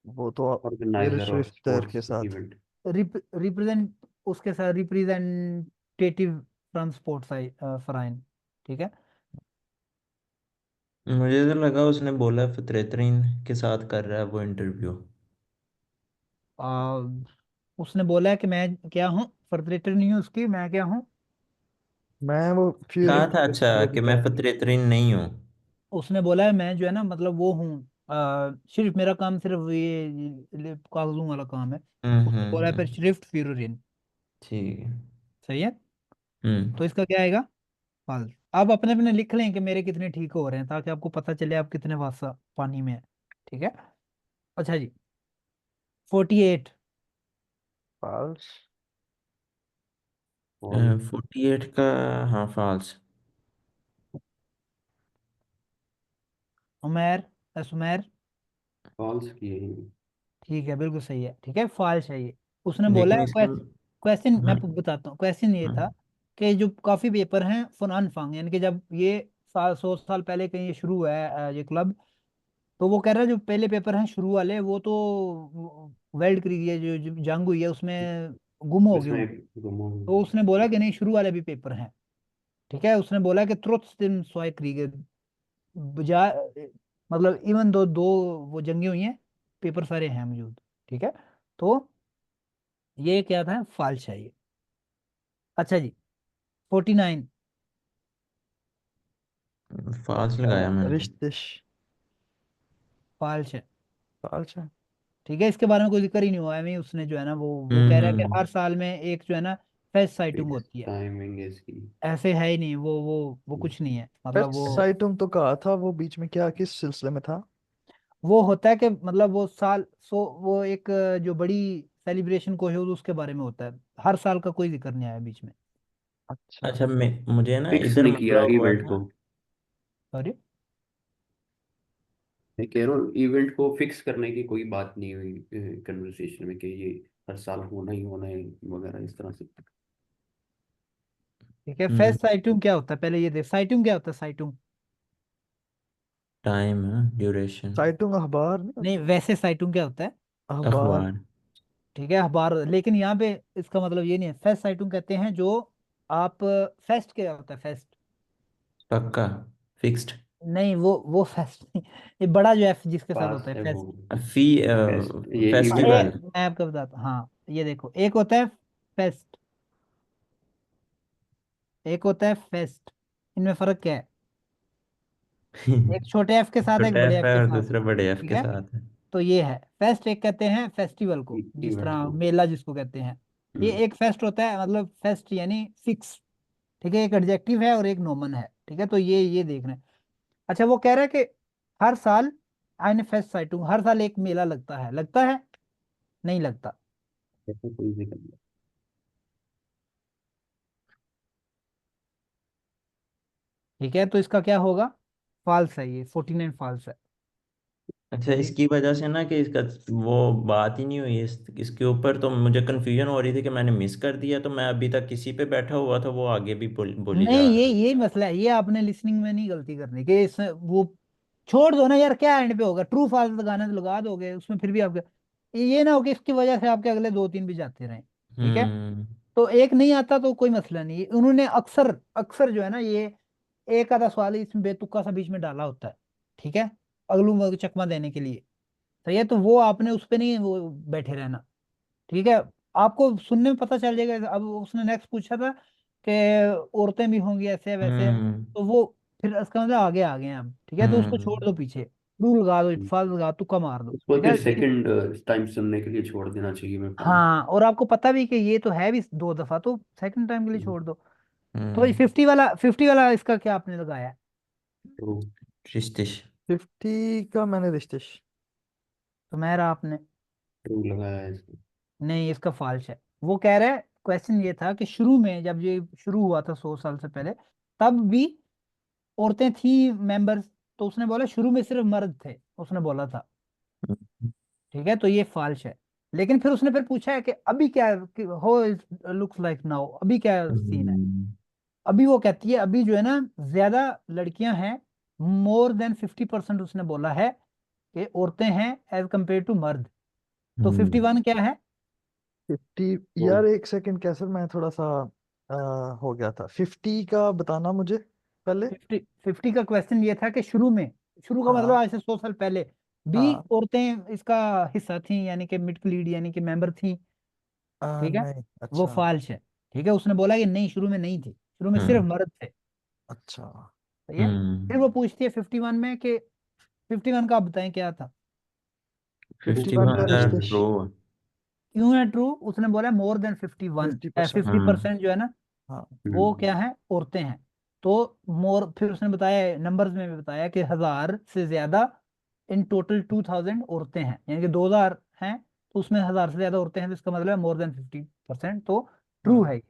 वो तो फिर ऑर्गेनाइजर ऑफ श्रिफ्टर के स्पोर्ट्स साथ। इवेंट। रिप्रेजेंट, उसके साथ रिप्रेजेंटेटिव फ्रॉम स्पोर्ट्स फराइन, ठीक है। मुझे तो लगा उसने बोला फितरतरीन के साथ कर रहा है वो इंटरव्यू। आ, उसने बोला है कि मैं क्या हूँ, फर्दरेटर नहीं हूँ उसकी, मैं क्या हूँ, मैं वो कहा फ्यूरिन था अच्छा ये कि मैं बताया। फितरतरीन नहीं हूँ। उसने बोला है मैं जो है ना, मतलब वो हूँ, सिर्फ मेरा काम सिर्फ ये कागजों वाला काम है। उसने बोला है फिर हम्म। श्रिफ्ट फ्यूरिन, ठीक है। सही है। हम्म। तो इसका क्या आएगा, फाल्स। आप अपने अपने लिख लें कि मेरे कितने ठीक हो रहे हैं, ताकि आपको पता चले आप कितने वासा पानी में है, ठीक है। अच्छा जी, 48, फॉल्स। फॉल्स। 48 का, हाँ फॉल्स। उमेर, सुमेर, फॉल्स की है ये। ठीक है, बिल्कुल सही है, ठीक है, फॉल्स है ये। उसने बोला लेकिन है इसका, क्वेश्चन मैं हाँ बताता हूँ, क्वेश्चन ये था हाँ। कि जो काफी पेपर हैं फॉर अनफंग, यानी कि जब ये 100 साल पहले कहीं ये शुरू हुआ है, ये क्लब, तो वो कह रहा है जो पहले पेपर हैं शुरू वाले, वो तो वर्ल्ड क्रिकेट जो जंग हुई है उसमें गुम हो गए उसमें होंगे। गुमो। तो उसने बोला कि नहीं, शुरू वाले भी पेपर हैं, ठीक है। उसने बोला कि ट्रुथ इन सोए क्रिकेट, बजाय, मतलब इवन दो दो वो जंगे हुई हैं, पेपर सारे हैं मौजूद, ठीक है। तो ये क्या था, फाल्स है ये। अच्छा जी, 49, फॉल्स लगाया मैंने तो। रिश्तेश। फाल्स है, फॉल्स है। ठीक है। इसके बारे में कोई जिक्र ही नहीं हुआ है, अभी उसने जो है ना, वो कह रहा है कि हम्म। हर साल में एक जो है ना फेस्ट साइटिंग फिक्स होती है। टाइमिंग है इसकी। ऐसे है ही नहीं, वो कुछ नहीं है, मतलब फर्स्ट वो साइटुम तो कहा था, वो बीच में क्या किस सिलसिले में था? वो होता है कि मतलब वो साल वो एक जो बड़ी सेलिब्रेशन को है उसके बारे में होता है, हर साल का कोई जिक्र नहीं आया बीच में। अच्छा। अच्छा मैं मुझे ना फिक्स इधर नहीं किया मसला हुआ इवेंट था। को। सॉरी, मैं कह रहा हूँ इवेंट को फिक्स करने की कोई बात नहीं हुई कन्वर्सेशन में कि ये हर साल होना ही होना है वगैरह इस तरह से। ठीक है। हम्म। फेस्ट साइटुम क्या होता है, पहले ये देख, साइटुम क्या होता है, साइटुम, टाइम है, ड्यूरेशन। साइटुम अखबार नहीं नहीं, होता? वैसे साइटुम क्या होता है, अखबार। अखबार। ठीक है, अखबार, लेकिन यहाँ पे इसका मतलब ये नहीं है। फेस्ट साइटुम कहते हैं जो आप, फेस्ट क्या होता है, फेस्ट, पक्का। फिक्स्ड। नहीं, वो फेस्ट नहीं, ये बड़ा जो है जिसके साथ पास होता है, है वो। फेस्ट। फी फेस्ट ये इवेंट। फेस्टिवल। मैं आपको बताता हूँ, हाँ, ये देखो, एक होता है फेस्ट, एक होता है फेस्ट, इनमें फर्क क्या है, एक छोटे एफ के साथ है, एक छोटा बड़े एफ एफ है के और साथ है, दूसरा बड़े एफ ठीक के है। साथ है। तो ये है फेस्ट, एक कहते हैं फेस्टिवल को, जिस इवेंट तरह को। मेला जिसको कहते हैं, ये हम्म। एक फेस्ट होता है, मतलब फेस्ट यानी फिक्स, ठीक है, एक एडजेक्टिव है और एक नोमन है, ठीक है। तो ये देख रहे हैं। अच्छा, वो कह रहा है कि हर साल आइन फेस्ट साइटुंग, हर साल एक मेला लगता है, लगता है, नहीं लगता, ऐसा कोई जिक्र नहीं। ठीक है। तो इसका क्या होगा, फॉल्स है ये, 49 फॉल्स है। अच्छा इसकी वजह से ना कि इसका वो बात ही नहीं हुई इसके ऊपर, तो मुझे कन्फ्यूजन हो रही थी कि मैंने मिस कर दिया, तो मैं अभी तक किसी पे बैठा हुआ था, वो आगे भी बोली नहीं, जा ये रहा यही मसला है, ये आपने लिसनिंग में नहीं गलती करनी कि इस वो छोड़ दो ना यार, क्या एंड पे होगा, ट्रू फॉल्स लगाना तो लगा दोगे उसमें, फिर भी आपके ये ना हो कि इसकी वजह से आपके अगले दो तीन भी जाते रहें। ठीक है, हम्म तो एक नहीं आता तो कोई मसला नहीं है, उन्होंने अक्सर अक्सर जो है ना ये एक आधा सवाल इसमें बेतुका सा बीच में डाला होता है। ठीक है, अगलू मगलू चकमा देने के लिए। तो ये तो वो आपने उस पे नहीं वो बैठे रहना। ठीक है, आपको सुनने में पता चल जाएगा। अब उसने नेक्स्ट पूछा था कि औरतें भी होंगी ऐसे वैसे, हम्म तो वो फिर इसका मतलब आगे आ गए हैं हम। ठीक है, तो उसको छोड़ हम्म दो पीछे, रूल लगा दो, इतफाक लगा दो, तुक्का मार दो। उसको ठीक फिर है सेकंड टाइम सुनने के लिए छोड़ देना चाहिए मेरे को। हाँ, और आपको पता भी कि ये तो है भी दो दफा, तो सेकंड टाइम के लिए छोड़ दो। तो हम्म 50 वाला इसका क्या आपने लगाया है? ट्रू। रिश्तिश 50 का मैंने रिश्तेश। तो मेरा आपने ट्रू लगाया है इसको। नहीं, इसका फॉल्स है। वो कह रहा है, क्वेश्चन ये था कि शुरू में जब ये शुरू हुआ था 100 साल से पहले, तब भी औरतें थी मेंबर्स। तो उसने बोला शुरू में सिर्फ मर्द थे, उसने बोला था। ठीक है, तो ये फॉल्स है। लेकिन फिर उसने फिर पूछा है कि अभी क्या, हो लुक्स लाइक नाउ, अभी क्या सीन है? हम्म अभी वो कहती है अभी जो है ना ज्यादा लड़कियां हैं, मोर देन 50% उसने बोला है कि औरतें हैं एज कंपेयर टू मर्द। तो 51 क्या है? 50 यार, एक सेकंड कैसर, मैं थोड़ा सा हो गया था। 50 का बताना मुझे पहले। 50 का क्वेश्चन ये था कि शुरू में, शुरू का मतलब हाँ आज से 100 साल पहले भी हाँ। औरतें इसका हिस्सा थी, यानी कि मिड लीड यानी कि मेंबर थी। ठीक है, नहीं, वो अच्छा। फाल्स है। ठीक है, उसने बोला कि नहीं शुरू में नहीं थी, शुरू में सिर्फ हम्म मर्द थे। अच्छा। सही है। फिर वो पूछती है 51 में कि 51 का आप बताएं क्या था? 51 का 51 रिश्तेश। प्रो क्यों है ट्रू? उसने बोला मोर देन 51, 50%। 50% जो है ना हाँ। वो क्या है, औरतें हैं। तो मोर, फिर उसने बताया नंबर्स में भी बताया कि 1000 से ज्यादा, इन टोटल 2000 औरतें हैं, यानी कि 2000 हैं, तो उसमें 1000 से ज्यादा औरतें हैं, तो इसका मतलब है मोर देन 50%, तो ट्रू हाँ। है ये।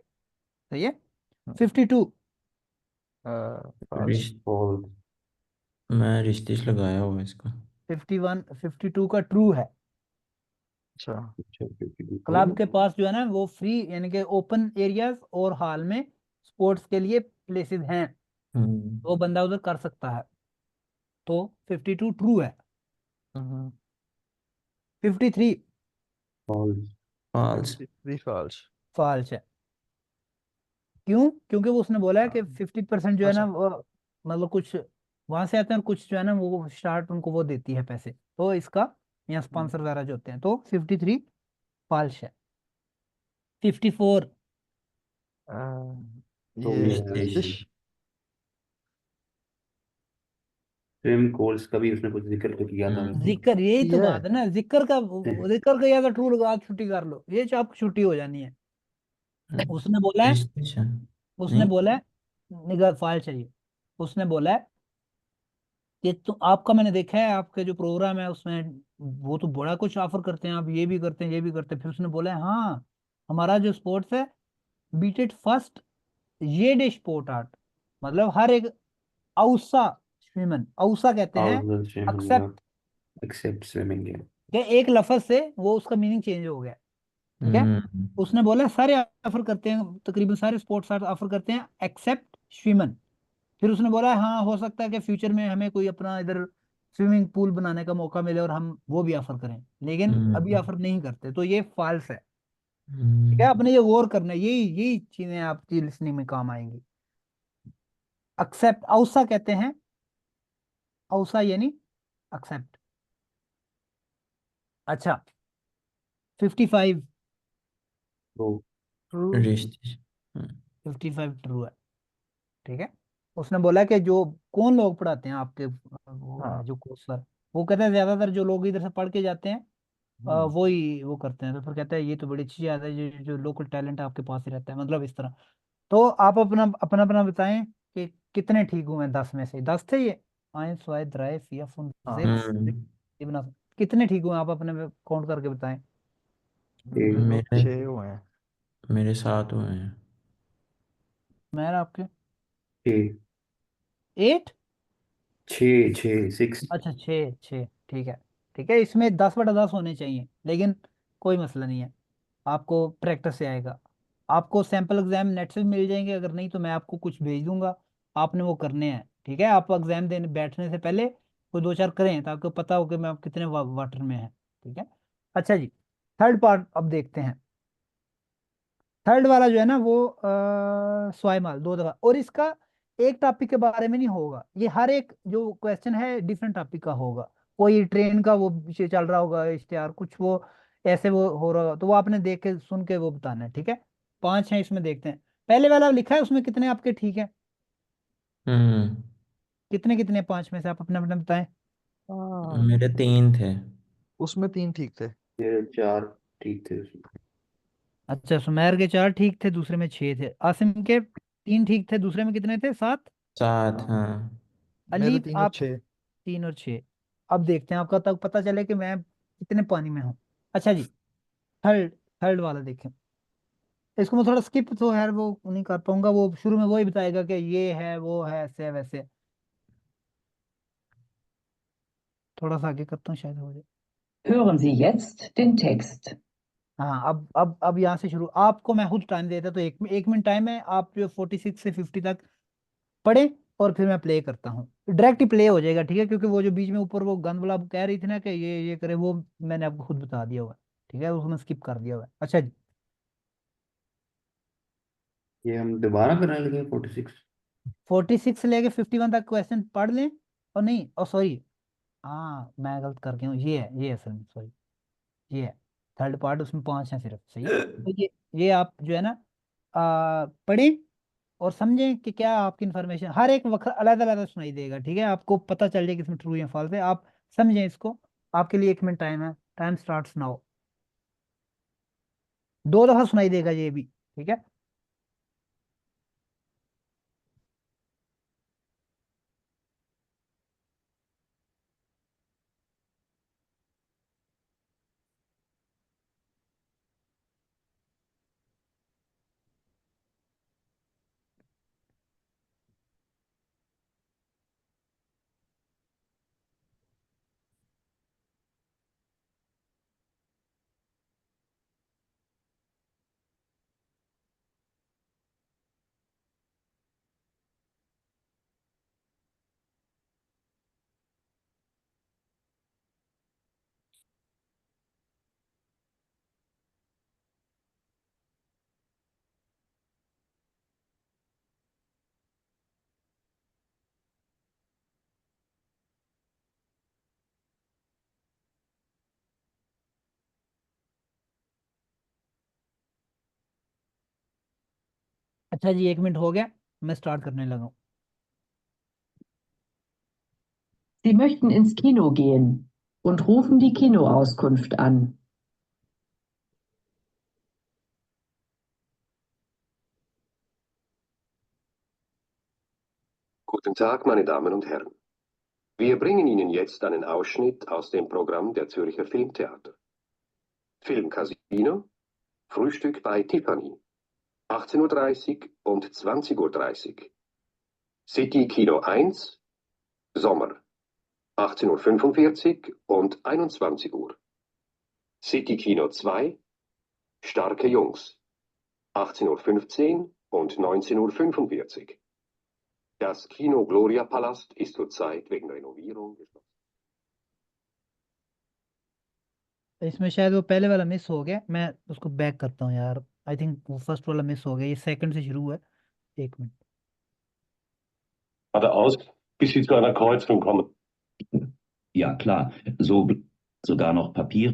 सही है। 52। फॉल्स। रिश्त फॉल्स। मैं रिश्तिश लगाया हुआ है इसका। 51 52 का ट्रू है। अच्छा। अच्छा 52 क्लब के पास जो है ना वो फ्री यानी कि ओपन एरियाज और हॉल में स्पोर्ट्स के लिए प्लेसेस हैं, हम्म वो बंदा उधर कर सकता है। तो 52 ट्रू है। हम्म 53 फॉल्स। False 53 false. फॉल्स है। क्यों? क्योंकि वो उसने बोला है कि 50% जो है ना अच्छा। वो मतलब कुछ वहां से आते हैं, और कुछ जो है ना वो स्टार्ट उनको वो देती है पैसे, तो इसका यहाँ स्पॉन्सर वगैरह जो होते हैं, तो 53 फॉल्स है। 54 आ, तो ये रिश्तिश रिश्तेश। स्विम कोर्स का भी उसने कुछ जिक्र तो किया था वैसे। जिक्र, यही तो ये बात है ना, जिक्र का या तो ट्रू लगा के छुट्टी कर लो, ये आपकी छुट्टी हो जानी है। उसने बोला है, रिश्तिश है उसने नहीं। बोला है निगाह फाइल चाहिए। उसने बोला है कि तो आपका मैंने देखा है आपके जो प्रोग्राम है उसमें, वो तो बड़ा कुछ ऑफर करते हैं, आप ये भी करते हैं ये भी करते हैं। फिर उसने बोला है हाँ, हमारा जो स्पोर्ट्स है, बीटेड फर्स्ट ये डे स्पोर्ट आर्ट, मतलब हर एक औसा स्विमन, औसा कहते हैं थाउजेंड स्विमिंग या एक्सेप्ट एक्सेप्ट स्विमिंग या। के एक लफ्ज से वो उसका मीनिंग चेंज हो गया। ठीक है, हम्म उसने बोला सारे ऑफर करते हैं, तकरीबन सारे स्पोर्ट्स आर्ट ऑफर करते हैं एक्सेप्ट स्विमन। फिर उसने बोला हाँ, हो सकता है कि फ्यूचर में हमें कोई अपना इधर स्विमिंग पूल बनाने का मौका मिले और हम वो भी ऑफर करें, लेकिन अभी हम्म ऑफर नहीं करते, तो ये फॉल्स है। ठीक है, हम्म आपने ये गौर करना है, यही यही चीजें आपकी लिसनिंग में काम आएंगी। एक्सेप्ट औसा कहते हैं, औसा यानी एक्सेप्ट। अच्छा, 55 तो ट्रू। रिश्तिश 55 ट्रू है। ठीक है, उसने बोला कि जो कौन लोग पढ़ाते हैं आपके, वो है हाँ। जो कोर्स सर, वो कहते हैं ज्यादातर जो लोग इधर से पढ़ के जाते हैं वो ही वो करते हैं। तो फिर कहता है ये तो बड़ी अच्छी बात है, जो लोकल टैलेंट है आपके पास ही रहता है, मतलब इस तरह। तो आप अपना अपना अपना बताएं कि कितने ठीक हुए हैं 10 में से। 10 थे ये, 1 2 3 4 5 6 हम्म 7 कितने ठीक हुए हैं? आप अपने काउंट करके बताएं। मेरे तो मेरे 6 हुए हैं। मेरे साथ हुए हैं। मैं आपके छः 8। छः छः 6। अच्छा, 6 6, ठीक है। ठीक है, इसमें 10/10 होने चाहिए, लेकिन कोई मसला नहीं है, आपको प्रैक्टिस से आएगा। आपको सैंपल एग्जाम नेट से भी मिल जाएंगे, अगर नहीं तो मैं आपको कुछ भेज दूंगा, आपने वो करने हैं। ठीक है, आप एग्जाम देने बैठने से पहले कोई दो चार करें ताकि पता हो कि मैं आप कितने वाटर में है। ठीक है। अच्छा जी, थर्ड पार्ट अब देखते हैं। थर्ड वाला जो है ना वो स्वाइमाल 2 दफा, और इसका एक टॉपिक के बारे में नहीं होगा, ये हर एक जो क्वेश्चन है डिफरेंट टॉपिक का होगा। कोई ट्रेन का वो पीछे चल रहा होगा इश्तेहार, कुछ वो ऐसे वो हो रहा होगा, तो वो आपने देख के सुन के वो बताना है। ठीक है। 5 हैं इसमें, देखते हैं। पहले वाला लिखा है उसमें कितने आपके ठीक है, हम्म। कितने कितने 5 में से आप अपने अपने बताएं। हाँ, मेरे 3 थे। उसमें 3 ठीक थे। ये 4 ठीक थे उसमें। अच्छा, सुमेर के 4 ठीक थे, दूसरे में 6 थे। आसिम के 3 ठीक थे, दूसरे में कितने थे, 7। 7, हाँ। मेरे अलीफ 3 और आप 6। 3 और 6। अब देखते हैं आपका तब पता चले कि मैं कितने पानी में हूँ। अच्छा जी, थर्ड थर्ड वाला देखें। इसको मैं थोड़ा स्किप तो यार वो नहीं कर पाऊंगा, वो शुरू में वही बताएगा कि ये है वो है ऐसे है वैसे। थोड़ा सा आगे करता हूँ, शायद हो जाए। Hören Sie jetzt den Text. हाँ, अब यहाँ से शुरू। आपको मैं खुद टाइम देता तो 1 मिनट टाइम है, आप जो 46 से 50 तक पढ़े, और फिर मैं प्ले करता हूँ। डायरेक्ट ही प्ले हो जाएगा, ठीक है, क्योंकि वो जो बीच में ऊपर वो गन वाला कह रही थी ना कि ये करे, वो मैंने आपको खुद बता दिया हुआ है। ठीक है, उसमें स्किप कर दिया हुआ है। अच्छा जी, ये हम दोबारा करने लगे 46। 46 से लेके 51 तक क्वेश्चन पढ़ लें। और नहीं, और सॉरी, हाँ मैं गलत कर गया हूँ, ये है सर, सॉरी, ये है थर्ड पार्ट, उसमें 5 हैं सिर्फ, सही है। तो ये आप जो है ना पढ़ें और समझें कि क्या आपकी इन्फॉर्मेशन हर एक वक्त अलग अलग सुनाई देगा। ठीक है, आपको पता चल जाए कि इसमें ट्रू या फॉल्स है, आप समझें इसको। आपके लिए 1 मिनट टाइम है, टाइम स्टार्ट नाउ। 2 दफा सुनाई देगा ये भी। ठीक है। अच्छा जी, 1 मिनट हो गया, मैं स्टार्ट करने लगा हूँ। Sie möchten ins Kino gehen und rufen die Kinoauskunft an. Guten Tag, meine Damen und Herren. Wir bringen Ihnen jetzt einen Ausschnitt aus dem Programm der Zürcher Filmtheater. Film Casino, Frühstück bei Tiffany, 18:30 Uhr und 20:30 Uhr. City Kino 1, Sommer, 18:45 Uhr und 21 Uhr. City Kino 2, Starke Jungs, 18:15 Uhr und 19:45 Uhr. Das Kino Gloria Palast ist zurzeit wegen Renovierung geschlossen. इसमें शायद वो पहले वाला miss हो गया, मैं उसको back करता हूँ यार। आई थिंक वो फर्स्ट वाला मिस हो गया, ये सेकंड से शुरू हुआ है। 1 minute. Geradeaus, bis Sie zu einer Kreuzung kommen. Ja, klar. So sogar noch Papier,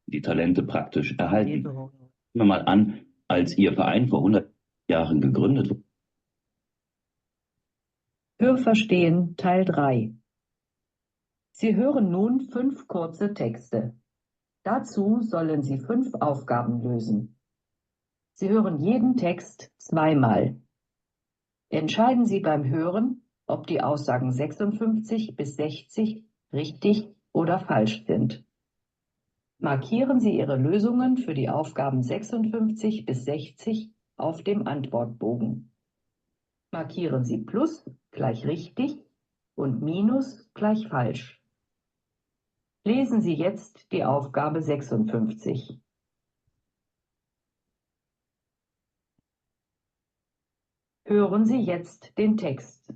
die Talente praktisch ये erhalten. तो हो गया। Nehmen wir mal an, als Ihr Verein vor 100 Jahren gegründet wurde. Hörverstehen Teil 3. Sie hören nun 5 kurze Texte. Dazu sollen Sie 5 Aufgaben lösen. Sie hören jeden Text zweimal. Entscheiden Sie beim Hören, ob die Aussagen 56 bis 60 richtig oder falsch sind. Markieren Sie Ihre Lösungen für die Aufgaben 56 bis 60 auf dem Antwortbogen. Markieren Sie Plus gleich richtig und Minus gleich falsch. Lesen Sie jetzt die Aufgabe 56. Hören Sie jetzt den Text.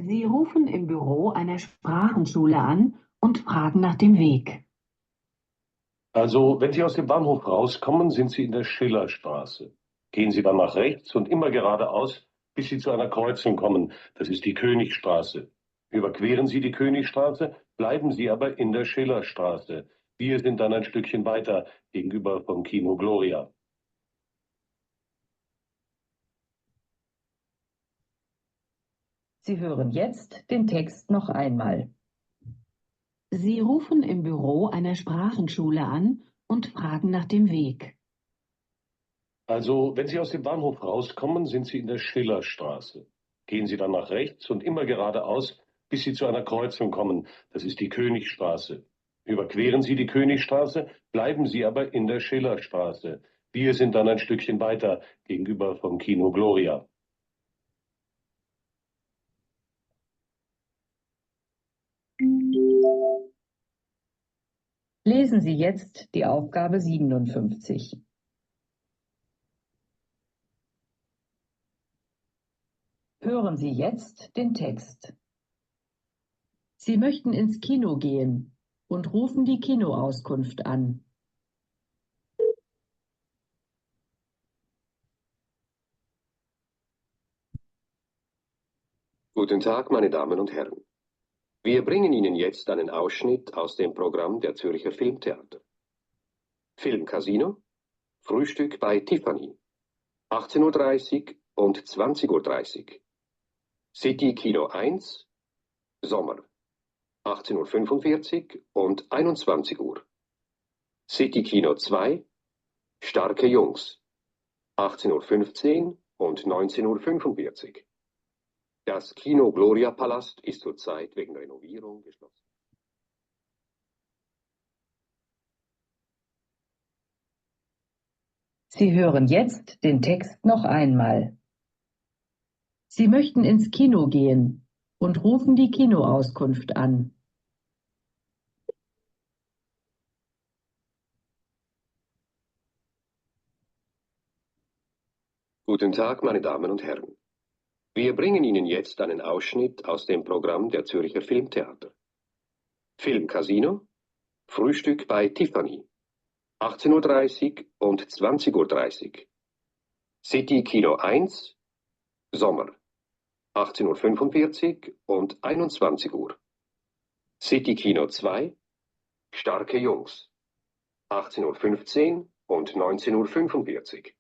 Sie rufen im Büro einer Sprachenschule an und fragen nach dem Weg. Also, wenn Sie aus dem Bahnhof rauskommen, sind Sie in der Schillerstraße. Gehen Sie dann nach rechts und immer geradeaus, bis Sie zu einer Kreuzung kommen. Das ist die Königstraße. Überqueren Sie die Königstraße, bleiben Sie aber in der Schillerstraße. Wir sind dann ein Stückchen weiter, gegenüber vom Kino Gloria. Sie hören jetzt den Text noch einmal. Sie rufen im Büro einer Sprachenschule an und fragen nach dem Weg. Also, wenn Sie aus dem Bahnhof rauskommen, sind Sie in der Schillerstraße. Gehen Sie dann nach rechts und immer geradeaus, bis Sie zu einer Kreuzung kommen. Das ist die Königstraße. Überqueren Sie die Königstraße, bleiben Sie aber in der Schillerstraße. Wir sind dann ein Stückchen weiter, gegenüber vom Kino Gloria. Lesen Sie jetzt die Aufgabe 57. Hören Sie jetzt den Text. Sie möchten ins Kino gehen und rufen die Kinoauskunft an. Guten Tag, meine Damen und Herren. Wir bringen Ihnen jetzt einen Ausschnitt aus dem Programm der Zürcher Filmtheater. Filmcasino, Frühstück bei Tiffany, 18:30 Uhr und 20:30 Uhr. City Kino 1, Sommer, 18:45 Uhr und 21 Uhr. City Kino 2, Starke Jungs, 18:15 Uhr und 19:45 Uhr. Das Kino Gloria Palast ist zurzeit wegen Renovierung geschlossen. Sie hören jetzt den Text noch einmal. Sie möchten ins Kino gehen und rufen die Kinoauskunft an. Guten Tag, meine Damen und Herren. Wir bringen Ihnen jetzt einen Ausschnitt aus dem Programm der Zürcher Filmtheater. Filmcasino, Frühstück bei Tiffany, 18:30 Uhr und 20:30 Uhr. City Kino 1, Sommer, 18:45 Uhr und 21 Uhr. City Kino 2, Starke Jungs, 18:15 Uhr und 19:45 Uhr.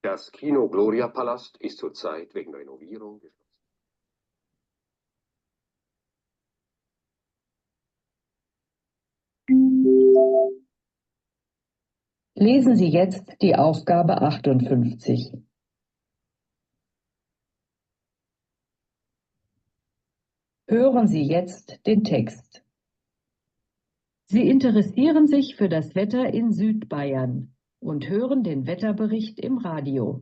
Das Kino Gloria Palast ist zurzeit wegen Renovierung geschlossen. Lesen Sie jetzt die Aufgabe 58. Hören Sie jetzt den Text. Sie interessieren sich für das Wetter in Südbayern und hören den Wetterbericht im Radio.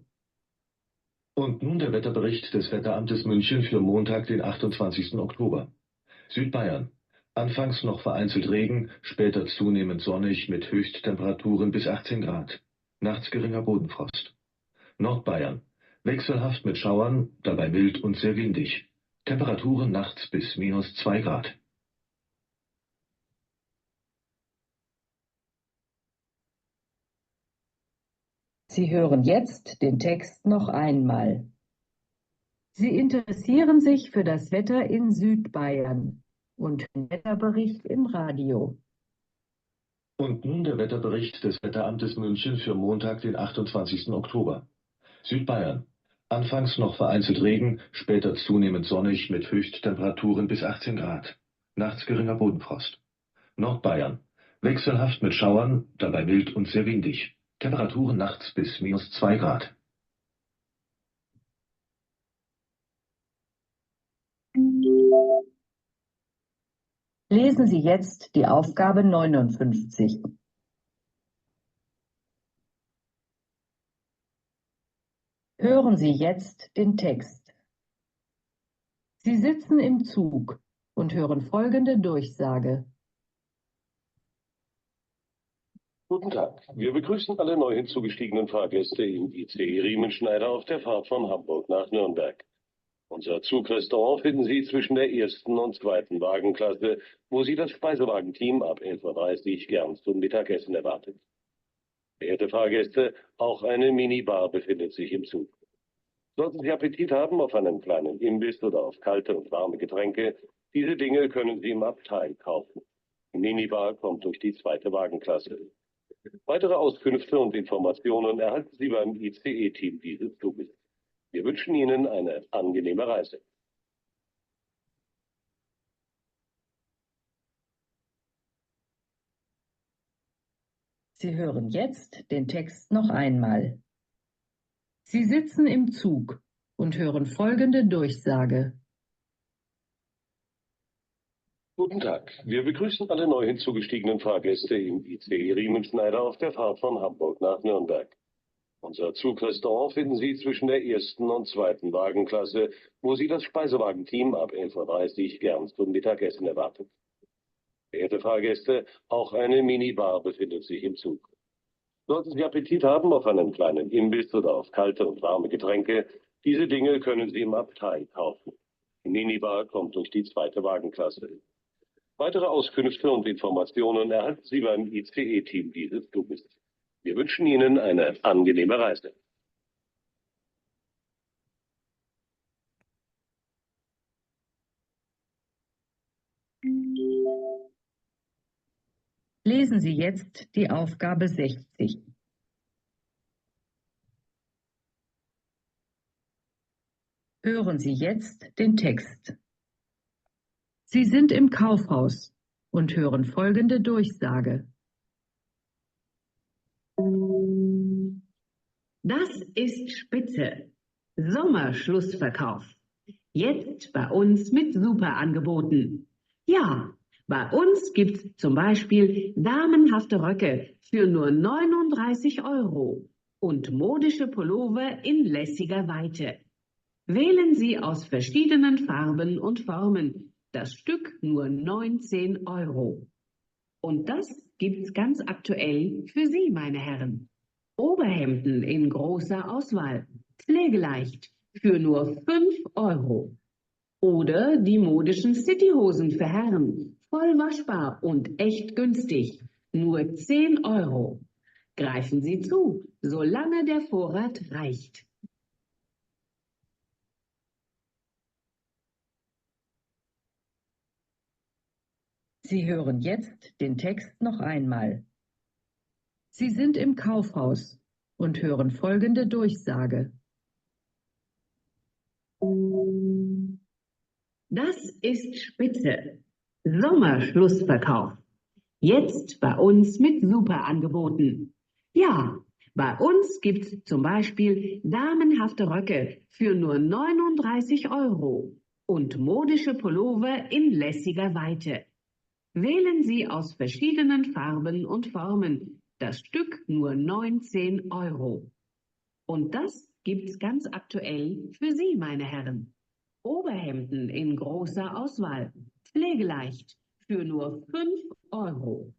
Und nun der Wetterbericht des Wetteramtes München für Montag, den 28. Oktober. Südbayern. Anfangs noch vereinzelt Regen, später zunehmend sonnig mit Höchsttemperaturen bis 18 Grad. Nachts geringer Bodenfrost. Nordbayern. Wechselhaft mit Schauern, dabei mild und sehr windig. Temperaturen nachts bis -2 Grad. Sie hören jetzt den Text noch einmal. Sie interessieren sich für das Wetter in Südbayern und den Wetterbericht im Radio. Und nun der Wetterbericht des Wetteramtes München für Montag, den 28. Oktober. Südbayern. Anfangs noch vereinzelt Regen, später zunehmend sonnig mit Höchsttemperaturen bis 18 Grad. Nachts geringer Bodenfrost. Nordbayern. Wechselhaft mit Schauern, dabei mild und sehr windig. Temperaturen nachts bis -2 Grad. Lesen Sie jetzt die Aufgabe 59. Hören Sie jetzt den Text. Sie sitzen im Zug und hören folgende Durchsage. Guten Tag. Wir begrüßen alle neu hinzugestiegenen Fahrgäste im ICE Riemenschneider auf der Fahrt von Hamburg nach Nürnberg. Unser Zugrestaurant finden Sie zwischen der ersten und zweiten Wagenklasse, wo Sie das Speisewagenteam ab 11:30 Uhr gern zum Mittagessen erwartet. Verehrte Fahrgäste, auch eine Minibar befindet sich im Zug. Sollten Sie Appetit haben auf einen kleinen Imbiss oder auf kalte und warme Getränke, diese Dinge können Sie im Abteil kaufen. Die Minibar kommt durch die zweite Wagenklasse. Weitere Auskünfte und Informationen erhalten Sie beim ICE-Team dieses Zuges. Wir wünschen Ihnen eine angenehme Reise. Sie hören jetzt den Text noch einmal. Sie sitzen im Zug und hören folgende Durchsage. Guten Tag. Wir begrüßen alle neu hinzugestiegenen Fahrgäste im ICE Riemenschneider auf der Fahrt von Hamburg nach Nürnberg. Unser Zugrestaurant finden Sie zwischen der ersten und zweiten Wagenklasse, wo Sie das Speisewagenteam ab 11:30 Uhr gern zum Mittagessen erwartet. Verehrte Fahrgäste, auch eine Minibar befindet sich im Zug. Sollten Sie Appetit haben auf einen kleinen Imbiss oder auf kalte und warme Getränke, diese Dinge können Sie im Abteil kaufen. Die Minibar kommt durch die zweite Wagenklasse. Weitere Auskünfte und Informationen erhalten Sie beim ICE-Team dieses Zuges. Wir wünschen Ihnen eine angenehme Reise. Lesen Sie jetzt die Aufgabe 60. Hören Sie jetzt den Text. Sie sind im Kaufhaus und hören folgende Durchsage. Das ist spitze. Sommerschlussverkauf. Jetzt bei uns mit Superangeboten. Ja, bei uns gibt's zum Beispiel damenhafte Röcke für nur 39 € und modische Pullover in lässiger Weite. Wählen Sie aus verschiedenen Farben und Formen. Das Stück nur 19 €. Und das gibt's ganz aktuell für Sie, meine Herren. Oberhemden in großer Auswahl, pflegeleicht, für nur 5 €. Oder die modischen Cityhosen für Herren, voll waschbar und echt günstig, nur 10 €. Greifen Sie zu, solange der Vorrat reicht. Sie hören jetzt den Text noch einmal. Sie sind im Kaufhaus und hören folgende Durchsage. Das ist spitze. Sommerschlussverkauf. Jetzt bei uns mit Superangeboten. Ja, bei uns gibt's zum Beispiel damenhafte Röcke für nur 39 € und modische Pullover in lässiger Weite. Wählen Sie aus verschiedenen Farben und Formen. Das Stück nur 19 €. Und das gibt's ganz aktuell für Sie, meine Herren. Oberhemden in großer Auswahl, pflegeleicht, für nur 5 €.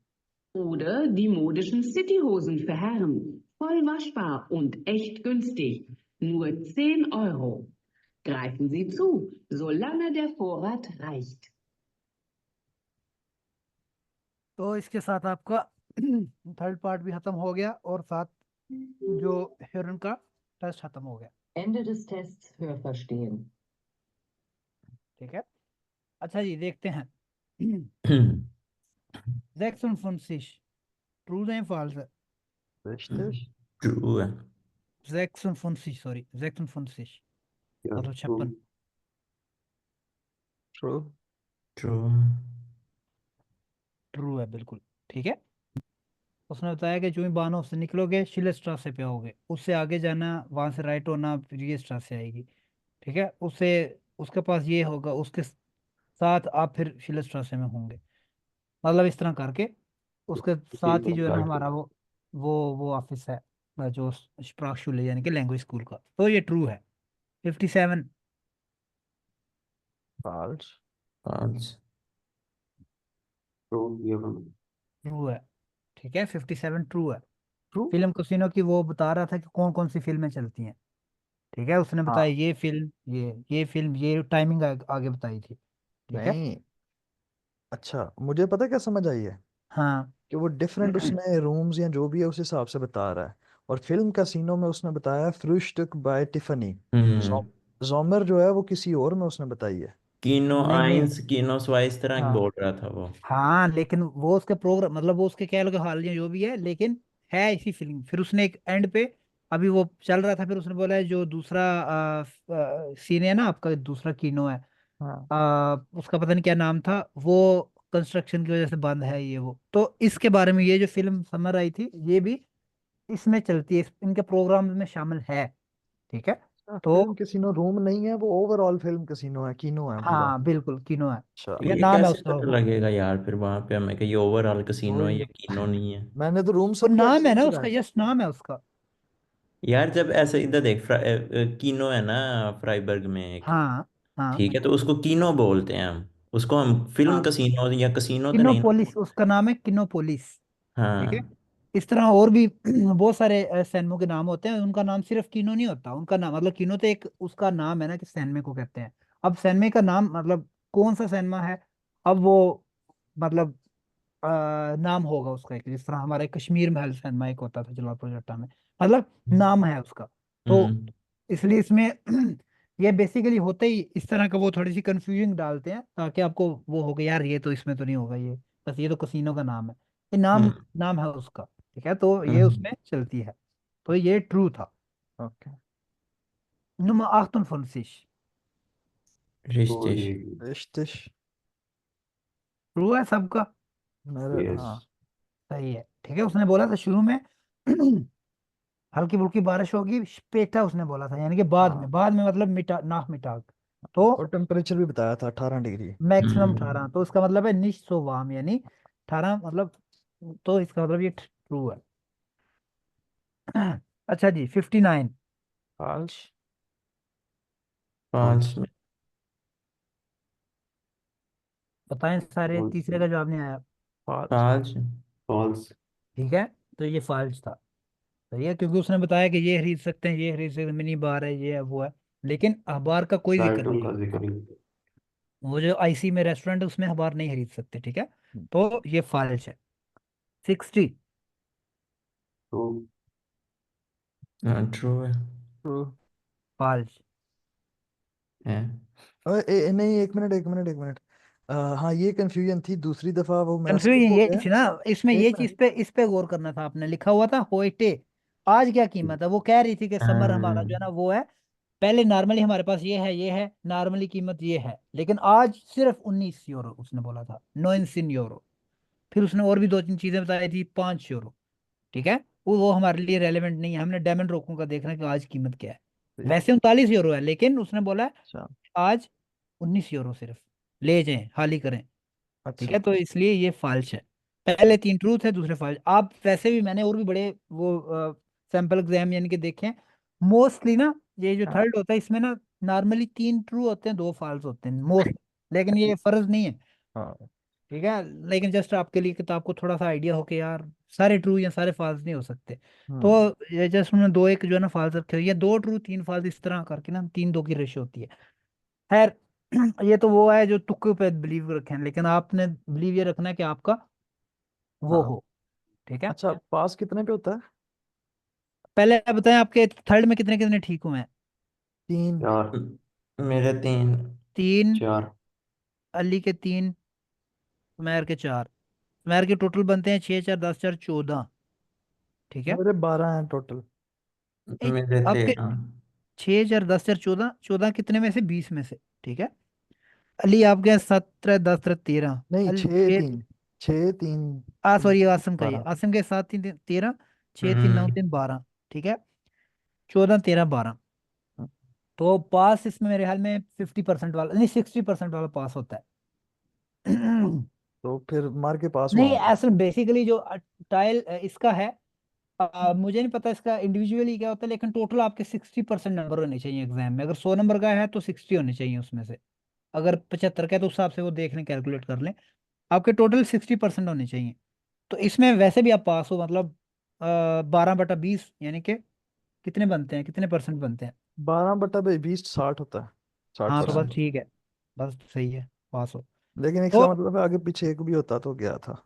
Oder die modischen Cityhosen für Herren, voll waschbar und echt günstig, nur 10 €. Greifen Sie zu, solange der Vorrat reicht. तो इसके साथ आपका third part भी खत्म हो गया और साथ जो हिरन का टेस्ट खत्म हो गया। Ende des Tests Hörverstehen. ठीक है, अच्छा जी देखते हैं 56 ट्रू है फॉल्स है? Richtig. True. 56 सॉरी 56 Ja, मतलब 56 True. True. ट्रू है बिल्कुल ठीक है। उसने बताया कि जो ही बानो से निकलोगे शिलेस्ट्रा से पे आओगे, उससे आगे जाना, वहां से राइट होना, फिर ये स्ट्रा से आएगी। ठीक है, उससे उसके पास ये होगा, उसके साथ आप फिर शिलेस्ट्रा से में होंगे, मतलब इस तरह करके उसके साथ ही जो है ना हमारा वो ऑफिस है जो स्प्राकशुले यानी कि लैंग्वेज स्कूल का, तो ये ट्रू है। 57 Falsch. False. ट्रू है। ठीक है, 57 ट्रू है। True. फिल्म कसिनो की वो बता रहा था कि कौन कौन सी फिल्में चलती हैं। ठीक है, उसने हाँ। बताया ये फिल्म ये टाइमिंग आगे बताई थी, ठीक है। नहीं, अच्छा मुझे पता क्या समझ आई है हाँ कि वो डिफरेंट उसने रूम्स या जो भी है उस हिसाब से बता रहा है। और फिल्म कैसीनो में उसने बताया फ्रूस्टुक बाय टिफनी। हम्म। जोमर जो है वो किसी और में उसने बताई है। कीनो नहीं नहीं, आइंस कीनो स्वाइस तरह हाँ बोल रहा था वो। हाँ, लेकिन वो उसके प्रोग्राम मतलब वो उसके कह लो कि हाल या जो भी है, लेकिन है इसी फिल्म। फिर उसने एक एंड पे, अभी वो चल रहा था, फिर उसने बोला है जो दूसरा सीन है ना आपका, दूसरा कीनो है, हाँ। उसका पता नहीं क्या नाम था, वो कंस्ट्रक्शन की वजह से बंद है ये वो। तो इसके बारे में ये जो फिल्म समर आई थी ये भी इसमें चलती है, इनके प्रोग्राम में शामिल है, ठीक है। तो फिल्म कैसीनो रूम नहीं है, वो ओवरऑल फिल्म कैसीनो है, कीनो है पूरा। हाँ बिल्कुल कीनो है, अच्छा। ठीक है, ये नाम है कैसे उसका पता वो। लगेगा यार फिर वहां पे हमें कि ये ओवरऑल कसिनो है वही या कीनो नहीं है? मैंने तो रूम वो सबको नाम है ना एक्सचेंज रहा उसका, है। यस नाम है उसका। यार जब ऐसे इधर देख कीनो है ना फ्राइबर्ग में एक, हाँ हाँ ठीक है, तो उसको कीनो बोलते हैं हम, उसको हम फिल्म हाँ, कसिनो या कसिनो तो नहीं ना किनोपोलिस बोलते। उसका नाम है, किनोपोलिस, ठीक है। हाँ। इस तरह और भी बहुत सारे सैनमो के नाम होते हैं, उनका नाम सिर्फ कीनो नहीं होता, उनका नाम मतलब कीनो तो एक उसका नाम है ना कि सैनमे को कहते हैं। अब सैनमे का नाम मतलब कौन सा सैनमा है, अब वो मतलब नाम होगा उसका एक, जिस तरह हमारे कश्मीर महल सैनमा एक होता था जलालपुर जट्टा में, मतलब नाम है उसका। तो हम्म। इसलिए इसमें ये बेसिकली होते ही इस तरह का, वो थोड़ी सी कंफ्यूजिंग डालते हैं ताकि आपको वो हो गया यार ये तो इसमें तो नहीं होगा ये, बस ये तो कसीनो का नाम है, ये नाम हम्म। नाम है उसका, ठीक है। तो ये हम्म। उसमें चलती है, तो ये ट्रू था। ओके। Nummer 58, तो रिश्तेश। ये रिश्तिश। ट्रू है सबका, मेरे यस। हाँ। सही है, ठीक है। उसने बोला था शुरू में हल्की फुल्की बारिश होगी, स्पेटा उसने बोला था, यानी कि हाँ, बाद में मतलब मिटा नाक मिटाक। तो और टेम्परेचर भी बताया था 18 डिग्री। मैक्सिमम हम्म। 18, तो इसका मतलब है निश सो वाम, यानी 18 मतलब, तो इसका मतलब ये ट्रू है। अच्छा जी, 59, फॉल्स। पांच में। बताएं सारे, फॉल्स। तीसरे का जवाब नहीं आया। फॉल्स। पांच। फॉल्स। ठीक है, तो ये फॉल्स था, सही है, क्योंकि उसने बताया कि ये खरीद सकते हैं, ये खरीद सकते हैं, मिनी बार है, ये है वो है, लेकिन अखबार का कोई जिक्र साइटों नहीं का है। जिक्र नहीं। वो जो आईसी में रेस्टोरेंट है उसमें अखबार नहीं खरीद सकते, ठीक है। तो ये फॉल्स है। 60, तो हाँ ट्रू है। ट्रू। फॉल्स। है। नहीं, एक मिनट। हाँ, ये कंफ्यूजन थी दूसरी दफा, वो मेरा स्किप कंफ्यूजन हो ये गया। थी ना, इसमें एक ये मिनट। चीज पे, इस पे गौर करना था आपने, लिखा हुआ था होइटे, आज क्या कीमत है, वो कह रही थी कि समर हमारा जो है ना वो है, पहले नॉर्मली हमारे पास ये है नॉर्मली कीमत ये है, लेकिन आज सिर्फ 19 यूरो उसने बोला था, 9 यूरो। फिर उसने और भी दो तीन चीजें बताई थी, 5 यूरो, ठीक है। वो हमारे लिए रेलेवेंट नहीं है, हमने डायमंड रोकों का देखना है कि आज कीमत क्या है। ठीक। वैसे 39 यूरो है, लेकिन उसने बोला है अच्छा। आज 19 यूरो सिर्फ, ले जाएं हाली करें, ठीक अच्छा। है। तो इसलिए ये फाल्स है। पहले तीन ट्रूथ है, दूसरे फाल्स। आप वैसे भी मैंने और भी बड़े वो सैंपल एग्जाम यानी कि देखे, मोस्टली ना ये जो हाँ। थर्ड होता है इसमें ना नॉर्मली तीन ट्रू होते हैं, दो फाल्स होते हैं मोस्ट, लेकिन ये फर्ज नहीं है, हाँ। ठीक है। लेकिन जस्ट आपके लिए किताब को थोड़ा सा आइडिया हो कि यार सारे ट्रू या सारे फाल्स नहीं हो सकते। तो हम्म। ये जस्ट उन्होंने दो एक जो है ना फाल्स रखे हुए, ये दो ट्रू तीन फाल्स इस तरह करके ना, तीन दो की रेशियो होती है। खैर ये तो वो है जो तुक्के पे बिलीव रखे हैं, लेकिन आपने बिलीव ये रखना है कि आपका वो हाँ। हो, ठीक है। अच्छा, पास कितने पे होता है? पहले आप बताएं आपके थर्ड में कितने कितने ठीक हुए हैं। 3। चार। मेरे तीन। तीन, चार। अली के तीन, सुमेर के चार, सुमेर के टोटल बनते हैं 6 4 10 4 14, ठीक है। मेरे 12 हैं टोटल। एक मेरे आपके 13। 6 4 10 4 14, 14 कितने में से 20 में से, ठीक है। अली आपके 17 10 13, नहीं, अली 6 3। 6 3। सॉरी आसम का, ये 12। आसम के 7 3 13, 6 3 9 हम्म। 3 12, ठीक है। 14 13 12, तो पास इसमें मेरे ख्याल में 50% वाला नहीं, 60% वाला पास होता है। तो फिर मार के पास हुआ नहीं, हूँ। असल बेसिकली जो टाइल इसका है, मुझे नहीं पता इसका इंडिविजुअली क्या होता है, लेकिन टोटल आपके 60% नंबर होने चाहिए एग्जाम में। अगर 100 नंबर का है तो 60 होने चाहिए उसमें से, अगर 75 का है तो उस हिसाब से वो देख लें, कैलकुलेट कर लें, आपके टोटल 60% होने चाहिए। तो इसमें वैसे भी आप पास हो, मतलब 12/20 यानी कि कितने बनते हैं, कितने परसेंट बनते हैं? 12/20 60 होता है, हाँ तो बस 60%। ठीक है, बस सही है, पास हो। लेकिन तो इसका मतलब है आगे पीछे एक भी होता तो गया था।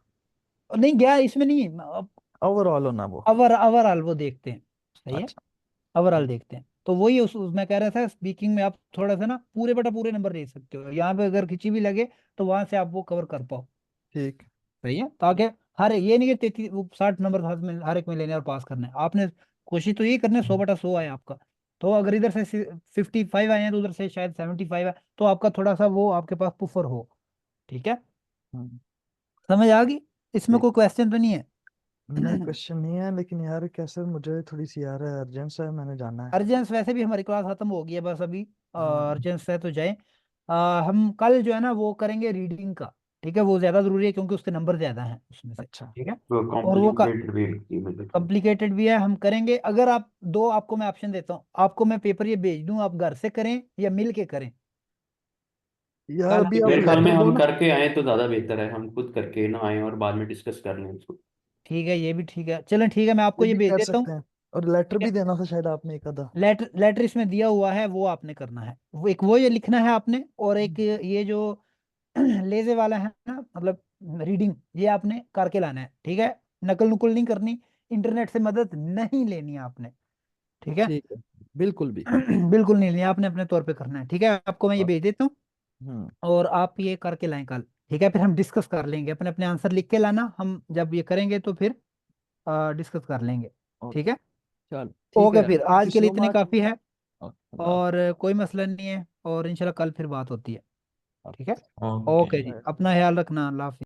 नहीं गया इसमें नहीं, अब ओवरऑल होना वो। ओवरऑल वो देखते हैं, सही है, अच्छा। ओवरऑल देखते हैं। तो वही मैं कह रहा था, स्पीकिंग में आप थोड़ा सा ना पूरे बटा पूरे नंबर दे सकते हो, यहाँ पे अगर खिंची भी लगे तो वहां से आप वो कवर कर पाओ, ठीक। सही है। ताकि हर ये नहीं कि 60 नंबर हाथ में हर एक में लेने और पास करने हैं। आपने कोशिश तो यही करने, 100/100 आए आपका। तो अगर इधर से 55 आए हैं तो उधर से शायद 75 है, तो आपका थोड़ा सा वो आपके पास पुफर हो, ठीक है। हम्म, समझ आ गई? इसमें ठीक। कोई क्वेश्चन तो नहीं है? नहीं क्वेश्चन नहीं है, लेकिन यार कैसे मुझे थोड़ी सी यार अर्जेंस है, मैंने जाना है। अर्जेंस वैसे भी हमारी क्लास खत्म हो गई है बस अभी, हाँ अर्जेंस है तो जाए। हम कल जो है ना वो करेंगे रीडिंग का, ठीक है, वो ज्यादा जरूरी है क्योंकि उसके नंबर ज्यादा हैं उसमें से, अच्छा। ठीक है। वो और वो कॉम्प्लिकेटेड भी है मतलब। कॉम्प्लिकेटेड भी है, हम करेंगे। अगर आप दो, आपको मैं ऑप्शन देता हूँ, आपको मैं पेपर ये भेज दूं, आप घर से करें या मिल के करें यार कल अभी आपको आप मेरे ख्याल में लेटर दो हम ना। करके आए तो ज्यादा बेहतर है, हम खुद करके ना आए और बाद में डिस्कस कर लें उसको। ठीक है, ये भी ठीक है, चलें ठीक है, मैं ये आपको ये भी भेज कर देता हूँ। सकते हैं, और लेटर ठीक है, भी देना था शायद आपने एक आधा। लेटर लेटर इसमें दिया हुआ है, वो आपने करना है, वो एक वो ये लिखना है आपने, और एक ये जो लेजे वाला है ना, मतलब रीडिंग, ये आपने करके लाना है, ठीक है। नकल नुकल नहीं करनी, इंटरनेट से मदद नहीं लेनी है आपने, ठीक है। ठीक है, बिल्कुल भी। बिल्कुल नहीं लेनी, आपने अपने तौर पे करना है, ठीक है। आपको मैं ये और- भेज देता हूँ, हम्म। और आप ये करके लाएं कल, ठीक है। फिर हम डिस्कस कर लेंगे, अपने अपने आंसर लिख के लाना, हम जब ये करेंगे तो फिर डिस्कस कर लेंगे, ठीक ओके। है। चलो ठीक है ओके, यार, फिर थैंक यू आज के लिए सो इतने मच। काफ़ी है, अल्लाह और कोई मसला नहीं है, और इंशाल्लाह कल फिर बात होती है, हाफिज़। ठीक है। ओके। ओके जी, अपना ख्याल रखना, अल्लाह हाफिज़।